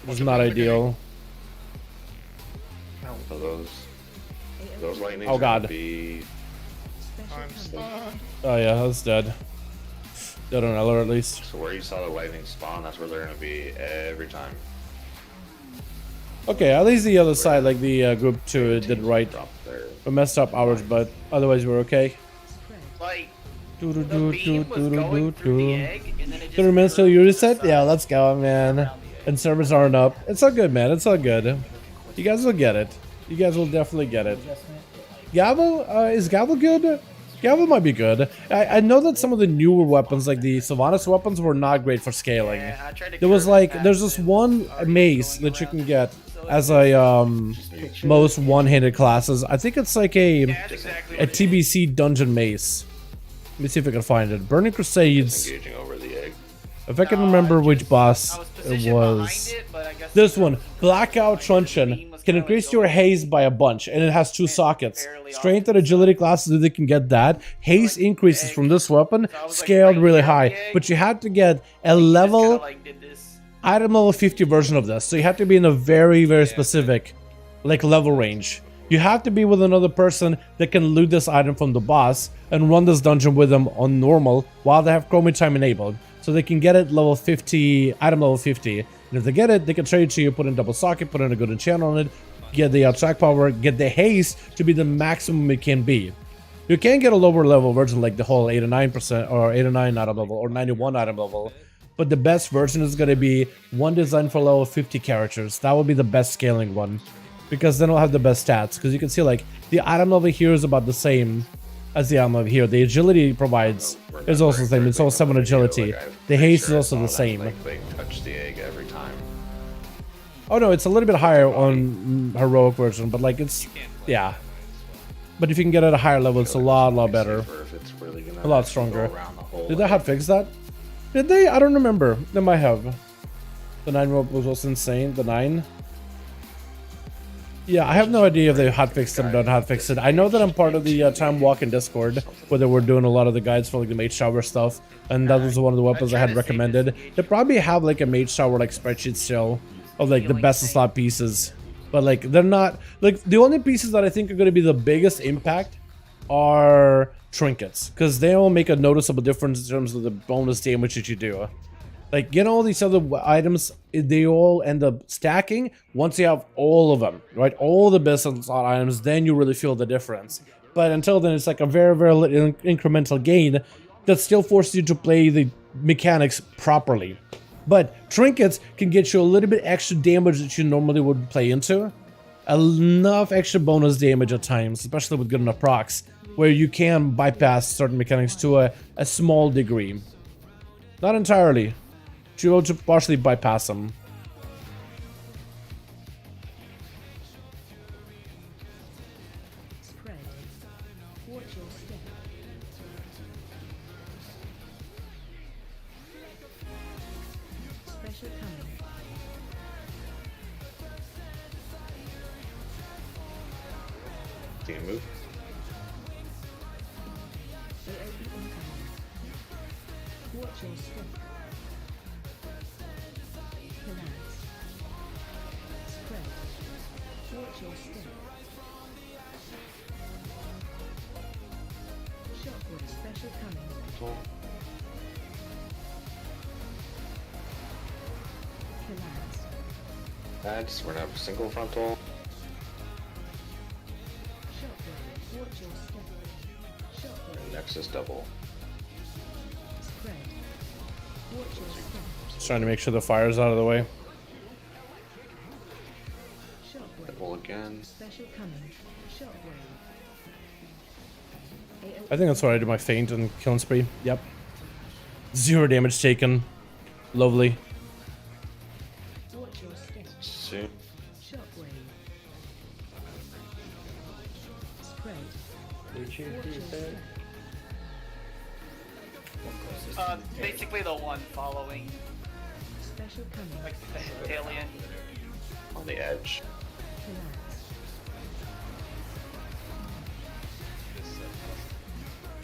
Which is not ideal. So those lightnings Oh god. be... I'm stunned. Oh yeah, that's dead. Dead on Eller at least. So where you saw the lightning spawn, that's where they're gonna be every time. Okay, at least the other side, like the group 2 did right. We messed up ours, but otherwise we're okay. Like, Do the beam was going through the egg, and then it just 30 minutes till you reset? Yeah, let's go, man. And servers aren't up. It's all good, man. It's all good. You guys will get it. You guys will definitely get it. Gavel? Is Gavel good? Gavel might be good. I know that some of the newer weapons, like the Sylvanas weapons, were not great for scaling. There was like, there's this one mace that you can get as a most one-handed classes. I think it's like a TBC dungeon mace. Let me see if I can find it. Burning Crusades. Engaging over the egg. If I can remember which boss it was. This one, Blackout Truncheon, can increase your haste by a bunch, and it has 2 sockets. Strength and agility classes, if they can get that. Haste increases from this weapon, scaled really high, but you had to get a level, item level 50 version of this, so you have to be in a very, very specific, like, level range. You have to be with another person that can loot this item from the boss and run this dungeon with them on normal while they have chroming time enabled. So they can get it level 50, item level 50. And if they get it, they can trade it to you, put in double socket, put in a good enchantment on it, get the attack power, get the haste to be the maximum it can be. You can get a lower level version like the whole 89% or 89 item level or 91 item level. But the best version is going to be one designed for level 50 characters. That would be the best scaling one. Because then it'll have the best stats. Because you can see like the item level here is about the same as the item level here. The agility it provides is also the same. It's all 7 agility. The haste is also the same. Like they touch the egg every time. Oh no, it's a little bit higher on heroic version, but like it's, yeah. But if you can get at a higher level, it's a lot better. A lot stronger. Did they hotfix that? Did they? I don't remember. They might have. The 9 rope was also insane. The 9. Yeah, I have no idea if they hotfixed it or don't hotfix it. I know that I'm part of the Time Walk in Discord, where they were doing a lot of the guides for like the Mage Shower stuff, and that was one of the weapons I had recommended. They probably have like a Mage Shower like spreadsheet still of like the best slot pieces, but like they're not like the only pieces that I think are going to be the biggest impact are trinkets, because they all make a noticeable difference in terms of the bonus damage that you do. Like, get all these other items, they all end up stacking once you have all of them, right? All the best slot items, then you really feel the difference. But until then, it's like a very, very little incremental gain that still forces you to play the mechanics properly. But trinkets can get you a little bit extra damage that you normally would play into. Enough extra bonus damage at times, especially with good enough procs, where you can bypass certain mechanics to a small degree. Not entirely. You will just partially bypass them. Team move. That's we're gonna have a single frontal. And Nexus double. Just trying to make sure the fire's out of the way. Double again. I think that's where I did my feint and killing spree. Yep. 0 damage taken. Lovely. Watch your step. Soon. Shockwave. Spread. Watch your step. Basically the one following, Special coming. like the alien. On the edge. Collapse.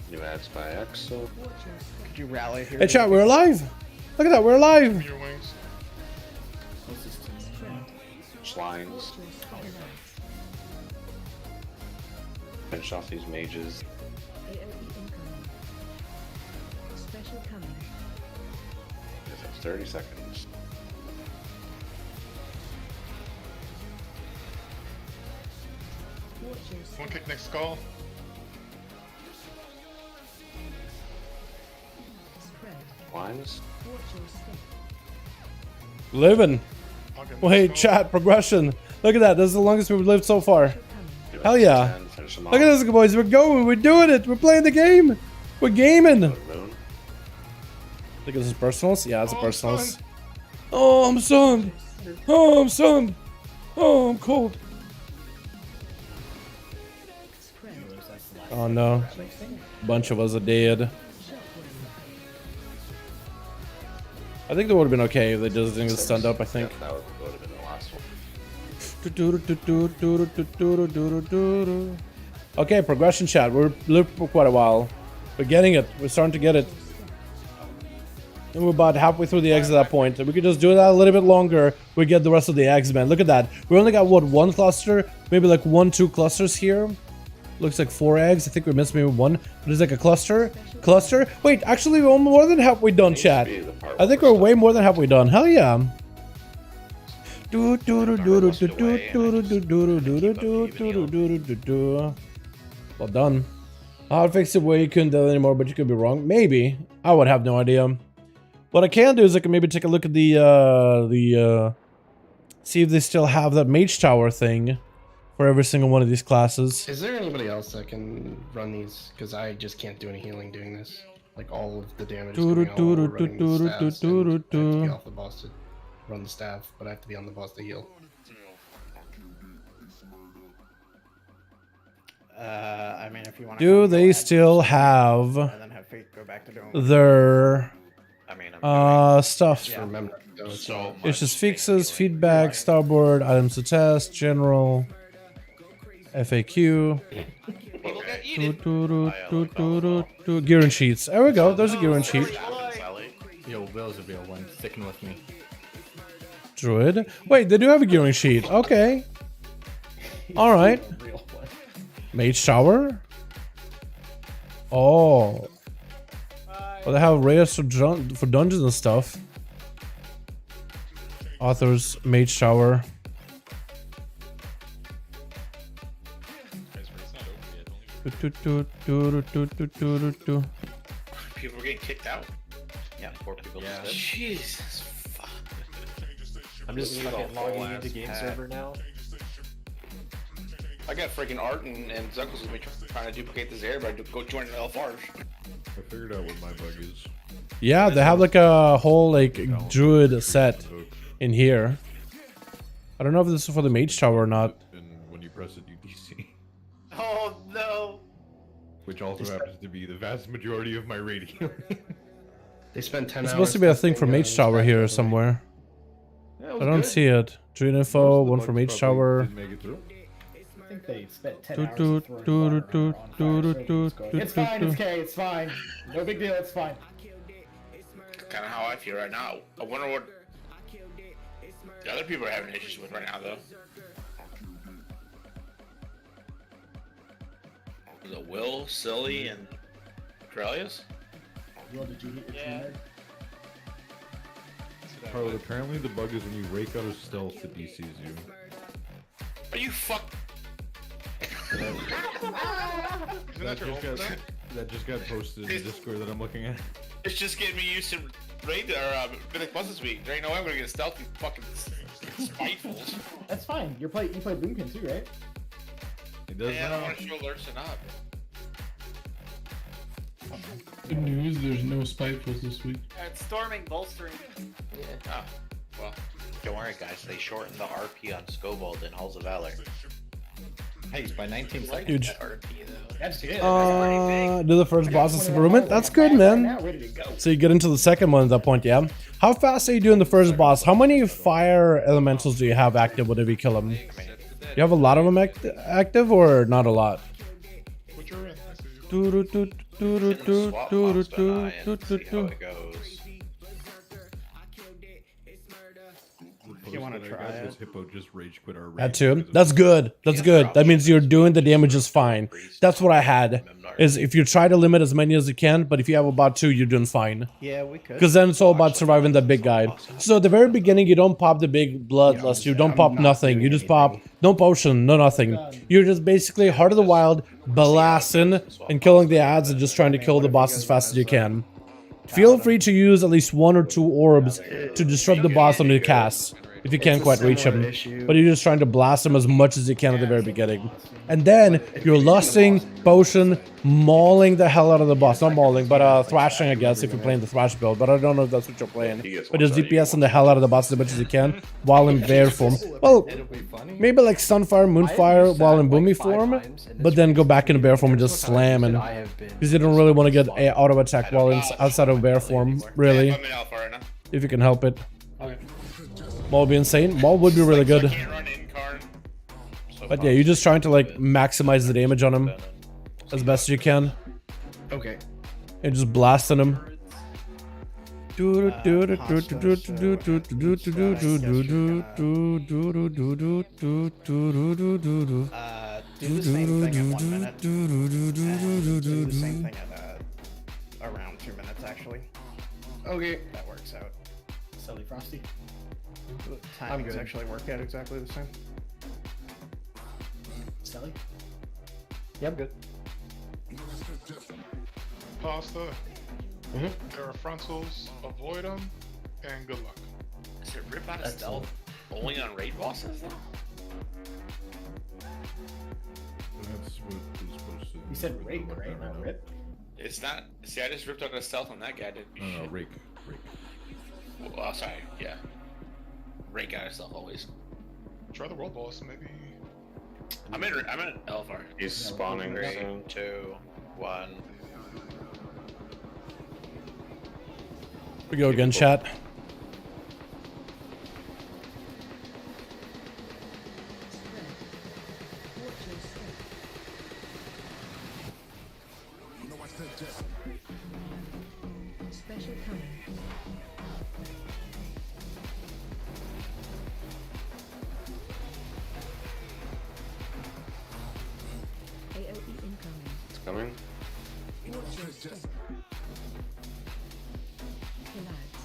New ads by Exo. Watch your step. Could you rally here? Hey chat, we're alive! Look at that, we're alive! Your wings. Lines. Watch your step. Collapse. Finish off these mages. AOE incoming. Special coming. If it's 30 seconds. Watch your step. One kick next skull. Spread. Lines. Watch your step. Living. I'll get Wait, next skull. chat, progression. Look at that, that's the longest we've lived so far. Special coming. Hell yeah. Finish them Look at this, boys, we're going, we're doing it, we're playing the game. We're gaming. Moon. I think this is personals? Yeah, it's a Oh, personals. stunned. Oh, I'm stunned. Oh, I'm stunned. Oh, I'm cold. Spread. Oh no. Bunch of us are dead. Shockwave. I think they would have been okay if they just didn't get stunned up, I think. Yeah, that would have been the last one. Okay, progression chat. We're lived for quite a while. We're getting it. We're starting to get it. And we're about halfway through the eggs at that point. If we could just do that a little bit longer, we get the rest of the eggs, man. Look at that. We only got, what, 1 cluster? Maybe like 1-2 clusters here. Looks like 4 eggs. I think we missed maybe 1. But it's like a cluster. Cluster? Wait, actually, we're more than halfway done, chat. I think we're way more than halfway done. Hell yeah. Well done. I'll fix it where you couldn't do it anymore, but you could be wrong. Maybe. I would have no idea. What I can do is I can maybe take a look at the see if they still have that mage tower thing for every single one of these classes. Is there anybody else that can run these? Because I just can't do any healing doing this. Like all of the damage is coming out while running the staffs, and I have to be off the boss to run the staff, but I have to be on the boss to heal. I mean, if you want. Do they still have And then have Faith go back to doing their I mean, stuff? Yeah. Remember, so It's just fixes, feedback, starboard, items to test, general, FAQ, People get yeeted. gear and sheets. There we go. There's a gear and sheet. Yo, Will's a real one. Sticking with me. Druid. Wait, they do have a gearing sheet. Okay. All right. Mage tower. Oh. Well, they have rares for dungeons and stuff. Authors, mage tower. People are getting kicked out. Yeah, 4 people. Yeah. Just Jesus, fuck. I'm just fucking logging into game server now. I got freaking Art and Zuckles with me trying to duplicate this air by go join the LFRs. I figured out what my bug is. Yeah, they have like a whole like druid set in here. I don't know if this is for the mage tower or not. And when you press it, you DC. Oh no! Which also happens to be the vast majority of my radio. They spend 10 It's hours. supposed to be a thing for testing, mage tower here somewhere. Yeah, I don't see it. Druid info, one for mage tower. Didn't make it through. I think they spent 10 Do, hours do, throwing do, water do, on fire, do, so do, it's going. do, It's do, fine, do. it's okay, it's fine. No big deal, it's fine. Kind of how I feel right now. I wonder what the other people are having issues with right now, though. Is it Will, Silly, and Corellius? Will, did you hit your Yeah. teammate? Harwood, apparently the bug is when you rake out of stealth, it DCs you. Are you fuck? That just got posted in the Discord that I'm looking at. It's just getting me used to raid or Mythic Plus this week. There ain't no way I'm gonna get stealthy fucking spitefuls. That's fine. You play Boomkin too, right? It does Yeah, I don't now. want to show alerts and up. Good news, there's no spitefulls this week. It's storming, bolstering. Ah, well, don't worry, guys. They shortened the RP on Scobold in Halls of Valor. Hey, by 19 seconds. Huge. RP though. That's good. Do the first boss's improvement. That's good, man. So you get into the second one at that point, yeah? How fast are you doing the first boss? How many fire elementals do you have active whenever you kill them? Do you have a lot of them active or not a lot? What you're in. You want to try it? Hippo just rage quit our That too. That's good. That's good. That means you're doing the damage just fine. That's what I had. Is if you try to limit as many as you can, but if you have about 2, you're doing fine. Yeah, we could. Because then it's all about surviving that big guy. So at the very beginning, you don't pop the big bloodlust. You don't pop nothing. You just pop no potion, no nothing. You're just basically Heart of the Wild, blasting and killing the adds and just trying to kill the boss as fast as you can. Feel free to use at least 1 or 2 orbs to disrupt the boss on the cast if you can't quite reach him. But you're just trying to blast him as much as you can at the very beginning. And then you're lusting, potion, mauling the hell out of the boss. Not mauling, but thrashing, I guess, if you're playing the thrash build. But I don't know if that's what you're playing. But just DPSing the hell out of the boss as much as you can while in bear form. Well, maybe like Sunfire, Moonfire while in Boomy form, but then go back into bear form and just slam. And because you don't really want to get a auto attack while outside of bear form, really. If you can help it. Maul would be insane. Maul would be really good. But yeah, you're just trying to like maximize the damage on him as best you can. Okay. And just blasting him. Do the same thing at 1 minute. Do the same thing at around 2 minutes, actually. Okay. That works out. Silly Frosty. Times good. Actually work out exactly the same. Sally? Yeah, I'm good. Pasta. There are frontals. Avoid them, and good luck. Is it rip out of stealth only on raid bosses though? That's what we're supposed to. You said rake, right? Not rip? It's not. See, I just ripped out a stealth on that guy. Didn't you? No, rake. Oh, sorry. Yeah. Rake out of stealth always. Try the world boss, maybe. I'm in LFR. He's spawning 3, soon. 2, 1. We go again, chat. Special coming. AOE incoming. It's coming. Watch your step. Collapse.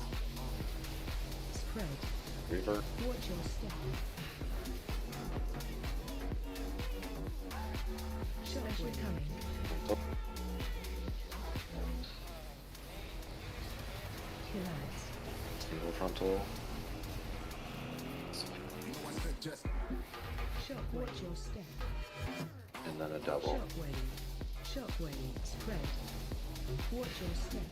Spread. Reaver. Watch your step. Shockwave coming. Collapse. Single frontal. Shock. Watch your step. And then a double. Shockwave. Shockwave. Spread. Watch your step.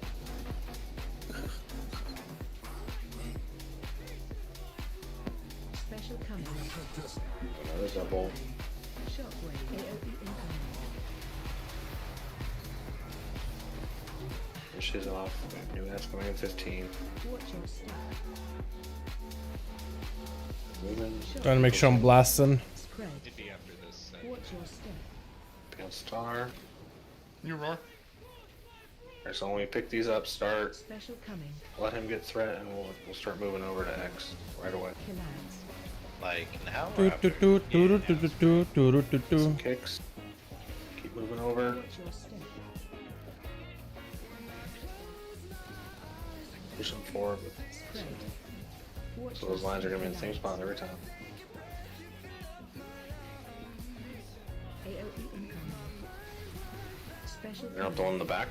Special coming. Another double. Shockwave. AOE incoming. She's off. New ass coming in 15. Watch your step. Moving. Trying to make sure I'm blasting. Spread. It'd be after this. Watch your step. Pick up star. You roar. Alright, so when we pick these up, start. Special coming. Let him get threat, and we'll start moving over to X right away. Collapse. Like now or after? Some kicks. Keep moving over. Watch your step. Push them forward. Spread. Watch So those lines are gonna be in the same spot every time. AOE incoming. Special You're not the one in the back.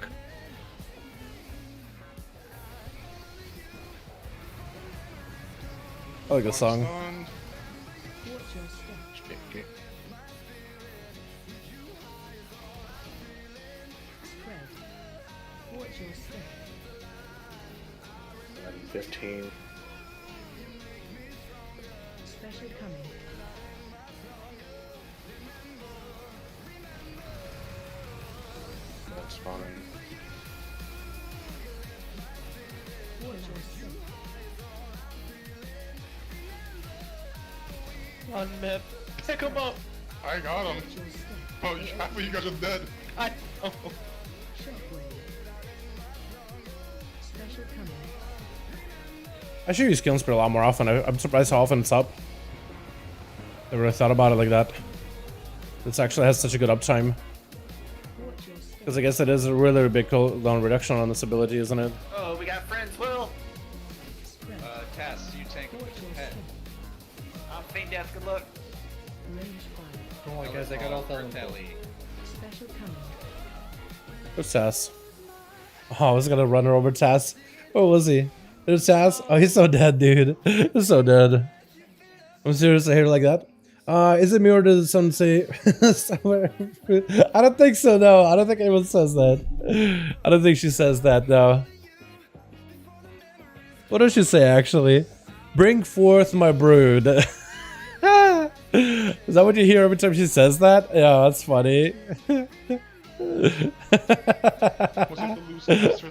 I like this song. Stunned. Watch your step. Spread. your step. 15. Special coming. That's fine. Watch your step. On map. Pick him up. I got him. Oh, you happy you guys are dead? I know. Shockwave. Special coming. I should use killing spree a lot more often. I'm surprised how often it's up. Never really thought about it like that. This actually has such a good uptime. Because I guess it is a really big cooldown reduction on this ability, isn't it? Oh, we got friends, Will. Cass, you tank with your head. I'm faint death, good luck. Don't worry, guys, I got all the Telly. Special coming. Where's Tass? Oh, I was gonna run her over Tass. Where was he? There's Tass. Oh, he's so dead, dude. He's so dead. I'm serious to hear like that. Is it me or does someone say somewhere? I don't think so, no. I don't think anyone says that. I don't think she says that, no. What does she say, actually? Bring forth my brood. Is that what you hear every time she says that? Yeah, that's funny.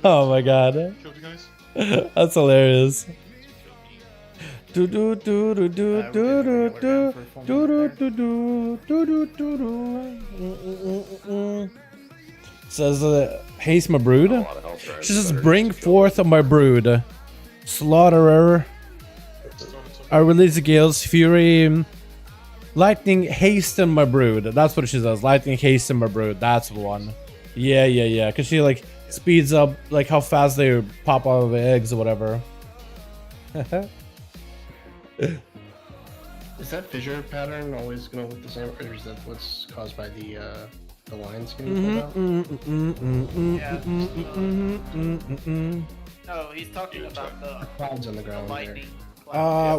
Oh my god. That's hilarious. Do do do do do do do do do do do do do. Says haste my brood. She says bring forth my brood. Slaughterer. I release the Gale's fury. Lightning hasten my brood. That's what she says. Lightning hasten my brood. That's the one. Yeah, yeah, yeah. Cause she like speeds up like how fast they pop out of the eggs or whatever. Is that fissure pattern always gonna look the same, or is that what's caused by the lines getting pulled out? No, he's talking about the clouds on the ground. lightning.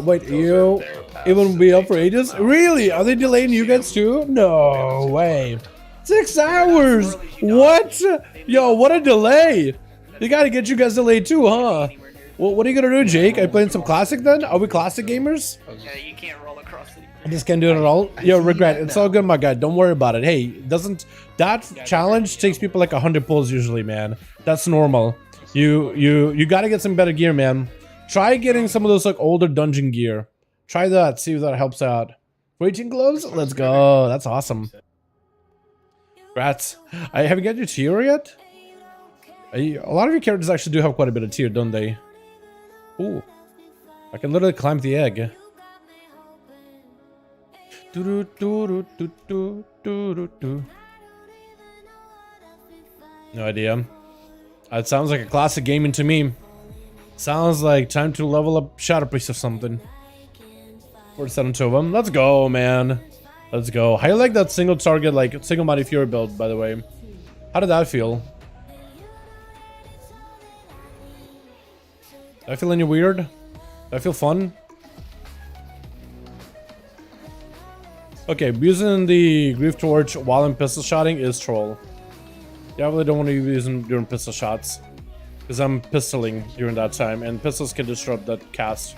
Wait, you it won't be up for ages? Really? Are they delaying you guys too? No way. 6 hours! What? Yo, what a delay! They gotta get you guys delayed too, huh? Well, what are you gonna do, Jake? Are you playing some classic then? Are we classic gamers? Yeah, you can't roll across it. I just can't do it at all. Yo, regret. It's all good, my guy. Don't worry about it. Hey, doesn't that challenge takes people like 100 pulls usually, man. That's normal. You gotta get some better gear, man. Try getting some of those like older dungeon gear. Try that. See if that helps out. Raging gloves. Let's go. That's awesome. Rats. Have you got your tier yet? A lot of your characters actually do have quite a bit of tier, don't they? Ooh. I can literally climb the egg. No idea. It sounds like a classic gaming to me. Sounds like time to level up Shatterpriest or something. 47 of them. Let's go, man. Let's go. How you like that single target, like single body fury build, by the way? How did that feel? Do I feel any weird? Do I feel fun? Okay, using the Grief Torch while in pistol shotting is troll. Yeah, I really don't want to use them during pistol shots. Because I'm pistoling during that time, and pistols can disrupt that cast.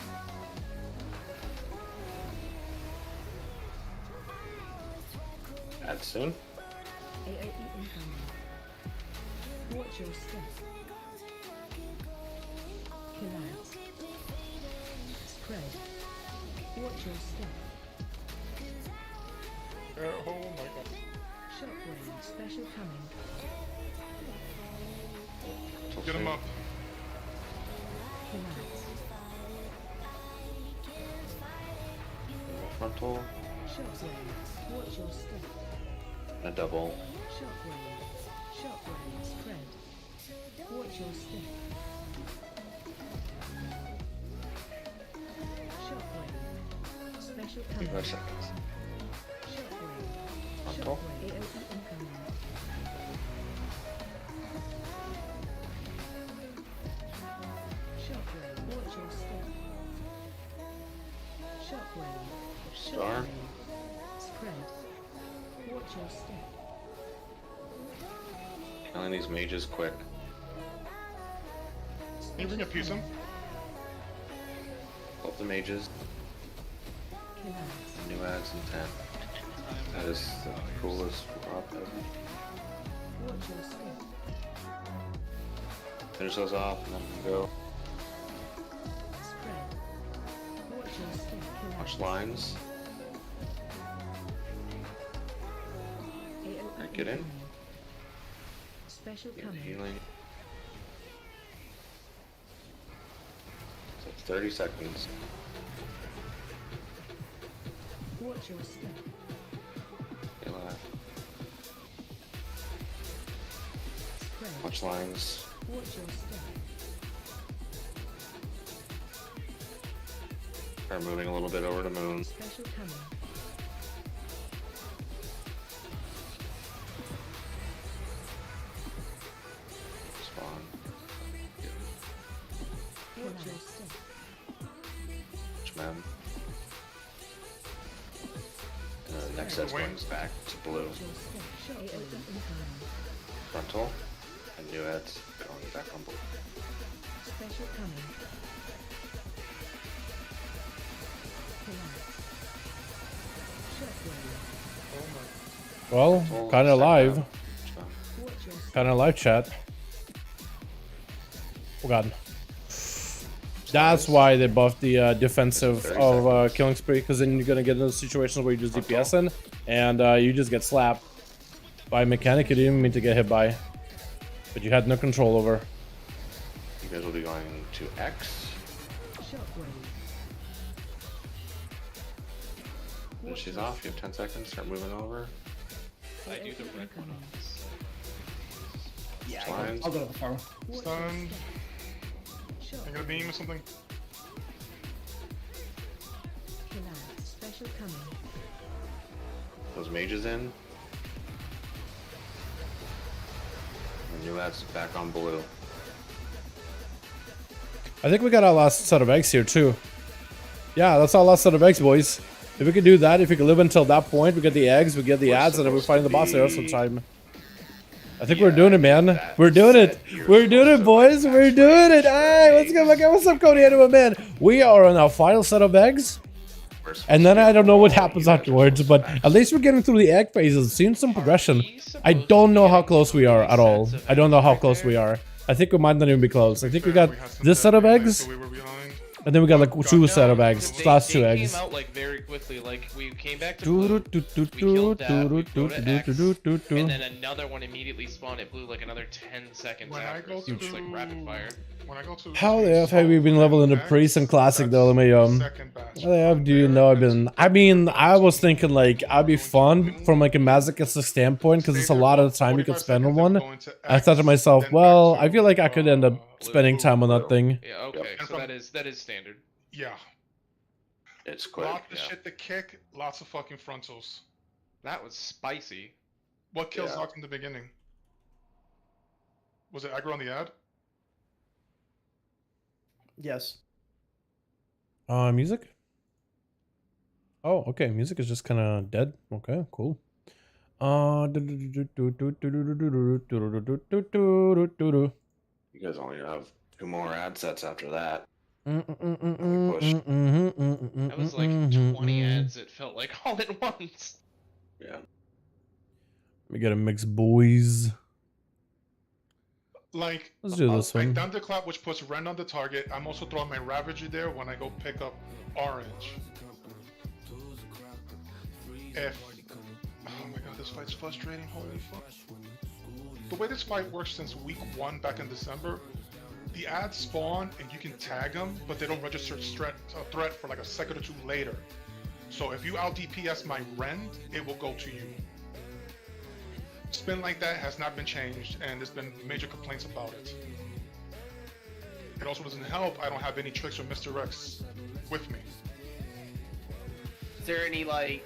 Add soon. Watch your step. Kill out. Spread. Watch your step. Oh my god. Shockwave. Special coming. Get him up. Kill out. Frontal. Shockwave. Watch your step. A double. Shockwave. Shockwave. Spread. Watch your step. Shockwave. Special coming. 5 seconds. Shockwave. Frontal. AOE incoming. Shockwave. Watch your step. Shockwave. Star. Spread. Watch your step. Killing these mages quick. Can you bring a piece him? Love the mages. New ads in 10. That is the coolest prop ever. Finish those off and then we go. Watch lines. Alright, get in. Special Get coming. healing. So 30 seconds. Watch your step. Stay alive. Spread. Watch lines. Watch your step. Start moving a little bit over to moon. Special coming. Spawn. Watch your step. Watch mem. Next set swings back to blue. Watch your step. Shot open incoming. Frontal. And new heads going back on blue. Special coming. Well, kind of live. Kind of live chat. Oh god. That's why they buffed the defensive of killing spree, because then you're gonna get into situations where you just DPS in and you just get slapped by a mechanic you didn't even mean to get hit by, but you had no control over. You guys will be going to X. When she's off, you have 10 seconds. Start moving over. I do the red one on this. Yeah, Lines. I'll go to the far one. Stunned. I got a beam or something. Special coming. Those mages in. And new ads back on blue. I think we got our last set of eggs here too. Yeah, that's our last set of eggs, boys. If we could do that, if we could live until that point, we get the eggs, we get the ads, and then we're fighting the boss there sometime. I think we're doing it, man. We're doing it. We're doing it, boys. We're doing it. Hey, let's go. Look at what's up, Cody. Anyway, man. We are on our final set of eggs. And then I don't know what happens afterwards, but at least we're getting through the egg phases, seeing some progression. I don't know how close we are at all. I don't know how close we are. I think we might not even be close. I think we got this set of eggs. And then we got like two set of eggs, last two eggs. They came out like very quickly. Like we came back to blue, we killed that, we go to X, and then another one immediately spawned at blue like another 10 seconds after. So it's like rapid fire. How the F have you been leveling the priest and classic though? Let me how the F do you know I've been? I mean, I was thinking like I'd be fun from like a masochistic standpoint because it's a lot of the time you could spend on one. I thought to myself, well, I feel like I could end up spending time on that thing. Yeah, okay, so that is standard. Yeah. It's quick. Lots of shit to kick, lots of fucking frontals. That was spicy. What kills Zoc in the beginning? Was it aggro on the ad? Yes. Music? Oh, okay. Music is just kind of dead. Okay, cool. You guys only have 2 more ad sets after that. That was like 20 ads, it felt like all at once. Yeah. We gotta mix boys. Like, let's do this one. Thunderclap, which puts Rend on the target. I'm also throwing my Ravager there when I go pick up Orange. If... Oh my god, this fight's frustrating, holy fuck. The way this fight works since week 1 back in December, the ads spawn and you can tag them, but they don't register a threat for like a second or 2 later. So if you out DPS my Rend, it will go to you. Spin like that has not been changed, and there's been major complaints about it. It also doesn't help, I don't have any tricks or Mr. X with me. Is there any like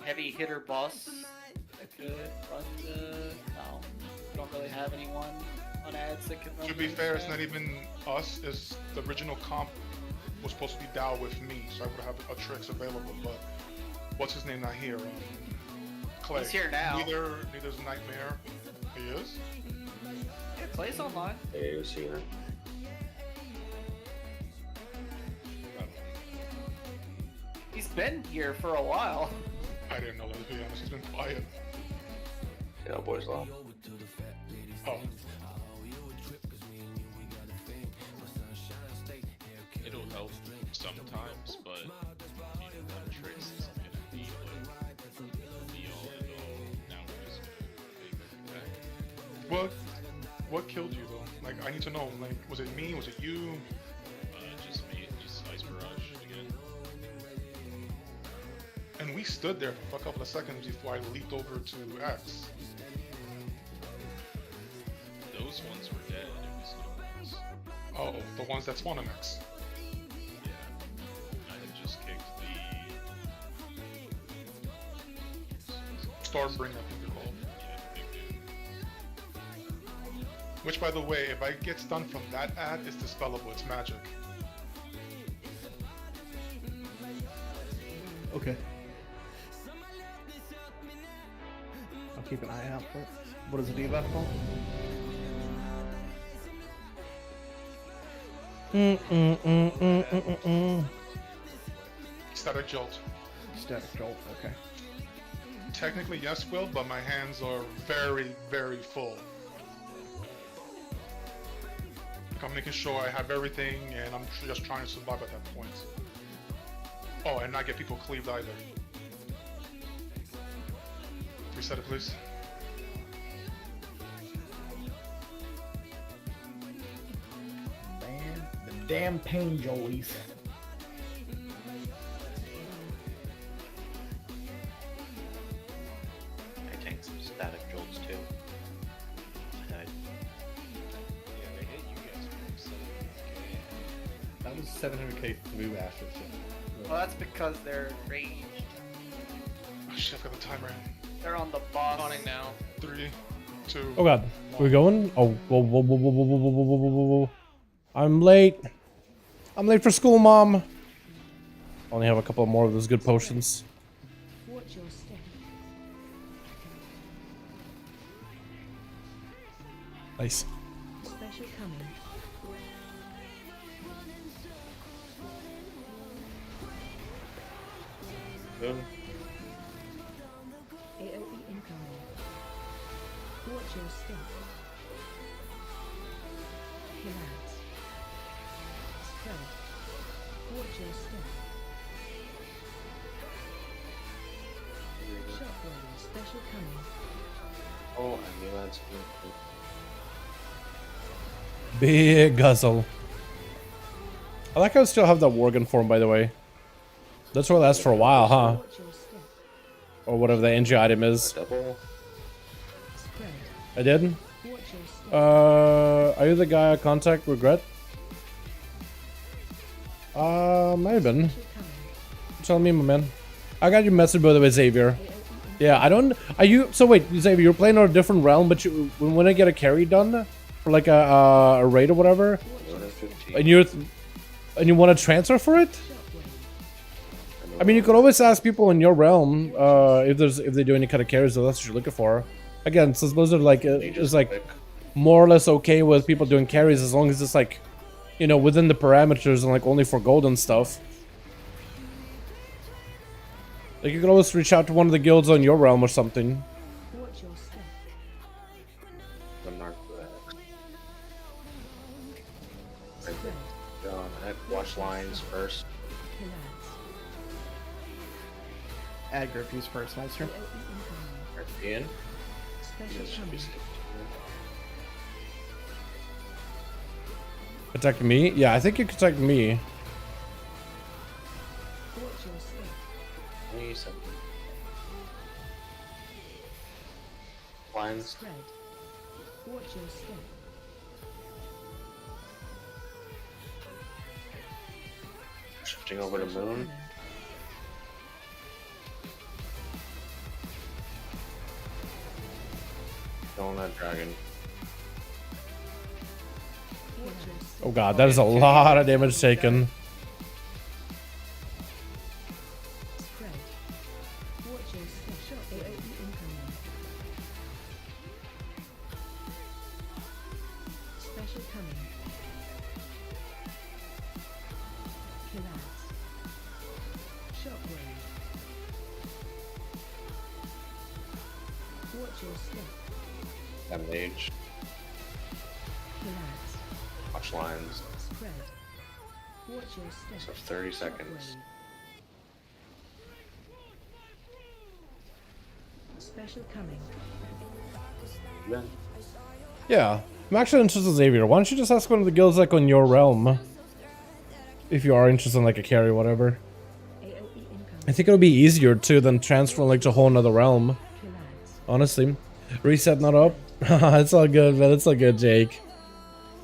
heavy hitter boss that could run the... No, you don't really have anyone on ads that could run. To be fair, it's not even us, it's the original comp was supposed to be Dow with me, so I would have a tricks available, but what's his name not here? Clay. He's here now. Neither's Nightmare. He is? Yeah, Clay's online. AUC. He's been here for a while. I didn't know that, to be honest. It's been quiet. Yeah, boys law. Oh. It'll help sometimes, but that trace isn't gonna be the all and all. Now we're just gonna What killed you though? Like, I need to know. Like, was it me? Was it you? just me, just Ice Barrage again. And we stood there for a couple of seconds before I leaped over to X. Those ones were dead. It was the ones. Oh, the ones that spawn on X. Yeah. I had just kicked the Starbringer, I think they're called. Which, by the way, if I get stunned from that ad, it's dispellable. It's magic. Okay. I'll keep an eye out for it. What is the debuff called? Static Jolt. Static Jolt, okay. Technically, yes, Will, but my hands are very, very full. Like, I'm making sure I have everything, and I'm just trying to survive at that point. Oh, and not get people cleaved either. Reset it, please. Man, the damn pain jollies. I tanked some static jolts too. I Yeah, they hit you guys for 700k. That was 700k through Ashes. Well, that's because they're ranged. Oh shit, I've got the timer. They're on the boss. Spawning now. 3, 2. Oh god, we're going? Oh, whoa, whoa, whoa, whoa, whoa, whoa, whoa, whoa, whoa, whoa. I'm late. I'm late for school, Mom. Only have a couple more of those good potions. Watch your step. Nice. Special coming. Boom. AOE incoming. Watch your step. Relax. Spread. Watch your step. Shockwave special coming. Oh, I knew that's Big guzzle. I like how I still have that Worgen form, by the way. That's what lasts for a while, huh? Or whatever the NG item is. double. I did? Are you the guy I contact regret? Might have been. Tell me, my man. I got your message, by the way, Xavier. Yeah, I don't. Are you? So wait, Xavier, you're playing on a different realm, but you when I get a carry done for like a raid or whatever, and you want to transfer for it? I mean, you could always ask people in your realm if they do any kind of carries, so that's what you're looking for. Again, since Blizzard is like more or less okay with people doing carries as long as it's like, you know, within the parameters and like only for gold and stuff. Like you could always reach out to one of the guilds on your realm or something. I'm not good. Right there. I watch lines first. Add group use first, Monster. Ian. Attack me? Yeah, I think you could attack me. Lines. Watch your step. Shifting over to moon. Going that dragon. Oh god, that is a lot of damage taken. Special coming. Collapse. Shockwave. Watch your step. Damage. Collapse. Watch lines. Spread. Watch your step. So 30 seconds. Special coming. Yeah, I'm actually interested in Xavier. Why don't you just ask one of the guilds like on your realm? If you are interested in like a carry or whatever. I think it'll be easier too than transferring like to a whole nother realm. Honestly. Reset not up. It's all good, man. It's all good, Jake.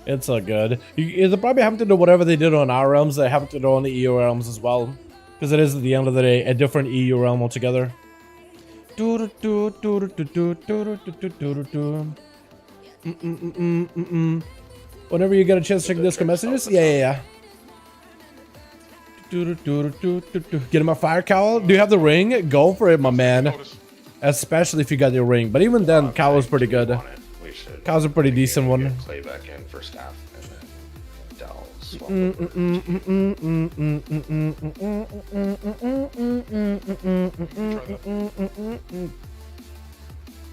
It's all good. They'll probably have to do whatever they did on our realms, they have to do on the EU realms as well. Because it is at the end of the day a different EU realm altogether. Whenever you get a chance to check Discord messages, yeah. Get him a fire cowl. Do you have the ring? Go for it, my man. Especially if you got your ring. But even then, cowl is pretty good. Cowl's a pretty decent one. Clay back in for staff, and then Dal swap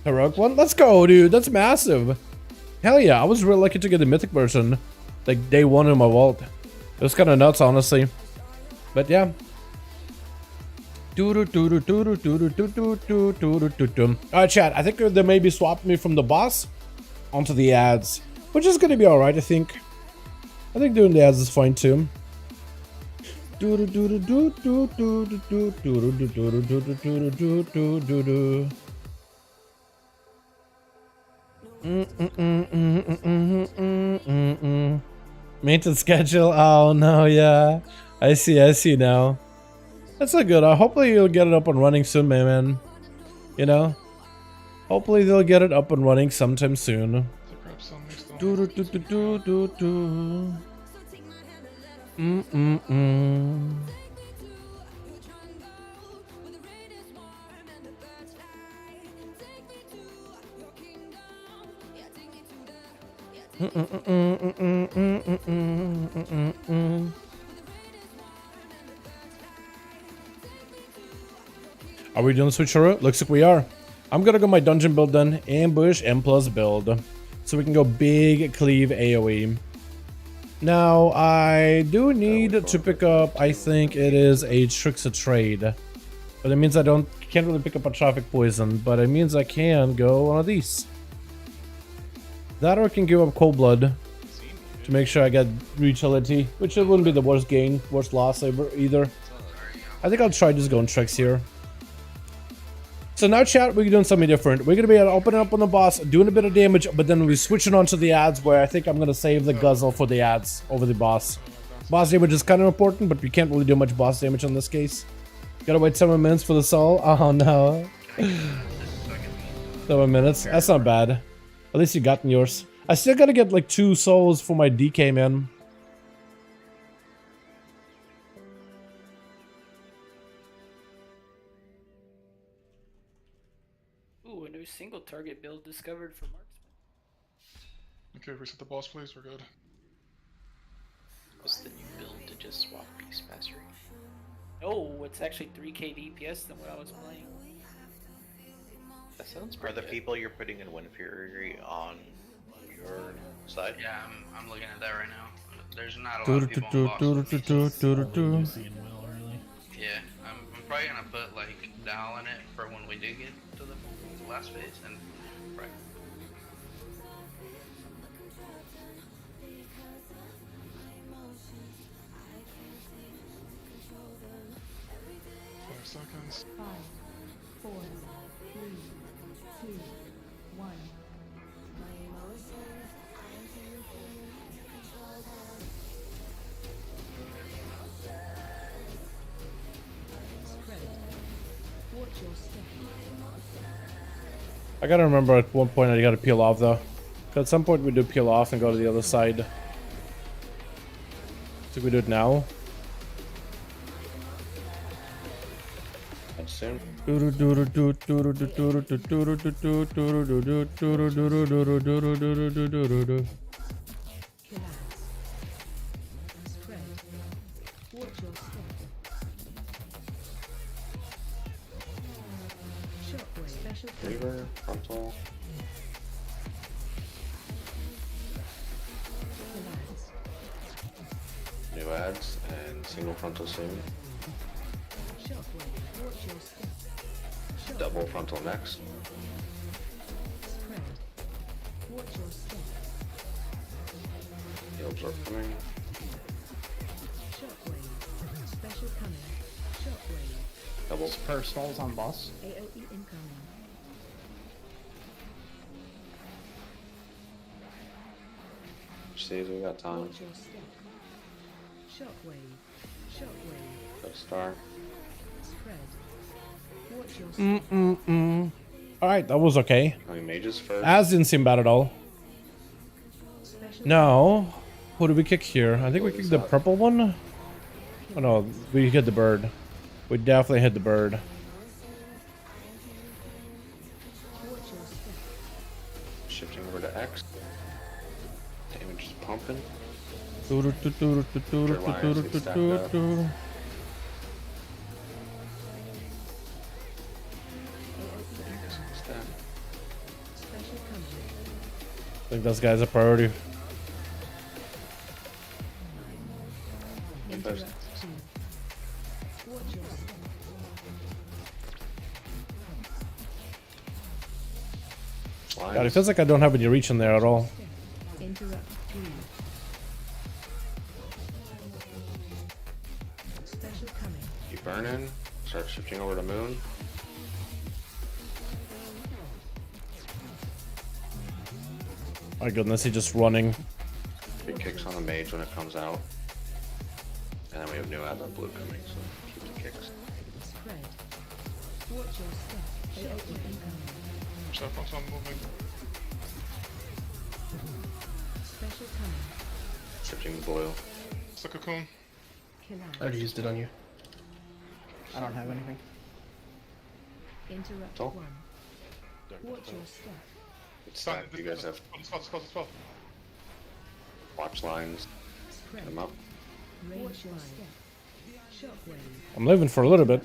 Heroic one? Let's go, dude. That's massive. Hell yeah. I was real lucky to get the mythic version. Like day one in my vault. It was kind of nuts, honestly. But yeah. Alright, chat. I think they maybe swapped me from the boss onto the ads. Which is going to be alright, I think. I think doing the ads is fine too. Maintenance schedule. Oh no, yeah. I see now. That's so good. Hopefully you'll get it up and running soon, my man. You know? Hopefully they'll get it up and running sometime soon. Are we doing the switcheroo? Looks like we are. I'm gonna go my dungeon build then. Ambush M+ build. So we can go big cleave AoE. Now, I do need to pick up, I think it is a Tricks of Trade. But it means I can't really pick up a Traffic Poison, but it means I can go one of these. That or I can give up Cold Blood to make sure I get utility, which it wouldn't be the worst gain, worst loss ever either. I think I'll try just going Tricks here. So now, chat, we're doing something different. We're going to be opening up on the boss, doing a bit of damage, but then we're switching on to the ads where I think I'm going to save the guzzle for the ads over the boss. Boss damage is kind of important, but we can't really do much boss damage in this case. Gotta wait 7 minutes for the soul. Oh no. 7 minutes. That's not bad. At least you got yours. I still gotta get like 2 souls for my DK, man. Ooh, a new single target build discovered for marksman. Okay, reset the boss, please. We're good. What's the new build to just swap Beast Mastery? Oh, it's actually 3k DPS than what I was playing. That sounds pretty good. Are the people you're putting in Wind Fury on your side? Yeah, I'm looking at that right now. There's not a lot of people on boss. Yeah, I'm probably gonna put like Dal in it for when we do get to the last phase and right. Seconds. 5, 4, 3, 2, 1. Spread. Watch your step. I gotta remember at one point I gotta peel off though. Cause at some point we do peel off and go to the other side. So we do it now. Soon. Reaver, frontal. New ads and single frontal soon. Double frontal next. Heals are coming. Special coming. Shockwave. Double. Per stalls on boss. AOE incoming. See, we got time. Watch your step. Shockwave. Shockwave. Got a star. Spread. Watch your step. Alright, that was okay. Going mages first. Az didn't seem bad at all. No. Who did we kick here? I think we kicked the purple one. Oh no, we hit the bird. We definitely hit the bird. Shifting over to X. Damage is pumping. I think this guy's a priority. God, it feels like I don't have any reach in there at all. Interrupt 3. Special coming. Keep burning. Start shifting over to moon. My goodness, he's just running. Big kicks on the mage when it comes out. And then we have new ads on blue coming, so keep the kicks. Spread. Watch your step. AOE incoming. Step on some moving. Special coming. Shifting to blue. It's the cocoon. I already used it on you. I don't have anything. Interrupt Oh. 1. Watch your step. It's time. You guys have watch lines. Get them up. Watch your step. Shockwave. I'm living for a little bit.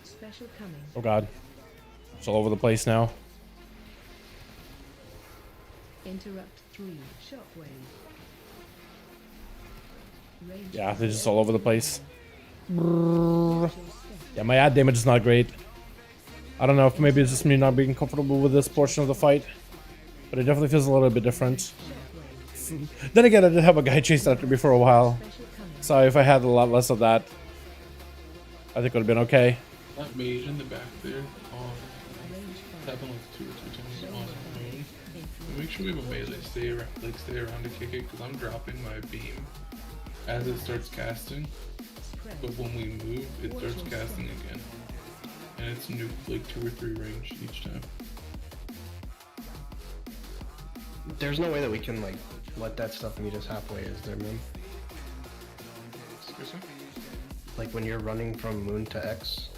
Special coming. Oh god. It's all over the place now. Interrupt 3. Shockwave. Range. Yeah, they're just all over the place. Yeah, my ad damage is not great. I don't know if maybe it's just me not being comfortable with this portion of the fight, but it definitely feels a little bit different. Then again, I did have a guy chase after me for a while, so if I had a lot less of that, I think it would have been okay. That mage in the back there, tapping like 2 or 3 times on the moon. Make sure we have a melee stay around to kick it, because I'm dropping my beam as it starts casting, but when we move, it starts casting again. And it's new, like 2 or 3 range each time. There's no way that we can like let that stuff meet us halfway, is there, Moon? Excuse me? Like when you're running from Moon to X,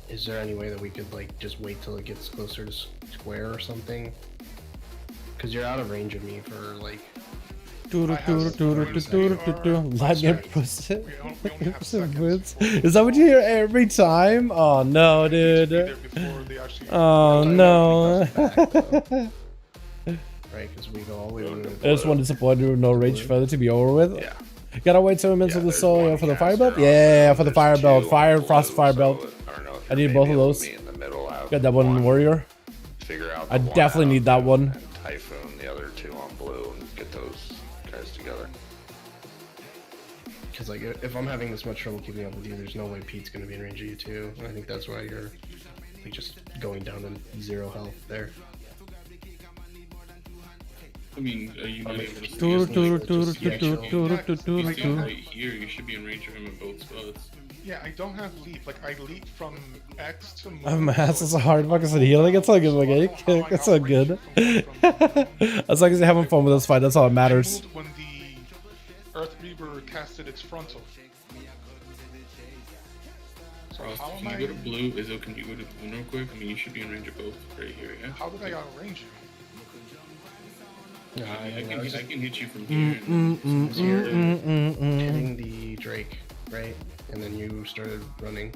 is there any way that we could like just wait till it gets closer to square or something? Because you're out of range of me for like. Is that what you hear every time? Oh no, dude. Oh no. Right, because we go all the way over. There's one disappointed with no range further to be over with. Yeah. Gotta wait 7 minutes of the soul for the fire belt? Yeah, for the fire belt. Fire, frost fire belt. I need both of those. Got that one in Warrior. I definitely need that one. And Typhoon, the other 2 on blue, and get those guys together. Because like if I'm having this much trouble keeping up with you, there's no way Pete's gonna be in range of you too. And I think that's why you're like just going down to 0 health there. I mean, are you not able to right here? You should be in range of him in both spots. Yeah, I don't have leap. Like I leap from X to moon. My ass is a hard focus on healing. It's all good, my guy. It's all good. As long as you're having fun with this fight, that's all that matters. When the Earth Reaver casted its frontal. So how can you go to blue? Izzo, can you go to blue real quick? I mean, you should be in range of both right here, yeah? How did I outrange you? I can hit you from here. You're hitting the Drake, right? And then you started running.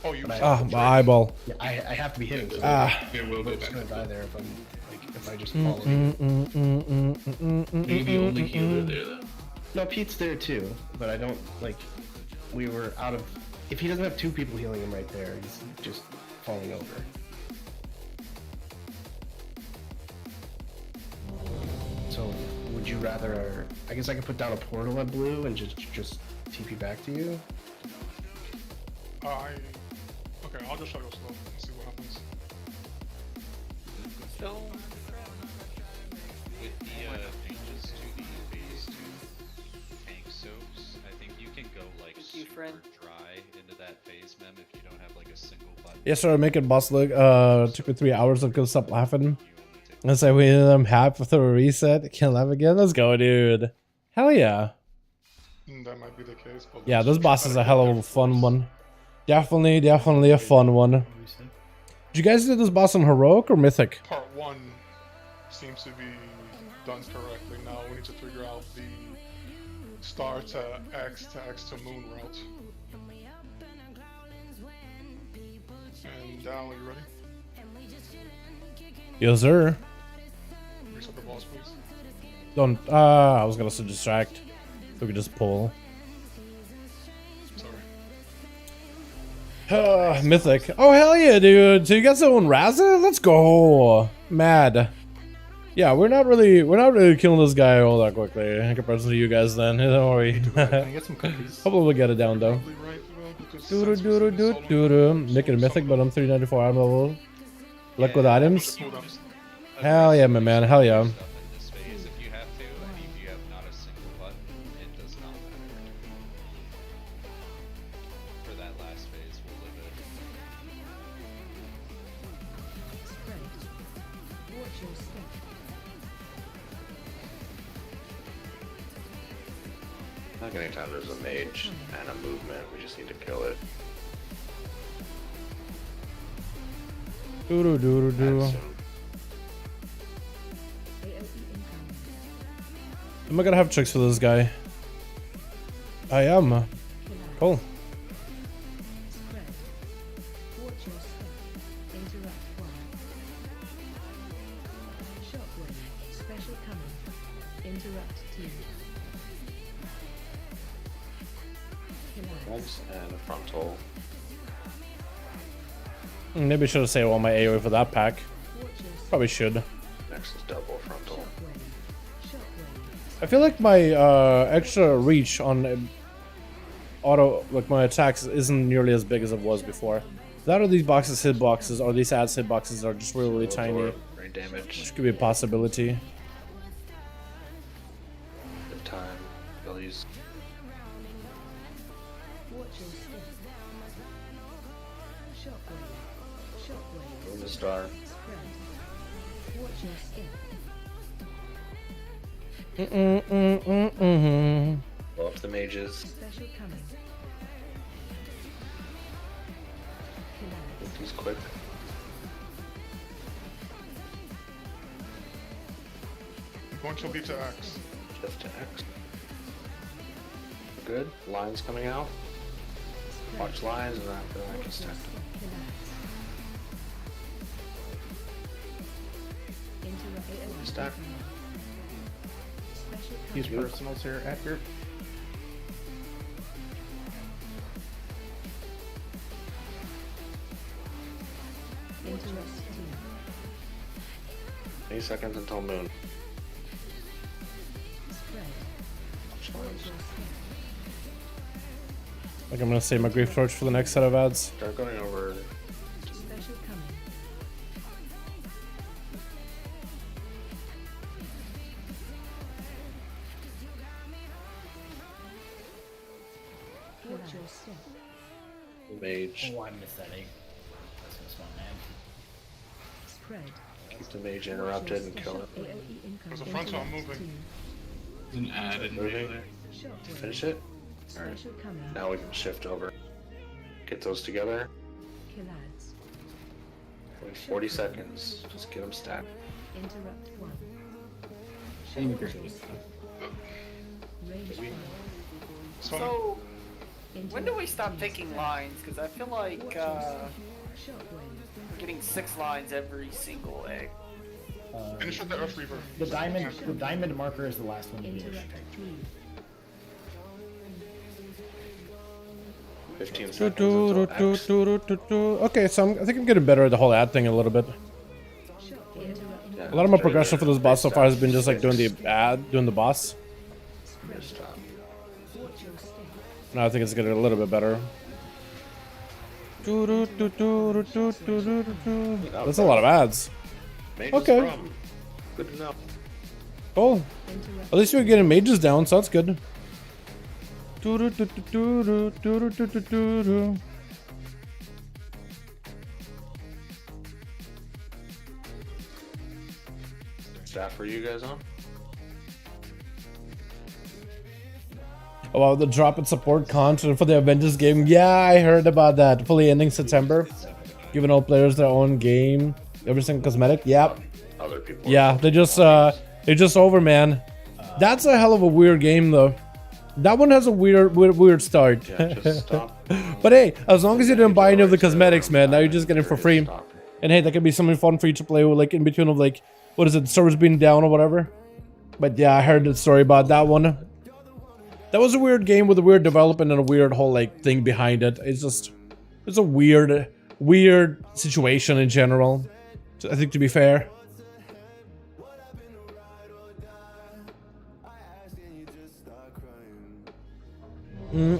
Oh, you. Ah, my eyeball. Yeah, I have to be hitting. Ah. Yeah, we'll go I'm just back. gonna die there if I'm like if I just follow you. Maybe only healer there though. No, Pete's there too, but I don't like. We were out of. If he doesn't have two people healing him right there, he's just falling over. So, would you rather? I guess I could put down a portal at blue and just TP back to you. Okay, I'll just try to go slow and see what happens. So, With the changes to the phase 2 tank soaps, I think you can go like super dry into that phase mem if you don't have like a single button. Yes, sir. Make it boss look. Took me 3 hours to go stop laughing. I say I'm happy for a reset. Can't laugh again. Let's go, dude. Hell yeah. That might be the case. But Yeah, this boss is a hell of a fun one. Definitely a fun one. Did you guys do this boss on heroic or mythic? Part 1 seems to be done correctly. Now we need to figure out the star to X to moon route. And Dal, are you ready? Yes, sir. Reset the boss, please. Don't. I was gonna say distract. We could just pull. Mythic. Oh hell yeah, dude! So you got someone Raza? Let's go! Mad. Yeah, we're not really killing this guy all that quickly in comparison to you guys. Then don't worry. Can I get some cookies? Hopefully we'll get it down though. Make it a mythic, but I'm 394 armor level. Liquid items. Hell yeah, my man. Hell yeah. Like anytime there's a mage and a movement, we just need to kill it. Am I gonna have tricks for this guy? I am. Cool. And a frontal. Maybe I should have saved all my AoE for that pack. Probably should. Next is double frontal. I feel like my extra reach on auto, like my attacks, isn't nearly as big as it was before. That or these boxes hitboxes, or these ads hitboxes are just really tiny. Brain damage. Which could be a possibility. Good time. Abilities. Boom the star. Blow up the mages. He's quick. I'm going to be to X. Shift to X. Good. Lines coming out. Watch lines, and after that, I can stack them. Stack. Use personals here, Edgar. Eight seconds until moon. Like I'm gonna save my grief torch for the next set of ads. Start going over. Mage. Oh, I missed that egg. That's gonna smell mad. Keep the mage interrupted and kill it. There's a frontal moving. There's an ad in melee. Finish it. Alright. Now we can shift over. Get those together. Wait 40 seconds. Just get them stacked. So, When do we stop taking lines? Because I feel like we're getting 6 lines every single egg. Finish with the Earth Reaver. The diamond marker is the last one you need. 15 seconds until X. Okay, so I think I'm getting better at the whole ad thing a little bit. A lot of my progression for this boss so far has been just like doing the ad, doing the boss. Now I think it's getting a little bit better. That's a lot of ads. Okay. Good to know. Cool. At least we're getting mages down, so that's good. Staff, are you guys on? Oh, wow, the drop in support content for the Avengers game. Yeah, I heard about that. Fully ending September. Giving all players their own game. Every single cosmetic. Yep. Other people. Yeah, they're just over, man. That's a hell of a weird game, though. That one has a weird start. Yeah, just stop. But hey, as long as you didn't buy any of the cosmetics, man, now you're just getting it for free. And hey, that could be something fun for you to play with, like in between of like, what is it, servers being down or whatever. But yeah, I heard the story about that one. That was a weird game with a weird development and a weird whole like thing behind it. It's a weird situation in general. I think, to be fair. Well,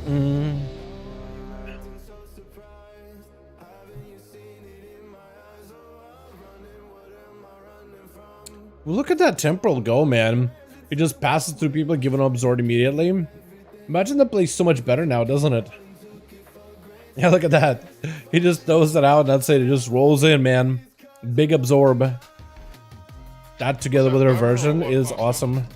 look at that temporal go, man. It just passes through people, giving up absorbed immediately. Imagine that plays so much better now, doesn't it? Yeah, look at that. He just throws it out and that's it. It just rolls in, man. Big absorb. That together with a reversion is awesome.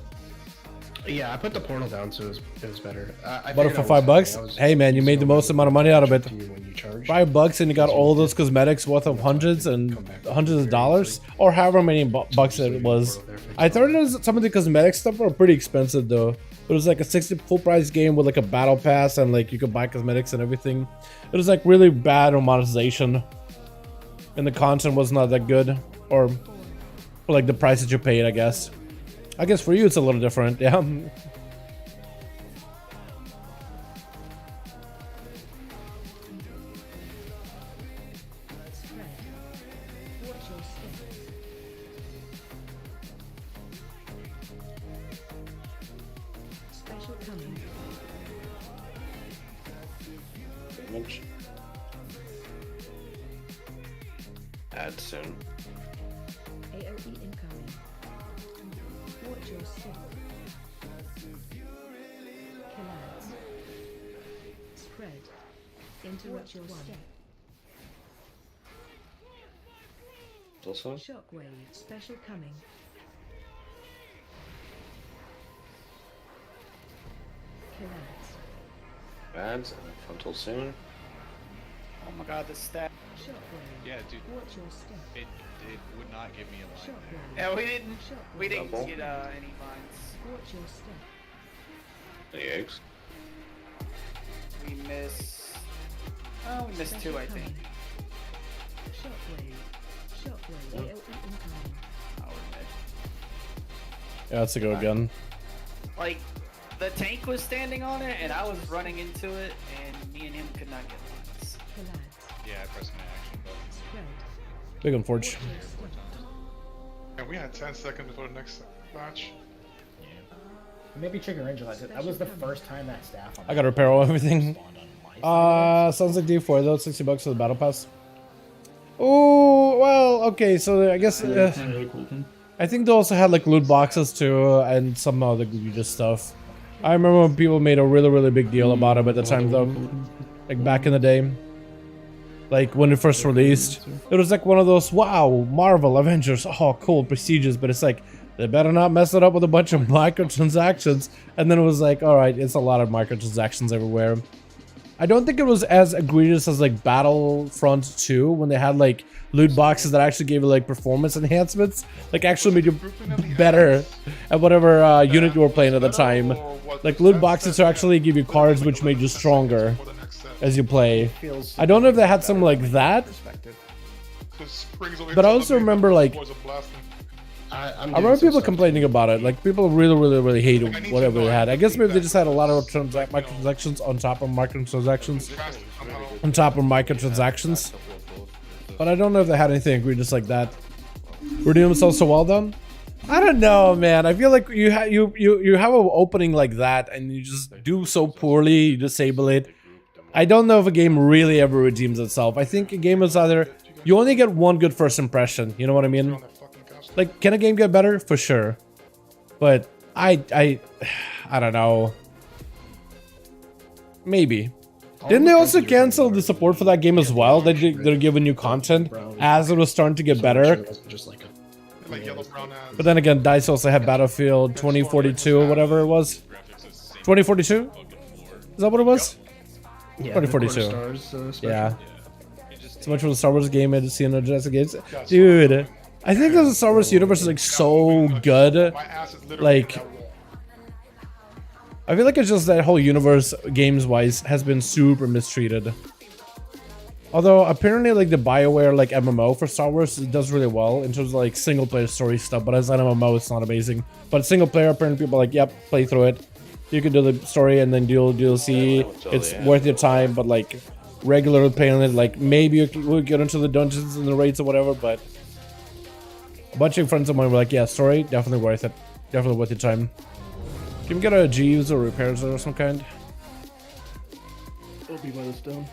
Yeah, I put the portal down so it was better. Bought it for $5. Hey man, you made the most amount of money out of it. $5 and you got all those cosmetics worth of hundreds of dollars, or however many bucks it was. I thought some of the cosmetic stuff were pretty expensive though. It was like a 60 full price game with like a battle pass and like you could buy cosmetics and everything. It was like really bad on monetization, and the content was not that good, or for like the price that you paid, I guess. I guess for you it's a little different, yeah. Damage. Add soon. AOE incoming. Watch your step. Collapse. Spread. Interrupt your step. Also? Shockwave. Special coming. Collapse. Ads frontal soon. Oh my god, the stat. Yeah, dude. It would not give me a line there. Yeah, we didn't Double. get any lines. Watch your step. Any eggs? We missed. Oh, we missed 2, I think. Shockwave. Shockwave. AOE incoming. Oh, we missed. Yeah, that's a go again. Like, the tank was standing on it, and I was running into it, and me and him could not get lines. Yeah, I pressed my action button. Big unfortunate. And we had 10 seconds before the next match. Maybe Chicken Ranger likes it. That was the first time that staff on I gotta repair all everything. Sounds like D4 though, $60 for the battle pass. Oh, well, okay, so I guess I think they also had like loot boxes too, and some other egregious stuff. I remember when people made a really big deal about it at the time though, like back in the day. Like when it first released, it was like one of those, wow, Marvel, Avengers, oh cool, prestigious, but it's like, they better not mess it up with a bunch of microtransactions. And then it was like, alright, it's a lot of microtransactions everywhere. I don't think it was as egregious as like Battlefront 2 when they had like loot boxes that actually gave you like performance enhancements, like actually made you better at whatever unit you were playing at the time. Like loot boxes to actually give you cards which made you stronger as you play. I don't know if they had something like that, but I also remember like I remember people complaining about it. Like people really hated whatever they had. I guess maybe they just had a lot of microtransactions on top of microtransactions But I don't know if they had anything egregious like that. Were doing themselves so well done? I don't know, man. I feel like you have an opening like that and you just do so poorly. You disable it. I don't know if a game really ever redeems itself. I think a game is either you only get one good first impression. You know what I mean? Like, can a game get better? For sure. But I don't know. Maybe. Didn't they also cancel the support for that game as well? They're giving new content as it was starting to get better. But then again, DICE also had Battlefield 2042 or whatever it was. 2042? Is that what it was? Yeah, 2042. Yeah. So much for the Star Wars game and seeing the Jurassic games. Dude, I think the Star Wars universe is like so good. Like, I feel like it's just that whole universe, games-wise, has been super mistreated. Although apparently, like the BioWare like MMO for Star Wars, it does really well in terms of like single-player story stuff. But as an MMO, it's not amazing. But single-player, apparently people are like, yep, play through it. You can do the story and then do DLC. It's worth your time. But like regular playing it, like maybe you will get into the dungeons and the raids or whatever. But a bunch of friends of mine were like, yeah, story, definitely worth it. Definitely worth your time. Can we get a Jeeves or repairs or some kind? It'll be by the stone.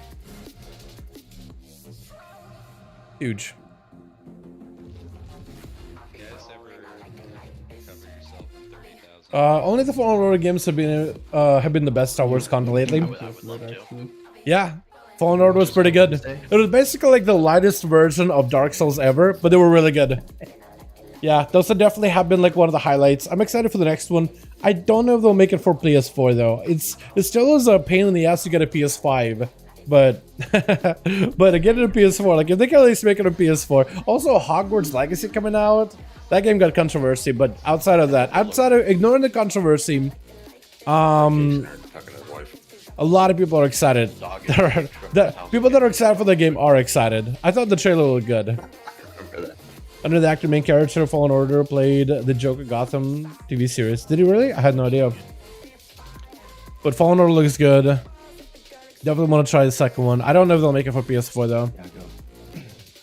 Huge. Only the Fallen Order games have been the best Star Wars content lately. Yeah, Fallen Order was pretty good. It was basically like the lightest version of Dark Souls ever, but they were really good. Yeah, those have definitely have been like one of the highlights. I'm excited for the next one. I don't know if they'll make it for PS4 though. It still is a pain in the ass to get a PS5, but but again a PS4, like if they can at least make it a PS4. Also, Hogwarts Legacy coming out. That game got controversy, but outside of that, ignoring the controversy, a lot of people are excited. People that are excited for the game are excited. I thought the trailer looked good. Under the active main character, Fallen Order played the Joker Gotham TV series. Did he really? I had no idea. But Fallen Order looks good. Definitely want to try the second one. I don't know if they'll make it for PS4 though.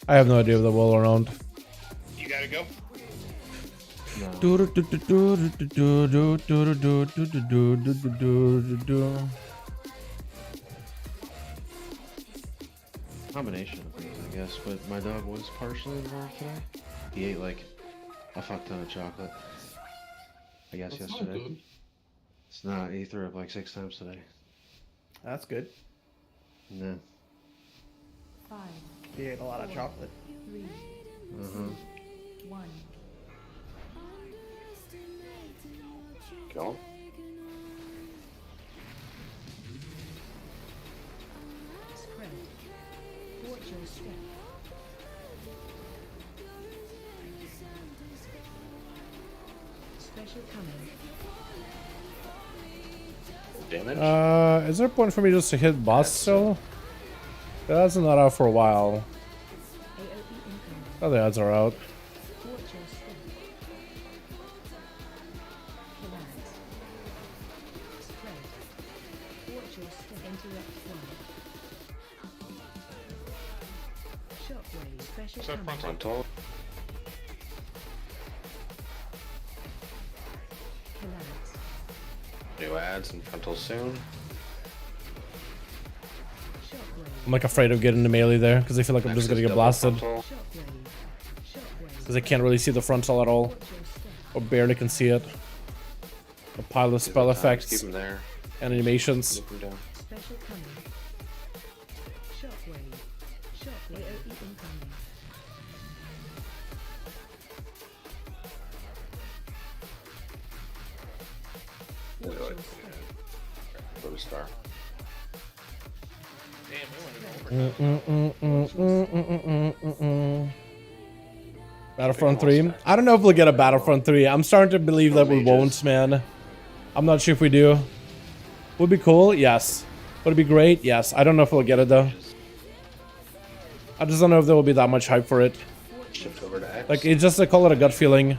I have no idea if they will or not. You gotta go. Combination of things, I guess, but my dog was partially involved today. He ate like a fuck ton of chocolate. I guess That's yesterday. not good. It's not. He threw up like 6 times today. That's good. No. He ate a lot of chocolate. 3, 1. Go. Spread. Watch your step. Special coming. Damage? Is there a point for me just to hit boss still? That's not out for a while. Oh, the odds are out. Watch your step. Relax. Spread. Watch your step. Interrupt flow. Shockwave. Special coming. Frontal. Relax. New ads and frontal soon. I'm like afraid of getting the melee there because I feel like I'm just gonna get blasted. Because I can't really see the frontal at all. Or barely can see it. A pile of spell effects. Keep him there. And animations. Special coming. Shockwave. Shockwave. AOE incoming. Go to star. Battlefront 3. I don't know if we'll get a Battlefront 3. I'm starting to believe that we won't, man. I'm not sure if we do. Would be cool? Yes. Would it be great? Yes. I don't know if we'll get it though. I just don't know if there will be that much hype for it. Shift over to X. Like, it's just, I call it a gut feeling.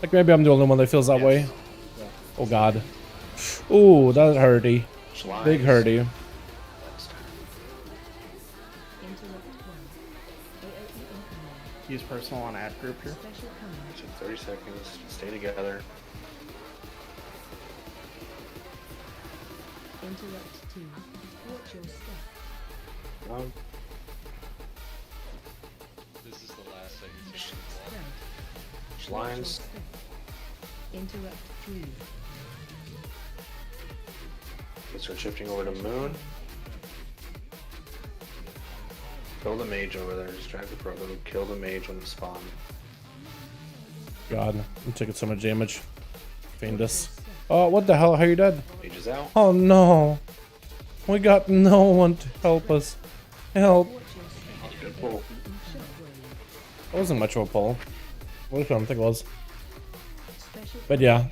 Like, maybe I'm the only one that feels that way. Oh god. Ooh, that hurty. Big hurty. Use personal on ad group here. 30 seconds. Stay together. Interrupt 2. Watch your step. This is the last second. Spread. Lines. Interrupt 3. Let's start shifting over to Moon. Kill the mage over there. Distract the proto. Kill the mage when it spawn. God, I'm taking so much damage. Fiendus. Oh, what the hell? How are you dead? Mage is out. Oh no. We got no one to help us. Help. Good pull. It wasn't much of a pull. What I don't think it was. But yeah.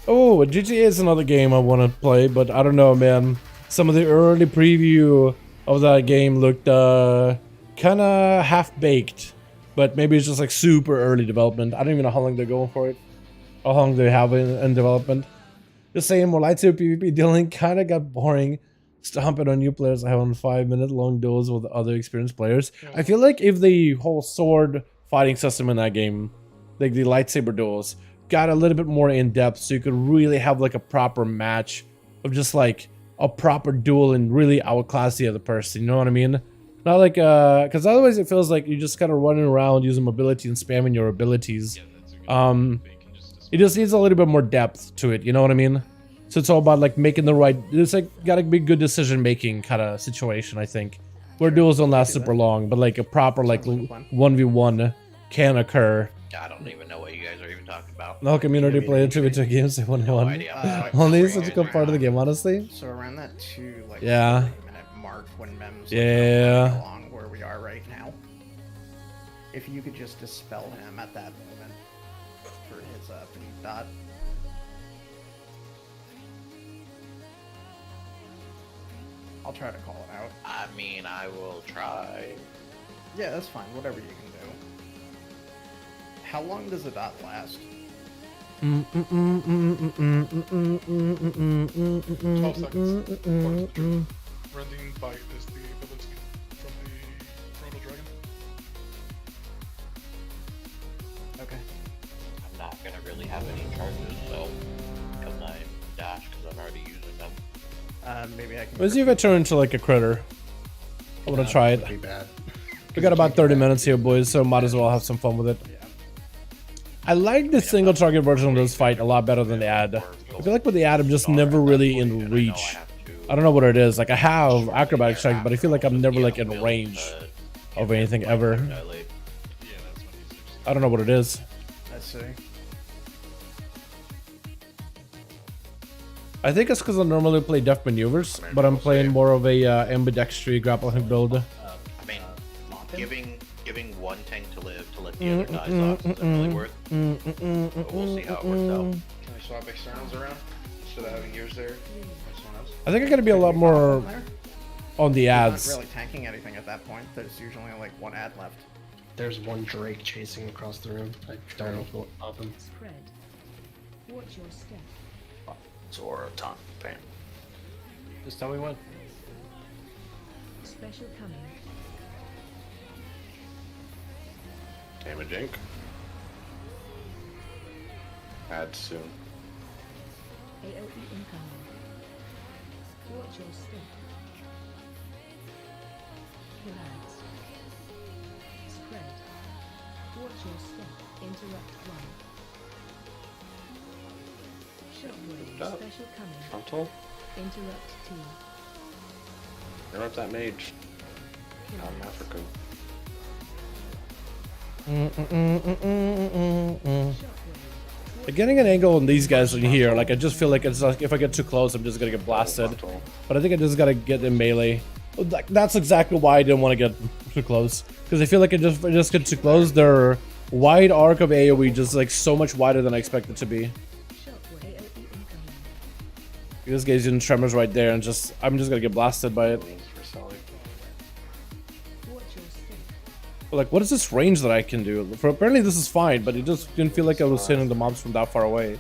Oh, GTA is another game I want to play, but I don't know, man. Some of the early preview of that game looked kind of half-baked. But maybe it's just like super early development. I don't even know how long they're going for it. How long they have in development. Just saying, more lightsaber PvP dealing kind of got boring. Stomping on new players having 5-minute long duels with other experienced players. I feel like if the whole sword fighting system in that game, like the lightsaber duels, got a little bit more in depth, so you could really have like a proper match of just like a proper duel and really outclass the other person. You know what I mean? Not like because otherwise it feels like you're just kind of running around using mobility and spamming your abilities. It just needs a little bit more depth to it. You know what I mean? So it's all about like making the right. It's like gotta be good decision making kind of situation. I think where duels don't last super long, but like a proper like 1v1 can occur. I don't even know what you guys are even talking about. No community play attributed games they 1v1. Only such a good part of the game, honestly. So around that 2 like yeah. 3-minute mark when Mem's yeah. along where we are right now. If you could just dispel him at that moment for his bleed dot. I'll try to call it out. I mean, I will try. Yeah, that's fine. Whatever you can do. How long does the dot last? 12 seconds. Rending bite is the ability from the Proto Dragon. Okay. I'm not gonna really have any charges, so because I dash because I'm already using them. Maybe I can. Let's see if I turn into like a critter. I want to try it. Be bad. We got about 30 minutes here, boys, so might as well have some fun with it. I like the single target version of this fight a lot better than the ad. I feel like with the ad, I'm just never really in reach. I don't know what it is. Like I have acrobatic strike, but I feel like I'm never like in range of anything ever. I don't know what it is. Let's see. I think it's because I normally play deft maneuvers, but I'm playing more of a ambidextrous grappling hook build. I mean, giving one tank to live to let the other guys off isn't really worth. But we'll see how it works out. Can we swap externals around instead of having yours there? I think I gotta be a lot more on the ads. Not really tanking anything at that point. There's usually like one ad left. There's one Drake chasing across the room. I don't know what of him. Spread. Watch your step. Or a ton. Bam. Just tell me when. Special coming. Damage ink. Add soon. AOE incoming. Watch your step. Kill ads. Spread. Watch your step. Interrupt 1. Shockwave. Special coming. Frontal. Interrupt 2. Interrupt that mage. Out in Africa. Like getting an angle on these guys in here, like I just feel like it's like if I get too close, I'm just gonna get blasted. But I think I just gotta get in melee. That's exactly why I didn't want to get too close. Because I feel like if I just get too close, their wide arc of AoE just like so much wider than I expected it to be. This guy's using tremors right there, and I'm just gonna get blasted by it. But like, what is this range that I can do? Apparently this is fine, but it just didn't feel like I was hitting the mobs from that far away.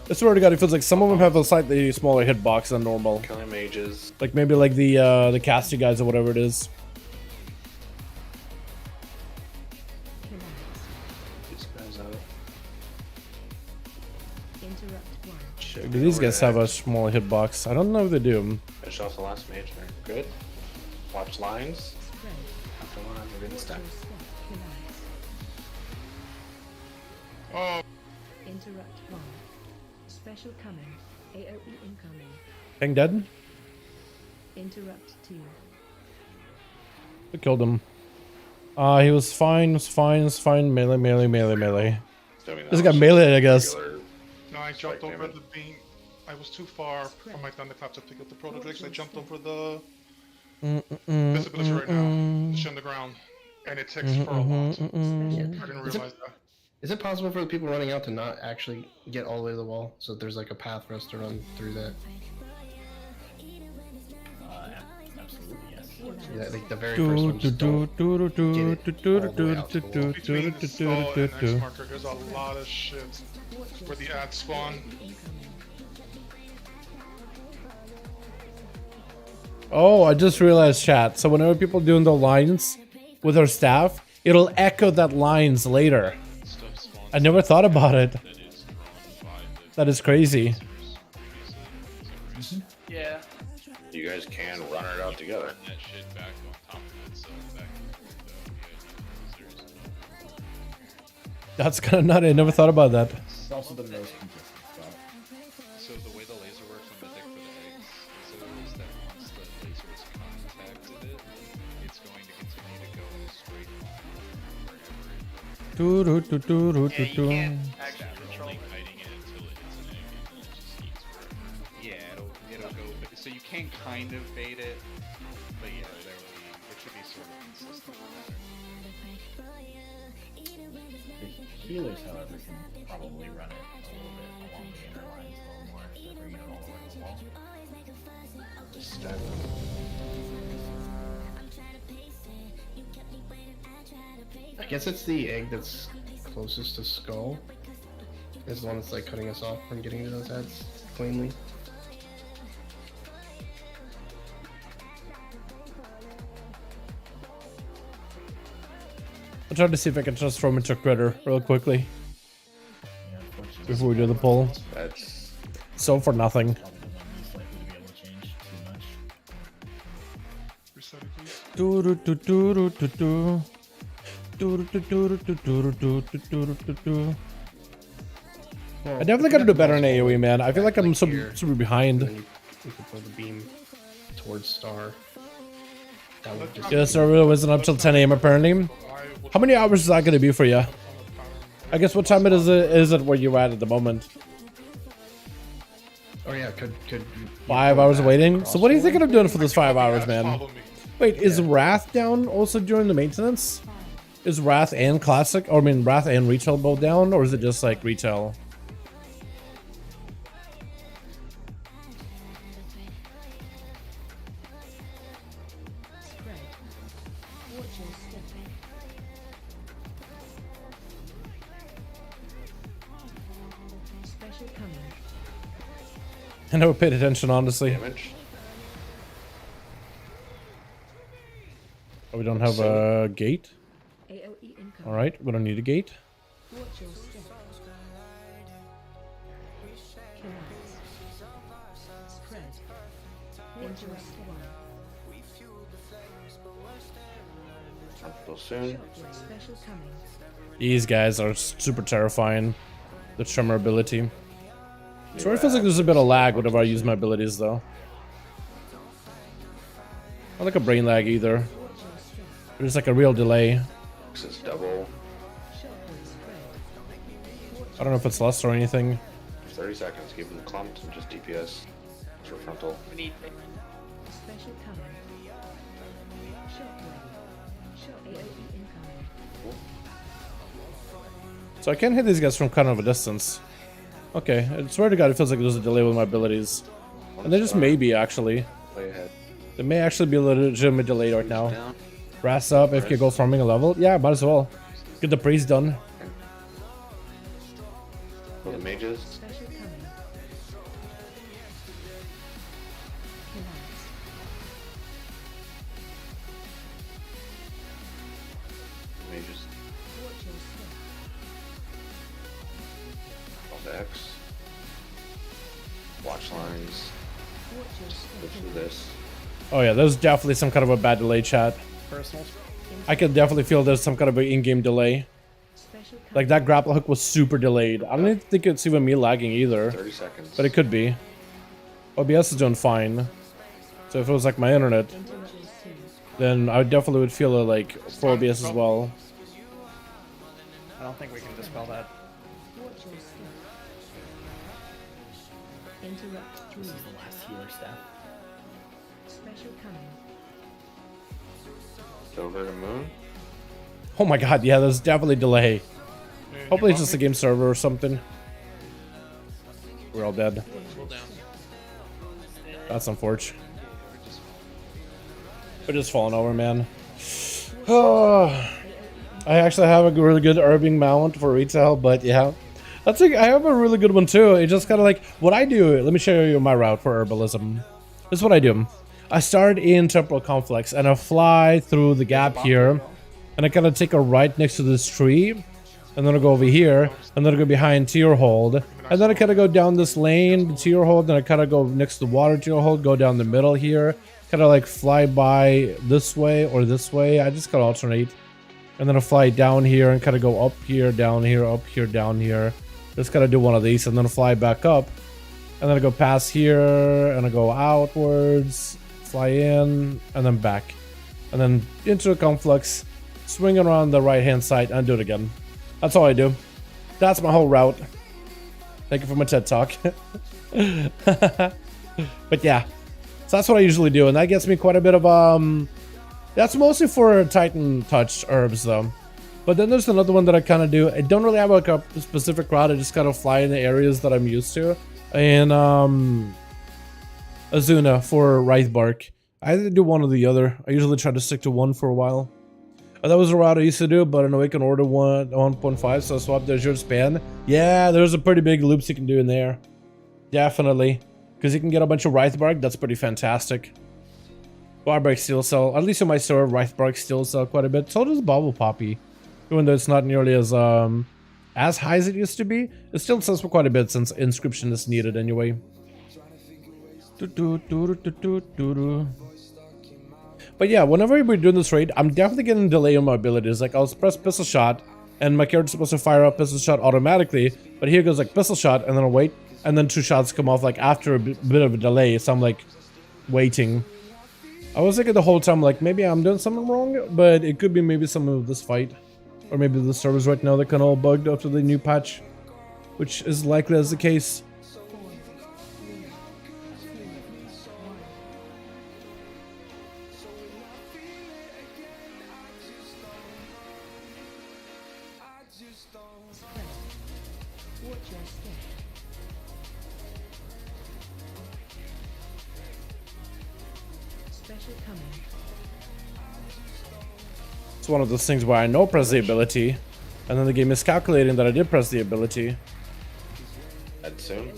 I swear to God, it feels like some of them have a slightly smaller hitbox than normal. Killing mages. Like maybe like the casty guys or whatever it is. These guys out. Do these guys have a smaller hitbox? I don't know if they do. Finish off the last mage there. Good. Watch lines. After line, we're getting stacked. Oh. Interrupt 1. Special coming. AoE incoming. King dead? Interrupt 2. I killed him. He was fine, Melee, melee, melee, melee. This got melee, I guess. No, I jumped over the beam. I was too far from my thunderclap to pick up the proto-drakes. I jumped over the visibility right now. It's on the ground. And it ticks for a lot. I didn't realize that. Is it possible for the people running out to not actually get all the way to the wall? So there's like a path for us to run through that? Absolutely, yes. Yeah, like the very first one, just don't get it all the way out to the wall. Between the skull and X marker, there's a lot of shit where the ads spawn. Oh, I just realized, chat. So whenever people doing the lines with their staff, it'll echo that lines later. I never thought about it. That is crazy. Yeah. You guys can run it out together. That's kind of nutty. I never thought about that. It's also the most consistent spot. So the way the laser works on Mythic for the eggs is that once the laser is contacted it's going to continue to go in a straight line. Yeah, it'll go. So you can kind of bait it, but yeah, it should be sort of consistent. Healers, however, can probably run it a little bit along the inner lines a little more, so bring it all the way to the wall. I guess it's the egg that's closest to skull. Is the one that's like cutting us off from getting to those heads cleanly. I'll try to see if I can transform into a critter real quickly before we do the pull. That's so for nothing. I definitely gotta do better in AoE, man. I feel like I'm super behind. You can pull the beam towards Star. Yeah, Star really wasn't up till 10 AM apparently. How many hours is that gonna be for you? I guess what time is it where you're at the moment? Oh yeah, could 5 hours waiting? So what are you thinking of doing for those 5 hours, man? Wait, is Wrath down also during the maintenance? Is Wrath and Classic, or I mean Wrath and Retail both down, or is it just like Retail? I never paid attention, honestly. Oh, we don't have a gate? Alright, we don't need a gate. Soon. These guys are super terrifying. The tremor ability. Sure, it feels like there's a bit of lag whenever I use my abilities, though. Not like a brain lag either. There's like a real delay. This is double. I don't know if it's less or anything. 30 seconds, keep them clumped and just DPS for frontal. We need Special coming. Shockwave. Shock AOE incoming. So I can't hit these guys from kind of a distance. Okay, I swear to God, it feels like there's a delay with my abilities. And they just may be, actually. Play ahead. They may actually be a legitimate delay right now. Brass up, if you go farming a level. Yeah, might as well. Get the priest done. For the mages. Special coming. Collapse. Mages. Watch your step. On the X. Watch lines. Watch your step. Go through this. Oh yeah, there's definitely some kind of a bad delay, chat. Personals. I can definitely feel there's some kind of an in-game delay. Special coming. Like that grapple hook was super delayed. I don't even think it's even me lagging either. 30 seconds. But it could be. OBS is doing fine. So if it was like my internet, then I definitely would feel it like for OBS as well. I don't think we can dispel that. Watch your step. Interrupt This dream. is the last healer staff. Special coming. Over the moon. Oh my god, yeah, there's definitely delay. Hey, Hopefully you it's just a want me? game server or something. We're all dead. Cool down. That's unfortunate. We're just falling over, man. Oh, I actually have a really good herbing mount for retail, but yeah. I have a really good one too. It's just kind of like what I do. Let me show you my route for herbalism. This is what I do. I start in Temporal Conflicts and I fly through the gap here. And I kind of take a right next to this tree. And then I go over here. And then I go behind Tier Hold. And then I kind of go down this lane to Tier Hold. And I kind of go next to the water Tier Hold. Go down the middle here. Kind of like fly by this way or this way. I just kind of alternate. And then I fly down here and kind of go up here, down here, up here, down here. Just kind of do one of these and then fly back up. And then I go past here and I go outwards. Fly in and then back. And then into a conflux. Swing around the right hand side and do it again. That's all I do. That's my whole route. Thank you for my TED talk. But yeah. So that's what I usually do. And that gets me quite a bit of that's mostly for Titan touch herbs though. But then there's another one that I kind of do. I don't really have like a specific route. I just kind of fly in the areas that I'm used to. And Azuna for Wraithbark. I either do one or the other. I usually try to stick to one for a while. That was a route I used to do, but in Awaken Order 1.5, so I swapped the Azure Span. Yeah, there's a pretty big loops you can do in there. Definitely. Because you can get a bunch of Wraithbark, that's pretty fantastic. Barbark Steel Cell, at least in my server, Wraithbark Steel Cell quite a bit. So does Bobble Poppy. Even though it's not nearly as high as it used to be, it still sells for quite a bit since Inscription is needed anyway. But yeah, whenever we're doing this raid, I'm definitely getting a delay on my abilities. Like, I'll press Pistol Shot, and my character's supposed to fire up Pistol Shot automatically, but here goes like Pistol Shot, and then I'll wait, and then 2 shots come off like after a bit of a delay, so I'm like waiting. I was thinking the whole time like maybe I'm doing something wrong, but it could be maybe some of this fight, or maybe the servers right now they're kind of all bugged after the new patch, which is likely as the case. Watch your step. Special coming. It's one of those things where I know press the ability, and then the game is calculating that I did press the ability. That soon.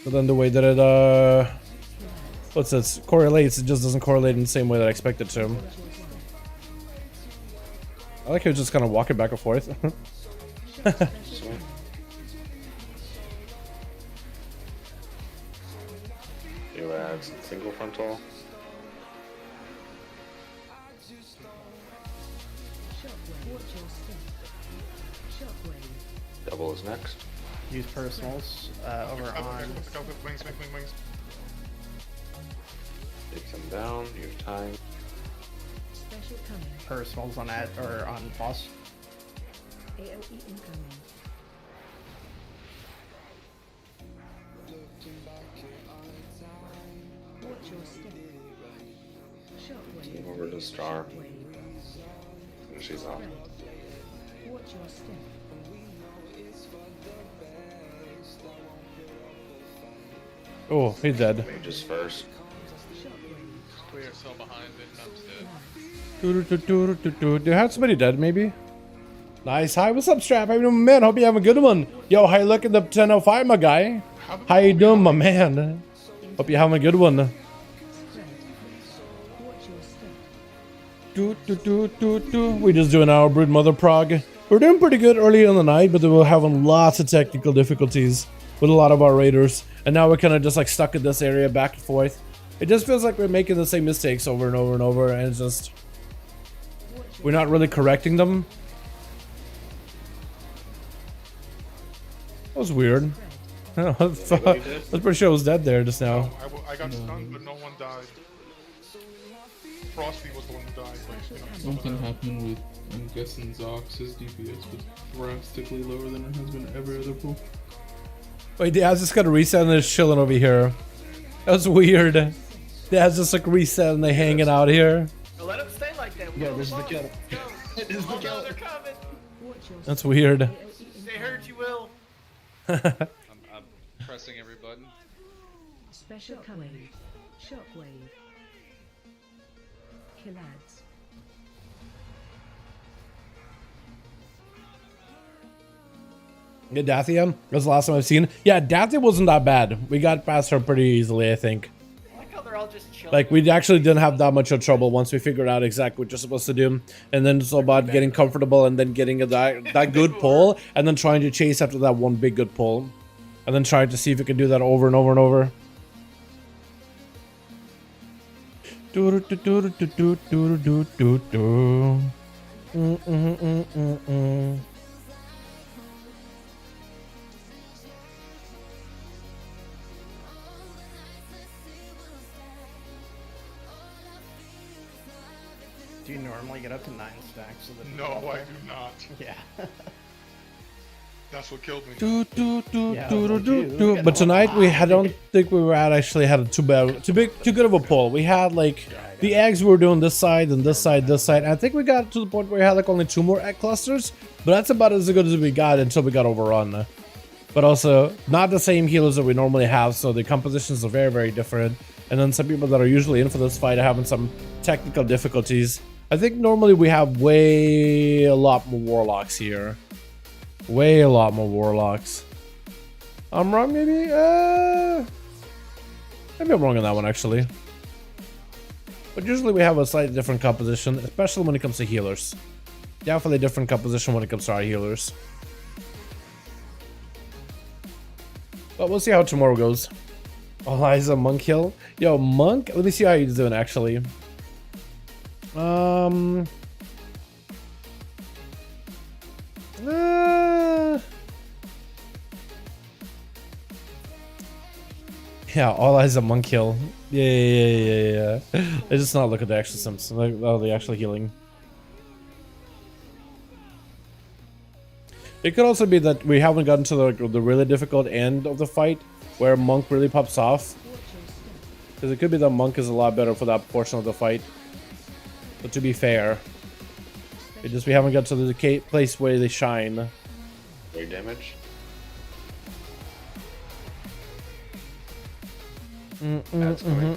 But then the way that it what's this, correlates, it just doesn't correlate in the same way that I expect it to. I like how it's just kind of walking back and forth. You add some single frontal. Double is next. Use personals over on. Wings. Take them down. You have time. Special coming. Personals on that or on boss. AOE incoming. Move over to Star. She's off. Watch your step. Oh, he's dead. Mages first. We are so behind and Do you have somebody dead, maybe? Nice. Hi, what's up, Strap? How you doing, man? Hope you have a good one. Yo, how you looking up 10:05, my guy? How you doing, my man? Hope you having a good one. We just doing our Brood Mother prog. We're doing pretty good early in the night, but we're having lots of technical difficulties with a lot of our raiders. And now we're kind of just like stuck in this area back and forth. It just feels like we're making the same mistakes over and over and over, and it's just we're not really correcting them. That was weird. I was pretty sure I was dead there just now. I got stunned, but no one died. Frosty was the one who died. But, you know, Something happened with, I'm guessing, Zox. His DPS was drastically lower than it has been every other pool. Wait, Dad's just got a reset and they're chilling over here. That was weird. Dad's just like reset and they hanging out here. Now let him stay like that. Yeah, this is the kill. This is the kill. They're coming. That's weird. They heard you, Will. I'm pressing every button. Special coming. Shockwave. Kill ads. Yeah, Dathia. That's the last time I've seen. Yeah, Dathia wasn't that bad. We got past her pretty easily, I think. I like how they're all just chilling. Like, we actually didn't have that much of trouble once we figured out exactly what you're supposed to do. And then it's all about getting comfortable and then getting that good pull. And then trying to chase after that one big good pull. And then trying to see if you can do that over and over and over. Do you normally get up to 9 stacks of the no, I do not. Yeah. That's what killed me. But tonight I don't think we were actually had too good of a pull. We had like the eggs we were doing this side and this side, this side. And I think we got to the point where we had like only 2 more egg clusters, but that's about as good as we got until we got overrun. But also not the same healers that we normally have, so the compositions are very, very different. And then some people that are usually in for this fight are having some technical difficulties. I think normally we have a lot more warlocks here. Way a lot more warlocks. I'm wrong, maybe? Maybe I'm wrong on that one, actually. But usually we have a slightly different composition, especially when it comes to healers. Definitely different composition when it comes to our healers. But we'll see how tomorrow goes. Eliza, Monk Hill. Yo, Monk, let me see how he's doing, actually. Yeah, all eyes on Monk Hill. Yeah. Let's just not look at the actual sims. Like, oh, the actual healing. It could also be that we haven't gotten to the really difficult end of the fight, where Monk really pops off. Because it could be that Monk is a lot better for that portion of the fight. But to be fair, it just we haven't got to the place where they shine. Great damage. That's coming.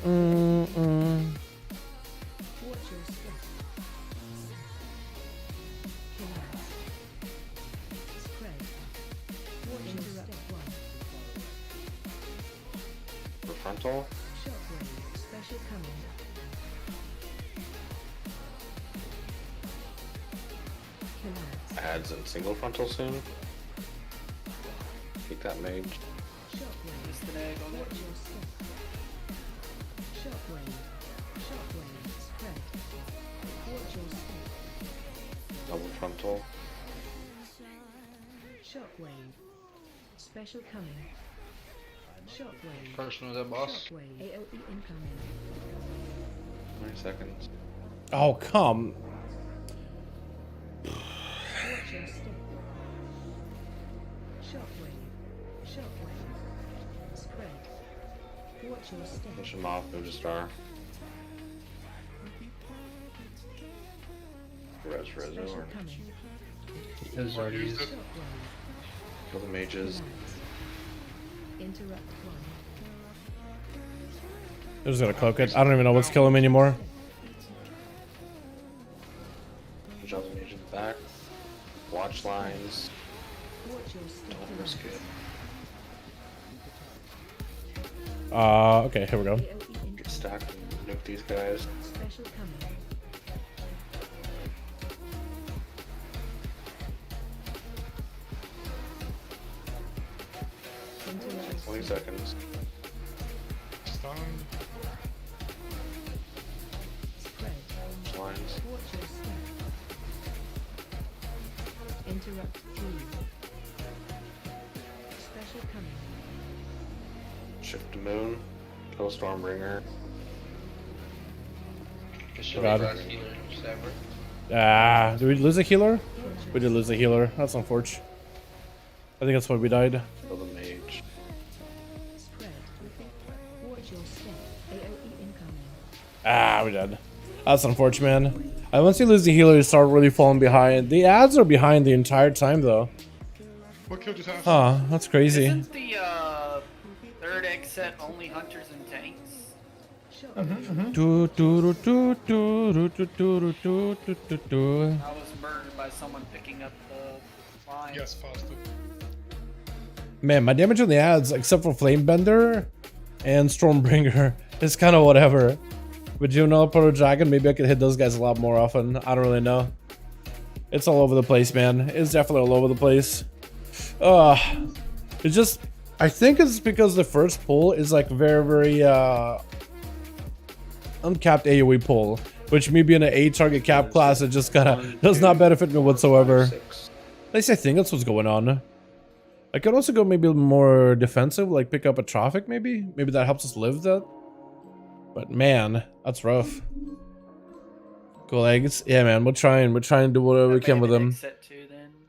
For frontal. Special coming. Adds in single frontal soon. Take that mage. Missed an egg on it. Double frontal. Shockwave. Special coming. Shockwave. First one was that boss. Shockwave. AOE incoming. 20 seconds. Oh, come. Watch your step. Shockwave. Shockwave. Spread. Watch your step. Push him off, move to star. Res, or His already used. kill the mages. Interrupt one. They're just gonna cloak it. I don't even know what's killing me anymore. Jump the mage in the back. Watch lines. Watch your step. Don't risk it. Okay, here we go. Get stacked and nuke these guys. Special coming. Interrupt. 20 seconds. Stun. Spread. Lines. Watch your step. Interrupt 3. Special coming. Shift to moon. Kill Stormbringer. God. Did we lose a healer? We did lose a healer. That's unfortunate. I think that's why we died. Kill the mage. Spread. Watch your step. AOE incoming. We did. That's unfortunate, man. Once you lose the healer, you start really falling behind. The ads are behind the entire time, though. What kill just happened? Huh, that's crazy. Isn't the third egg set only hunters and tanks? Do, do, do, do, do, do, do, do, do, do, do. I was murdered by someone picking up the line. Yes, positive. Man, my damage on the ads, except for Flamebender and Stormbringer, is kind of whatever. With Juno, Proto Dragon, maybe I could hit those guys a lot more often. I don't really know. It's all over the place, man. It's definitely all over the place. It's just, I think it's because the first pull is like very, very uncapped AoE pull, which me being an 8 target cap class, it just kind of does not benefit me whatsoever. At least I think that's what's going on. I could also go maybe more defensive, like pick up a Trophic maybe. Maybe that helps us live that. But man, that's rough. Cool eggs. Yeah, man, we're trying to do whatever we can with them.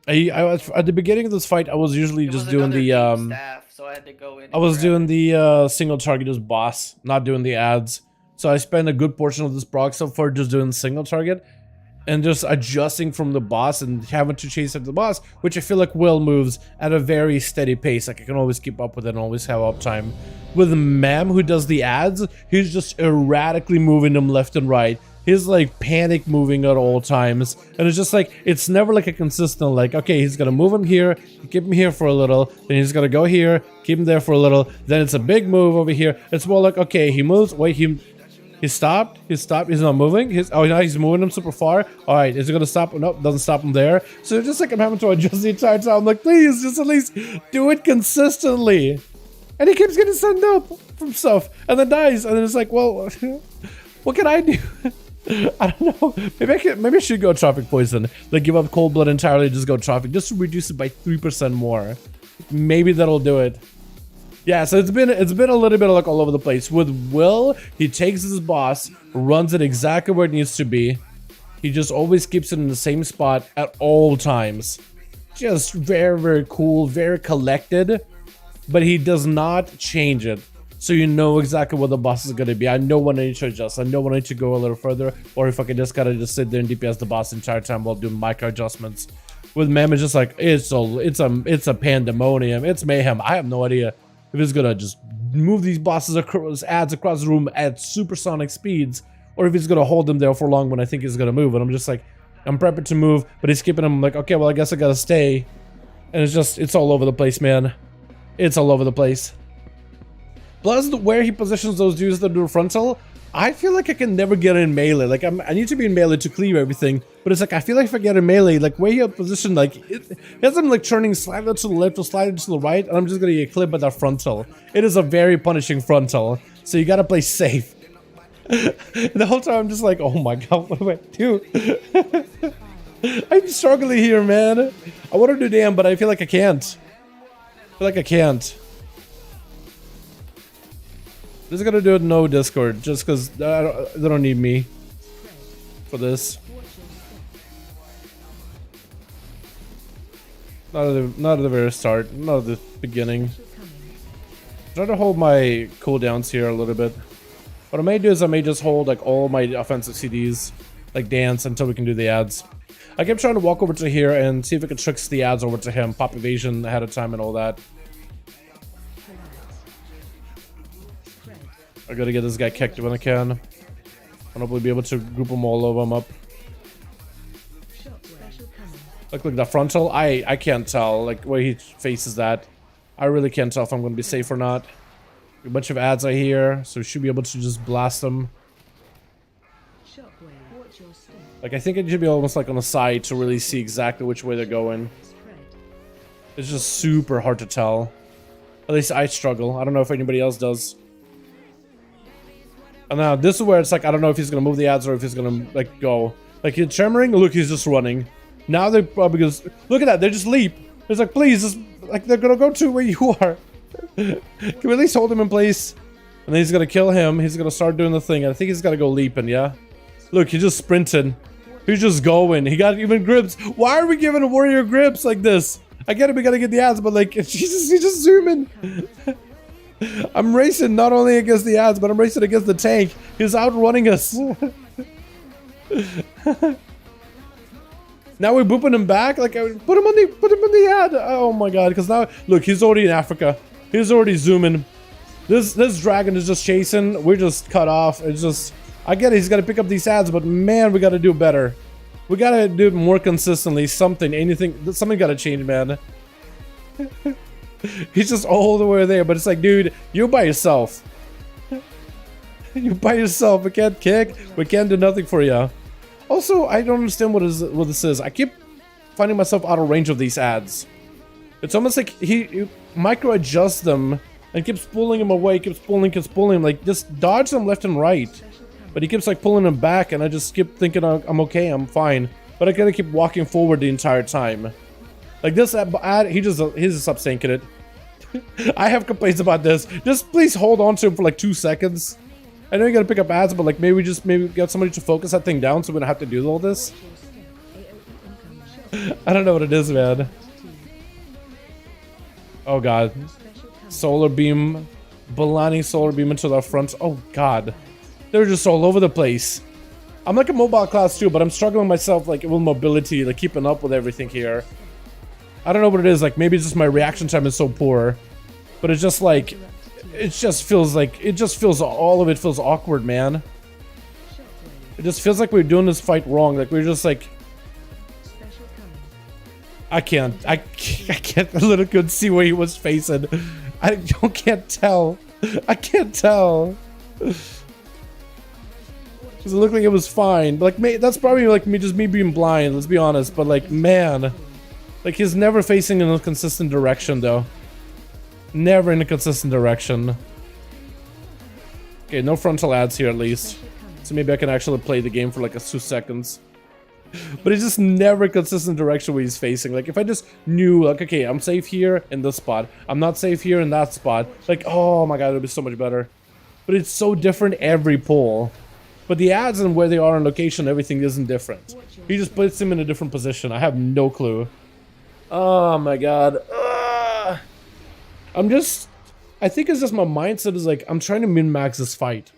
I was, at the beginning of this fight, I was usually just doing the staff, so I had to go in. I was doing the single target as boss, not doing the ads. So I spent a good portion of this proc so far just doing single target and just adjusting from the boss and having to chase after the boss, which I feel like Will moves at a very steady pace. Like I can always keep up with it and always have uptime. With Mam, who does the ads, he's just erratically moving them left and right. He's like panic moving at all times, and it's just like, it's never like a consistent, like, okay, he's gonna move him here, keep him here for a little, then he's gonna go here, keep him there for a little, then it's a big move over here. It's more like, okay, he moves, wait, he stopped, he's not moving, now he's moving him super far. All right, is it gonna stop? Nope, doesn't stop him there. So it's just like I'm having to adjust the entire time. I'm like, please, just at least do it consistently. And he keeps getting stunned up from stuff, and then dies, and then it's like, well, what can I do? I don't know. Maybe I should go Trophic Poison. Like give up Cold Blood entirely, just go Trophic, just to reduce it by 3% more. Maybe that'll do it. Yeah, so it's been a little bit like all over the place. With Will, he takes his boss, runs it exactly where it needs to be. He just always keeps it in the same spot at all times. Just very, very cool, very collected. But he does not change it. So you know exactly what the boss is going to be. I know when I need to adjust. I know when I need to go a little further. Or if I can just gotta just sit there and DPS the boss the entire time while doing micro adjustments. With Mem, it's just like, it's a pandemonium. It's mayhem. I have no idea if it's gonna just move these bosses across the room at supersonic speeds, or if he's gonna hold them there for long when I think he's gonna move. And I'm just like, I'm prepping to move, but he's skipping them. I'm like, okay, well, I guess I gotta stay. And it's all over the place, man. It's all over the place. Plus, where he positions those dudes that do frontal, I feel like I can never get in melee. Like, I need to be in melee to clear everything, but it's like, I feel like if I get in melee, like, where he positioned, like, it has him, like, turning slightly to the left or slightly to the right, and I'm just gonna get clipped by that frontal. It is a very punishing frontal, so you gotta play safe. The whole time, I'm just like, oh my god, what do I do? I'm struggling here, man. I want to do damn, but I feel like I can't. I feel like I can't. Just gonna do it no Discord, just because they don't need me for this. Not at the very start, not at the beginning. try to hold my cooldowns here a little bit. What I may do is I may just hold like all my offensive CDs, like dance, until we can do the ads. I kept trying to walk over to here and see if I could trick the ads over to him, pop evasion ahead of time and all that. I gotta get this guy kicked when I can. I'll probably be able to group them all of them up. Look, that frontal, I can't tell, like, where he faces that. I really can't tell if I'm gonna be safe or not. A bunch of ads are here, so we should be able to just blast them. Like, I think it should be almost like on the side to really see exactly which way they're going. It's just super hard to tell. At least I struggle. I don't know if anybody else does. And now this is where it's like, I don't know if he's gonna move the ads or if he's gonna like go. Like he's tremoring, look, he's just running. Now they're probably gonna look at that, they just leap. It's like, please, just like they're gonna go to where you are. Can we at least hold him in place? And then he's gonna kill him. He's gonna start doing the thing. I think he's gotta go leaping, yeah. Look, he just sprinted. He's just going. He got even grips. Why are we giving a warrior grips like this? I get it, we gotta get the ads, but like, Jesus, he's just zooming. I'm racing not only against the ads, but I'm racing against the tank. He's outrunning us. Now we're booping him back. Like, put him on the ad. Oh my god! Because now, look, he's already in Africa. He's already zooming. This dragon is just chasing. We're just cut off. It's just, I get it. He's got to pick up these ads, but man, we got to do better. We got to do it more consistently. Something, anything, something got to change, man. He's just all the way there, but it's like, dude, you're by yourself. You're by yourself. We can't kick. We can't do nothing for you. Also, I don't understand what this is. I keep finding myself out of range of these ads. It's almost like he micro adjusts them and keeps pulling him away, keeps pulling him. Like, just dodge them left and right. But he keeps like pulling him back, and I just keep thinking I'm okay, I'm fine. But I gotta keep walking forward the entire time. Like this ad, he's just stop sinking it. I have complaints about this. Just please hold on to him for like 2 seconds. I know you gotta pick up ads, but like maybe get somebody to focus that thing down so we don't have to do all this. I don't know what it is, man. Oh god. Solar beam. Balani solar beam into the front. Oh god. They're just all over the place. I'm like a mobile class too, but I'm struggling myself like with mobility, like keeping up with everything here. I don't know what it is, like maybe it's just my reaction time is so poor. But it's just like, it just feels all of it feels awkward, man. It just feels like we're doing this fight wrong, like we're just like, I can't let it good see where he was facing. I can't tell. I can't tell. Does it look like it was fine? Like, that's probably like me being blind, let's be honest, but like, man. Like, he's never facing in a consistent direction, though. Never in a consistent direction. Okay, no frontal ads here, at least. So maybe I can actually play the game for, like, 2 seconds. But it's just never a consistent direction where he's facing. Like, if I just knew, like, okay, I'm safe here in this spot. I'm not safe here in that spot. Like, oh my god, it would be so much better. But it's so different every pull. But the ads and where they are in location, everything isn't different. He just puts him in a different position. I have no clue. Oh my god. I think it's just my mindset is like, I'm trying to min-max this fight.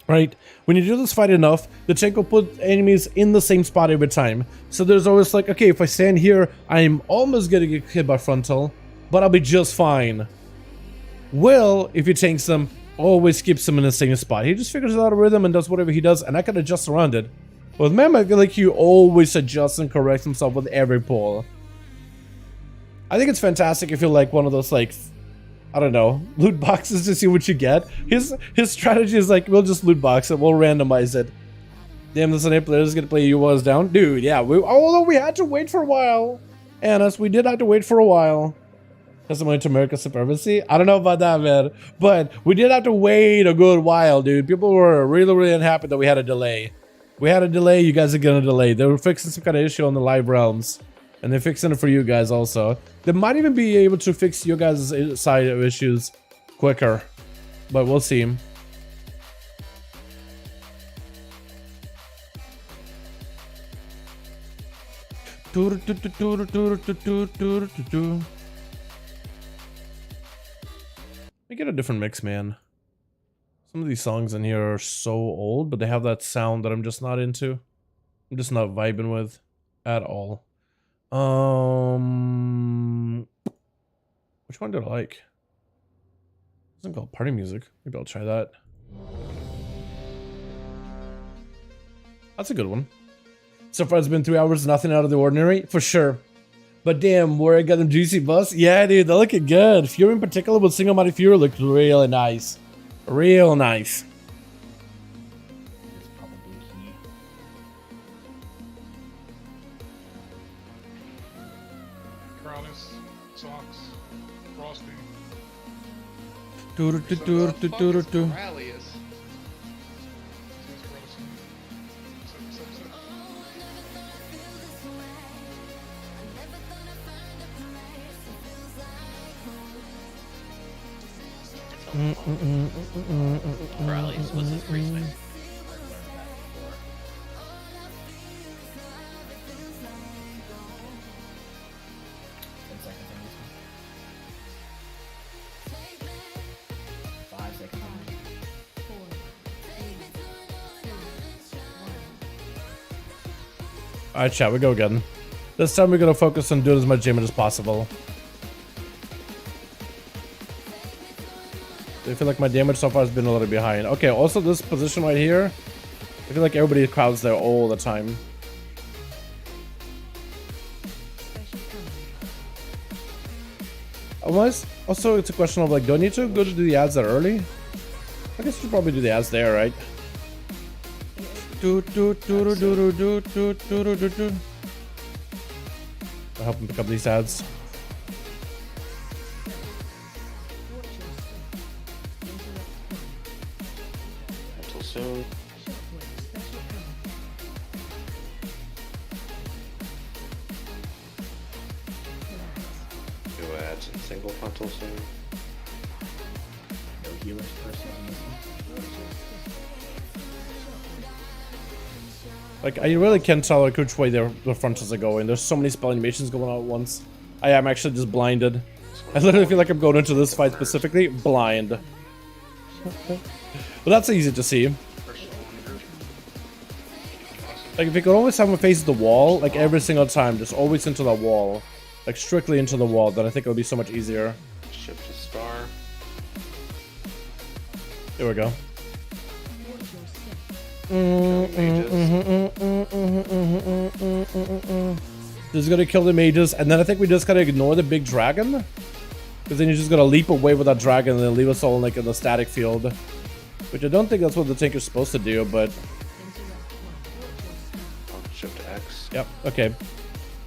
Right? When you do this fight enough, the tank will put enemies in the same spot every time. So there's always like, okay, if I stand here, I'm almost gonna get hit by frontal, but I'll be just fine. Will, if he tanks them, always keeps them in the same spot. He just figures out a rhythm and does whatever he does, and I can adjust around it. With Mem, I feel like he always adjusts and corrects himself with every pull. I think it's fantastic if you're like one of those like, I don't know, loot boxes to see what you get. His strategy is like, we'll just loot box it, we'll randomize it. Damn, this NA player is gonna play you was down. Dude, yeah, although we had to wait for a while. Annis, we did have to wait for a while. Testimony to America's supremacy? I don't know about that, man. But we did have to wait a good while, dude. People were really, really unhappy that we had a delay. We had a delay, you guys are gonna delay. They were fixing some kind of issue on the live realms. And they're fixing it for you guys also. They might even be able to fix your guys' side of issues quicker. But we'll see. We I get a different mix, man. Some of these songs in here are so old, but they have that sound that I'm just not into. I'm just not vibing with at all. Which one do I like? This is called party music. Maybe I'll try that. That's a good one. So far it's been 3 hours, nothing out of the ordinary, for sure. But damn, where I got them juicy buffs? Yeah, dude, they're looking good. Fury in particular with single mighty Fury looks really nice. Real nice. Crownus, Socks, Frosty. Rallius. Rallies was his freeze mix. Alright, chat, we go again. This time we're gonna focus on doing as much damage as possible. I feel like my damage so far has been a little behind. Okay, also this position right here, I feel like everybody crowds there all the time. Also, it's a question of like, do I need to go to do the ads there early? I guess you should probably do the ads there, right? I'll help him pick up these ads. Until soon. Do ads in single frontal soon. No healers person on this one. Like, I really can't tell like which way the frontals are going. There's so many spell animations going on at once. I am actually just blinded. I literally feel like I'm going into this fight specifically blind. But that's easy to see. Like, if you could always have him face the wall, like every single time, just always into the wall. Like, strictly into the wall, then I think it would be so much easier. Shift to star. Here we go. This is gonna kill the mages, and then I think we just gotta ignore the big dragon, because then you're just gonna leap away with that dragon and then leave us all like in the static field, which I don't think that's what the tank is supposed to do. But Shift to X. yep, okay. And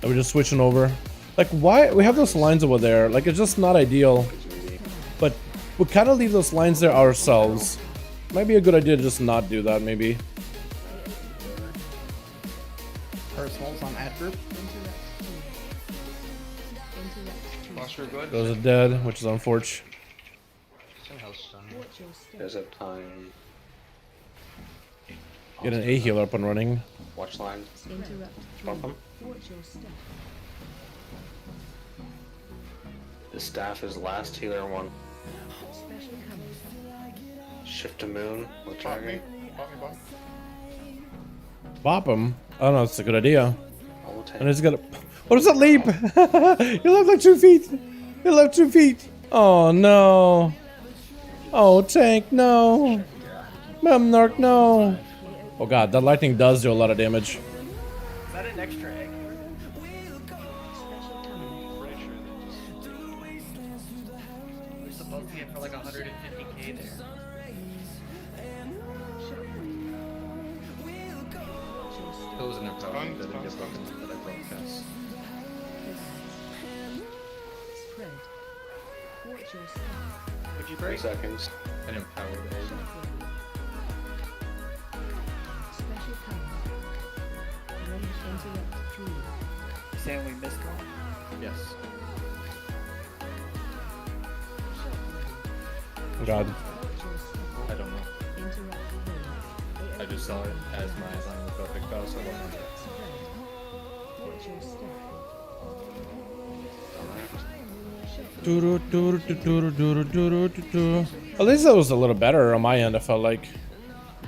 we're just switching over. Like, why we have those lines over there? Like, it's just not ideal. But we kind of leave those lines there ourselves. Might be a good idea to just not do that, maybe. Personals on ad group. Those are dead, which is unfortunate. There's a time. Get an A healer up and running. Watch line. Bump him. The staff is last healer one. Shift to moon with dragon. Bop him. Oh no, it's a good idea. And he's gonna. What does that leap? You left like 2 feet. You left 2 feet. Oh no. Oh tank, no. Memnarch, no. Oh god, that lightning does do a lot of damage. Is that an extra egg? We're supposed to get for like 150k there. Those in their power that didn't get broken that I broadcast. Would you 3 break? seconds. An empowered egg. Saying we missed one? Yes. God. I don't know. I just saw it as my line with perfect bow, so I don't know. At least that was a little better on my end, I felt like.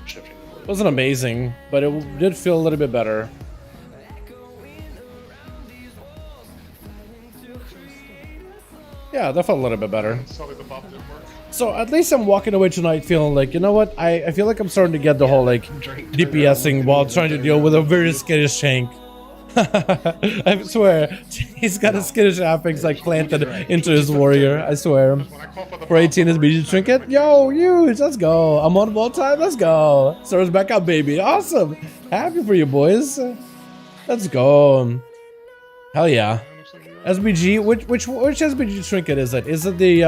It wasn't amazing, but it did feel a little bit better. Yeah, that felt a little bit better. So at least I'm walking away tonight feeling like, you know what, I feel like I'm starting to get the whole like DPSing while trying to deal with a very skittish tank. I swear, he's got a skittish affix like planted into his warrior, I swear. For 18 is BG Trinket? Yo, huge, let's go. I'm on ball time, let's go. Serves back up, baby. Awesome. Happy for you, boys. Let's go. Hell yeah. SBG, which SBG trinket is it? Is it the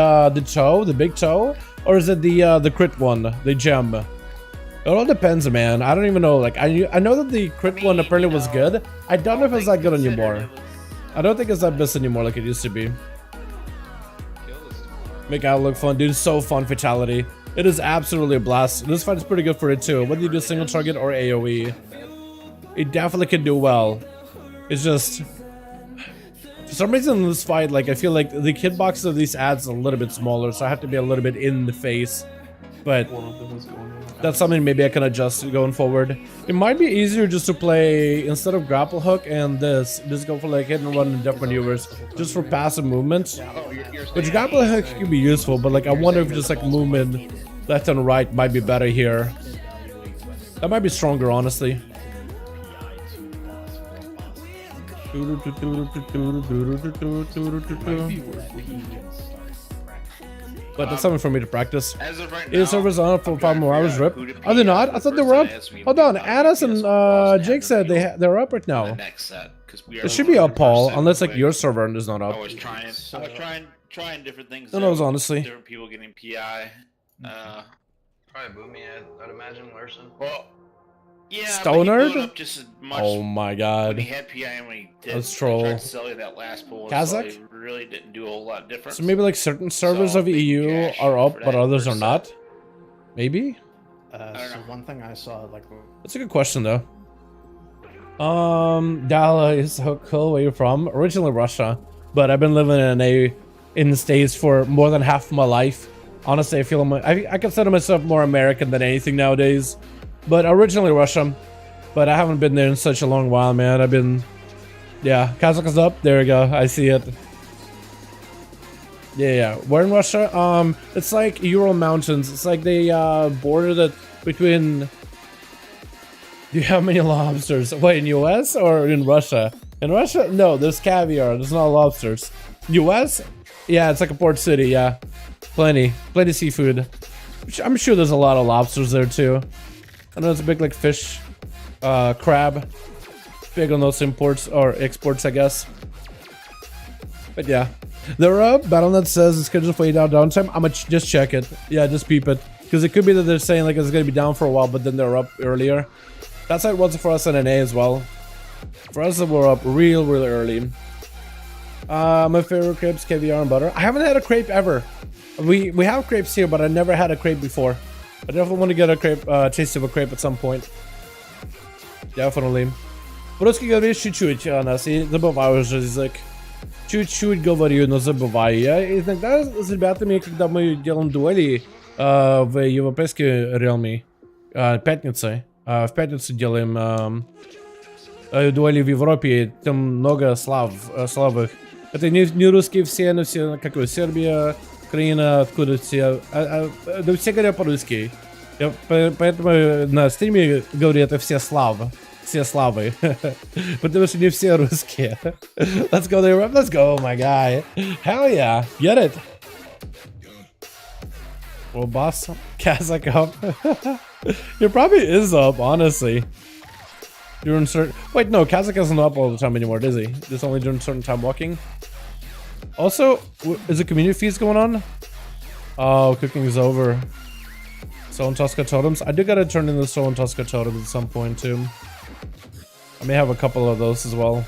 toe, the big toe, or is it the crit one, the gem? It all depends, man. I don't even know. Like I know that the crit one apparently was good. I don't know if it's that good anymore. I don't think it's that best anymore like it used to be. Make out look fun, dude. It's so fun. Fatality. It is absolutely a blast. This fight is pretty good for it too. Whether you do single target or AOE, it definitely can do well. It's just. For some reason in this fight, like I feel like the hitbox of these ads is a little bit smaller, so I have to be a little bit in the face. But that's something maybe I can adjust going forward. It might be easier just to play, instead of grapple hook and just go for like hit and run and death maneuvers, just for passive movement. Which grapple hook can be useful, but like I wonder if just like movement left and right might be better here. That might be stronger, honestly. But that's something for me to practice. As of right Is servers on for 5 more hours, rip? Are they not? I thought they were up. Hold on, Addons and Jake said they're up right now. It should be up, Paul, unless like your server is not up. I was trying different things. Who knows, honestly. Different people getting PI. Probably Boomy, I'd imagine, Larson. Well, yeah, Stonard? Just as much Oh my god. when he had PI and when he did. Let's troll. I tried to sell you that last pool. Kazakh? So he really didn't do a whole lot different. So maybe like certain servers of EU are up, but others are not? Maybe? So one thing I saw, like... That's a good question, though. Dala is so cool. Where you from? Originally Russia, but I've been living in the States for more than half my life. Honestly, I feel I consider myself more American than anything nowadays. But originally Russia, but I haven't been there in such a long while, man. I've been, yeah, Kazakh is up. There we go. I see it. Yeah. Where in Russia? It's like Ural Mountains. It's like they bordered it between. Do you have many lobsters? Wait, in US or in Russia? In Russia, no. There's caviar. There's no lobsters. US? Yeah, it's like a port city. Yeah, plenty seafood. I'm sure there's a lot of lobsters there too. I know it's a big like fish, crab, big on those imports or exports, I guess. But yeah, they're up. Battle.net says it's scheduled for 8 hour downtime. I'ma just check it. Yeah, just peep it, because it could be that they're saying like it's gonna be down for a while, but then they're up earlier. That's how it was for us in NA as well. For us, we're up really early. My favorite crepes, caviar and butter. I haven't had a crepe ever. We have crepes here, but I never had a crepe before. I definitely want to get a crepe, taste of a crepe at some point. Definitely. По-русски говоришь чуть-чуть, нас и забываю уже язык. Чуть-чуть говорю, но забываю. Я иногда с ребятами, когда мы делаем дуэли в европейской реалме, пятницы, в пятницу делаем дуэли в Европе, там много славых. Это не русские все, но все, как Сербия, Украина, откуда все, да все говорят по-русски. Поэтому на стриме говорят все славы. Потому что не все русские. Let's go there, let's go, my guy. Hell yeah, get it. Well, boss, Kazakh up. It probably is up, honestly. During certain, wait, no, Kazakh isn't up all the time anymore, is he? Just only during certain time walking. Also, is the community feast going on? Oh, cooking is over. Stolen Tusker Totems. I do gotta turn in the Stolen Tusker Totems at some point too. I may have a couple of those as well.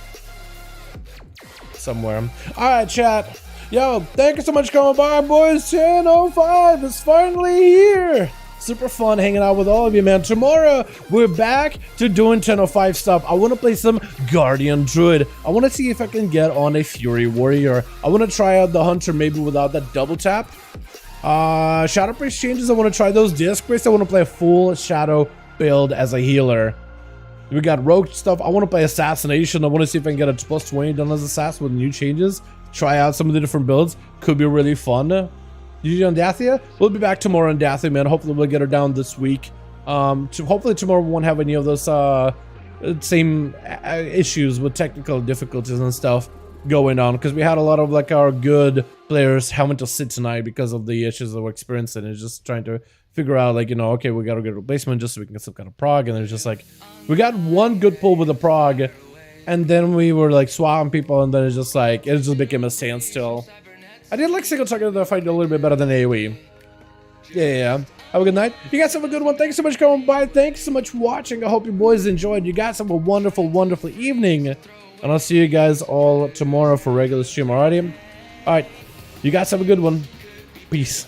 Somewhere. Alright, chat. Yo, thank you so much for coming by, boys. 10:05 is finally here. Super fun hanging out with all of you, man. Tomorrow, we're back to doing 10:05 stuff. I want to play some Guardian Druid. I want to see if I can get on a Fury Warrior. I want to try out the Hunter maybe without that double tap. Shadow Priest changes. I want to try those Disc Priest. I want to play a full Shadow build as a healer. We got Rogue stuff. I want to play Assassination. I want to see if I can get a plus 20 done as Assassin with new changes. Try out some of the different builds. Could be really fun. GG on Dathia. We'll be back tomorrow on Dathia, man. Hopefully we'll get her down this week. Hopefully tomorrow we won't have any of those same issues with technical difficulties and stuff going on, because we had a lot of like our good players having to sit tonight because of the issues that we're experiencing. It's just trying to figure out, like, you know, okay, we gotta get a replacement just so we can get some kind of prog, and it's just like we got one good pull with the prog, and then we were like swapping people, and then it's just like it just became a standstill. I did like single target that fight a little bit better than AoE. Yeah. Have a good night. You guys have a good one. Thanks so much for coming by. Thanks so much for watching. I hope you boys enjoyed. You guys have a wonderful, wonderful evening. And I'll see you guys all tomorrow for regular stream. Alrighty? Alright. You guys have a good one. Peace.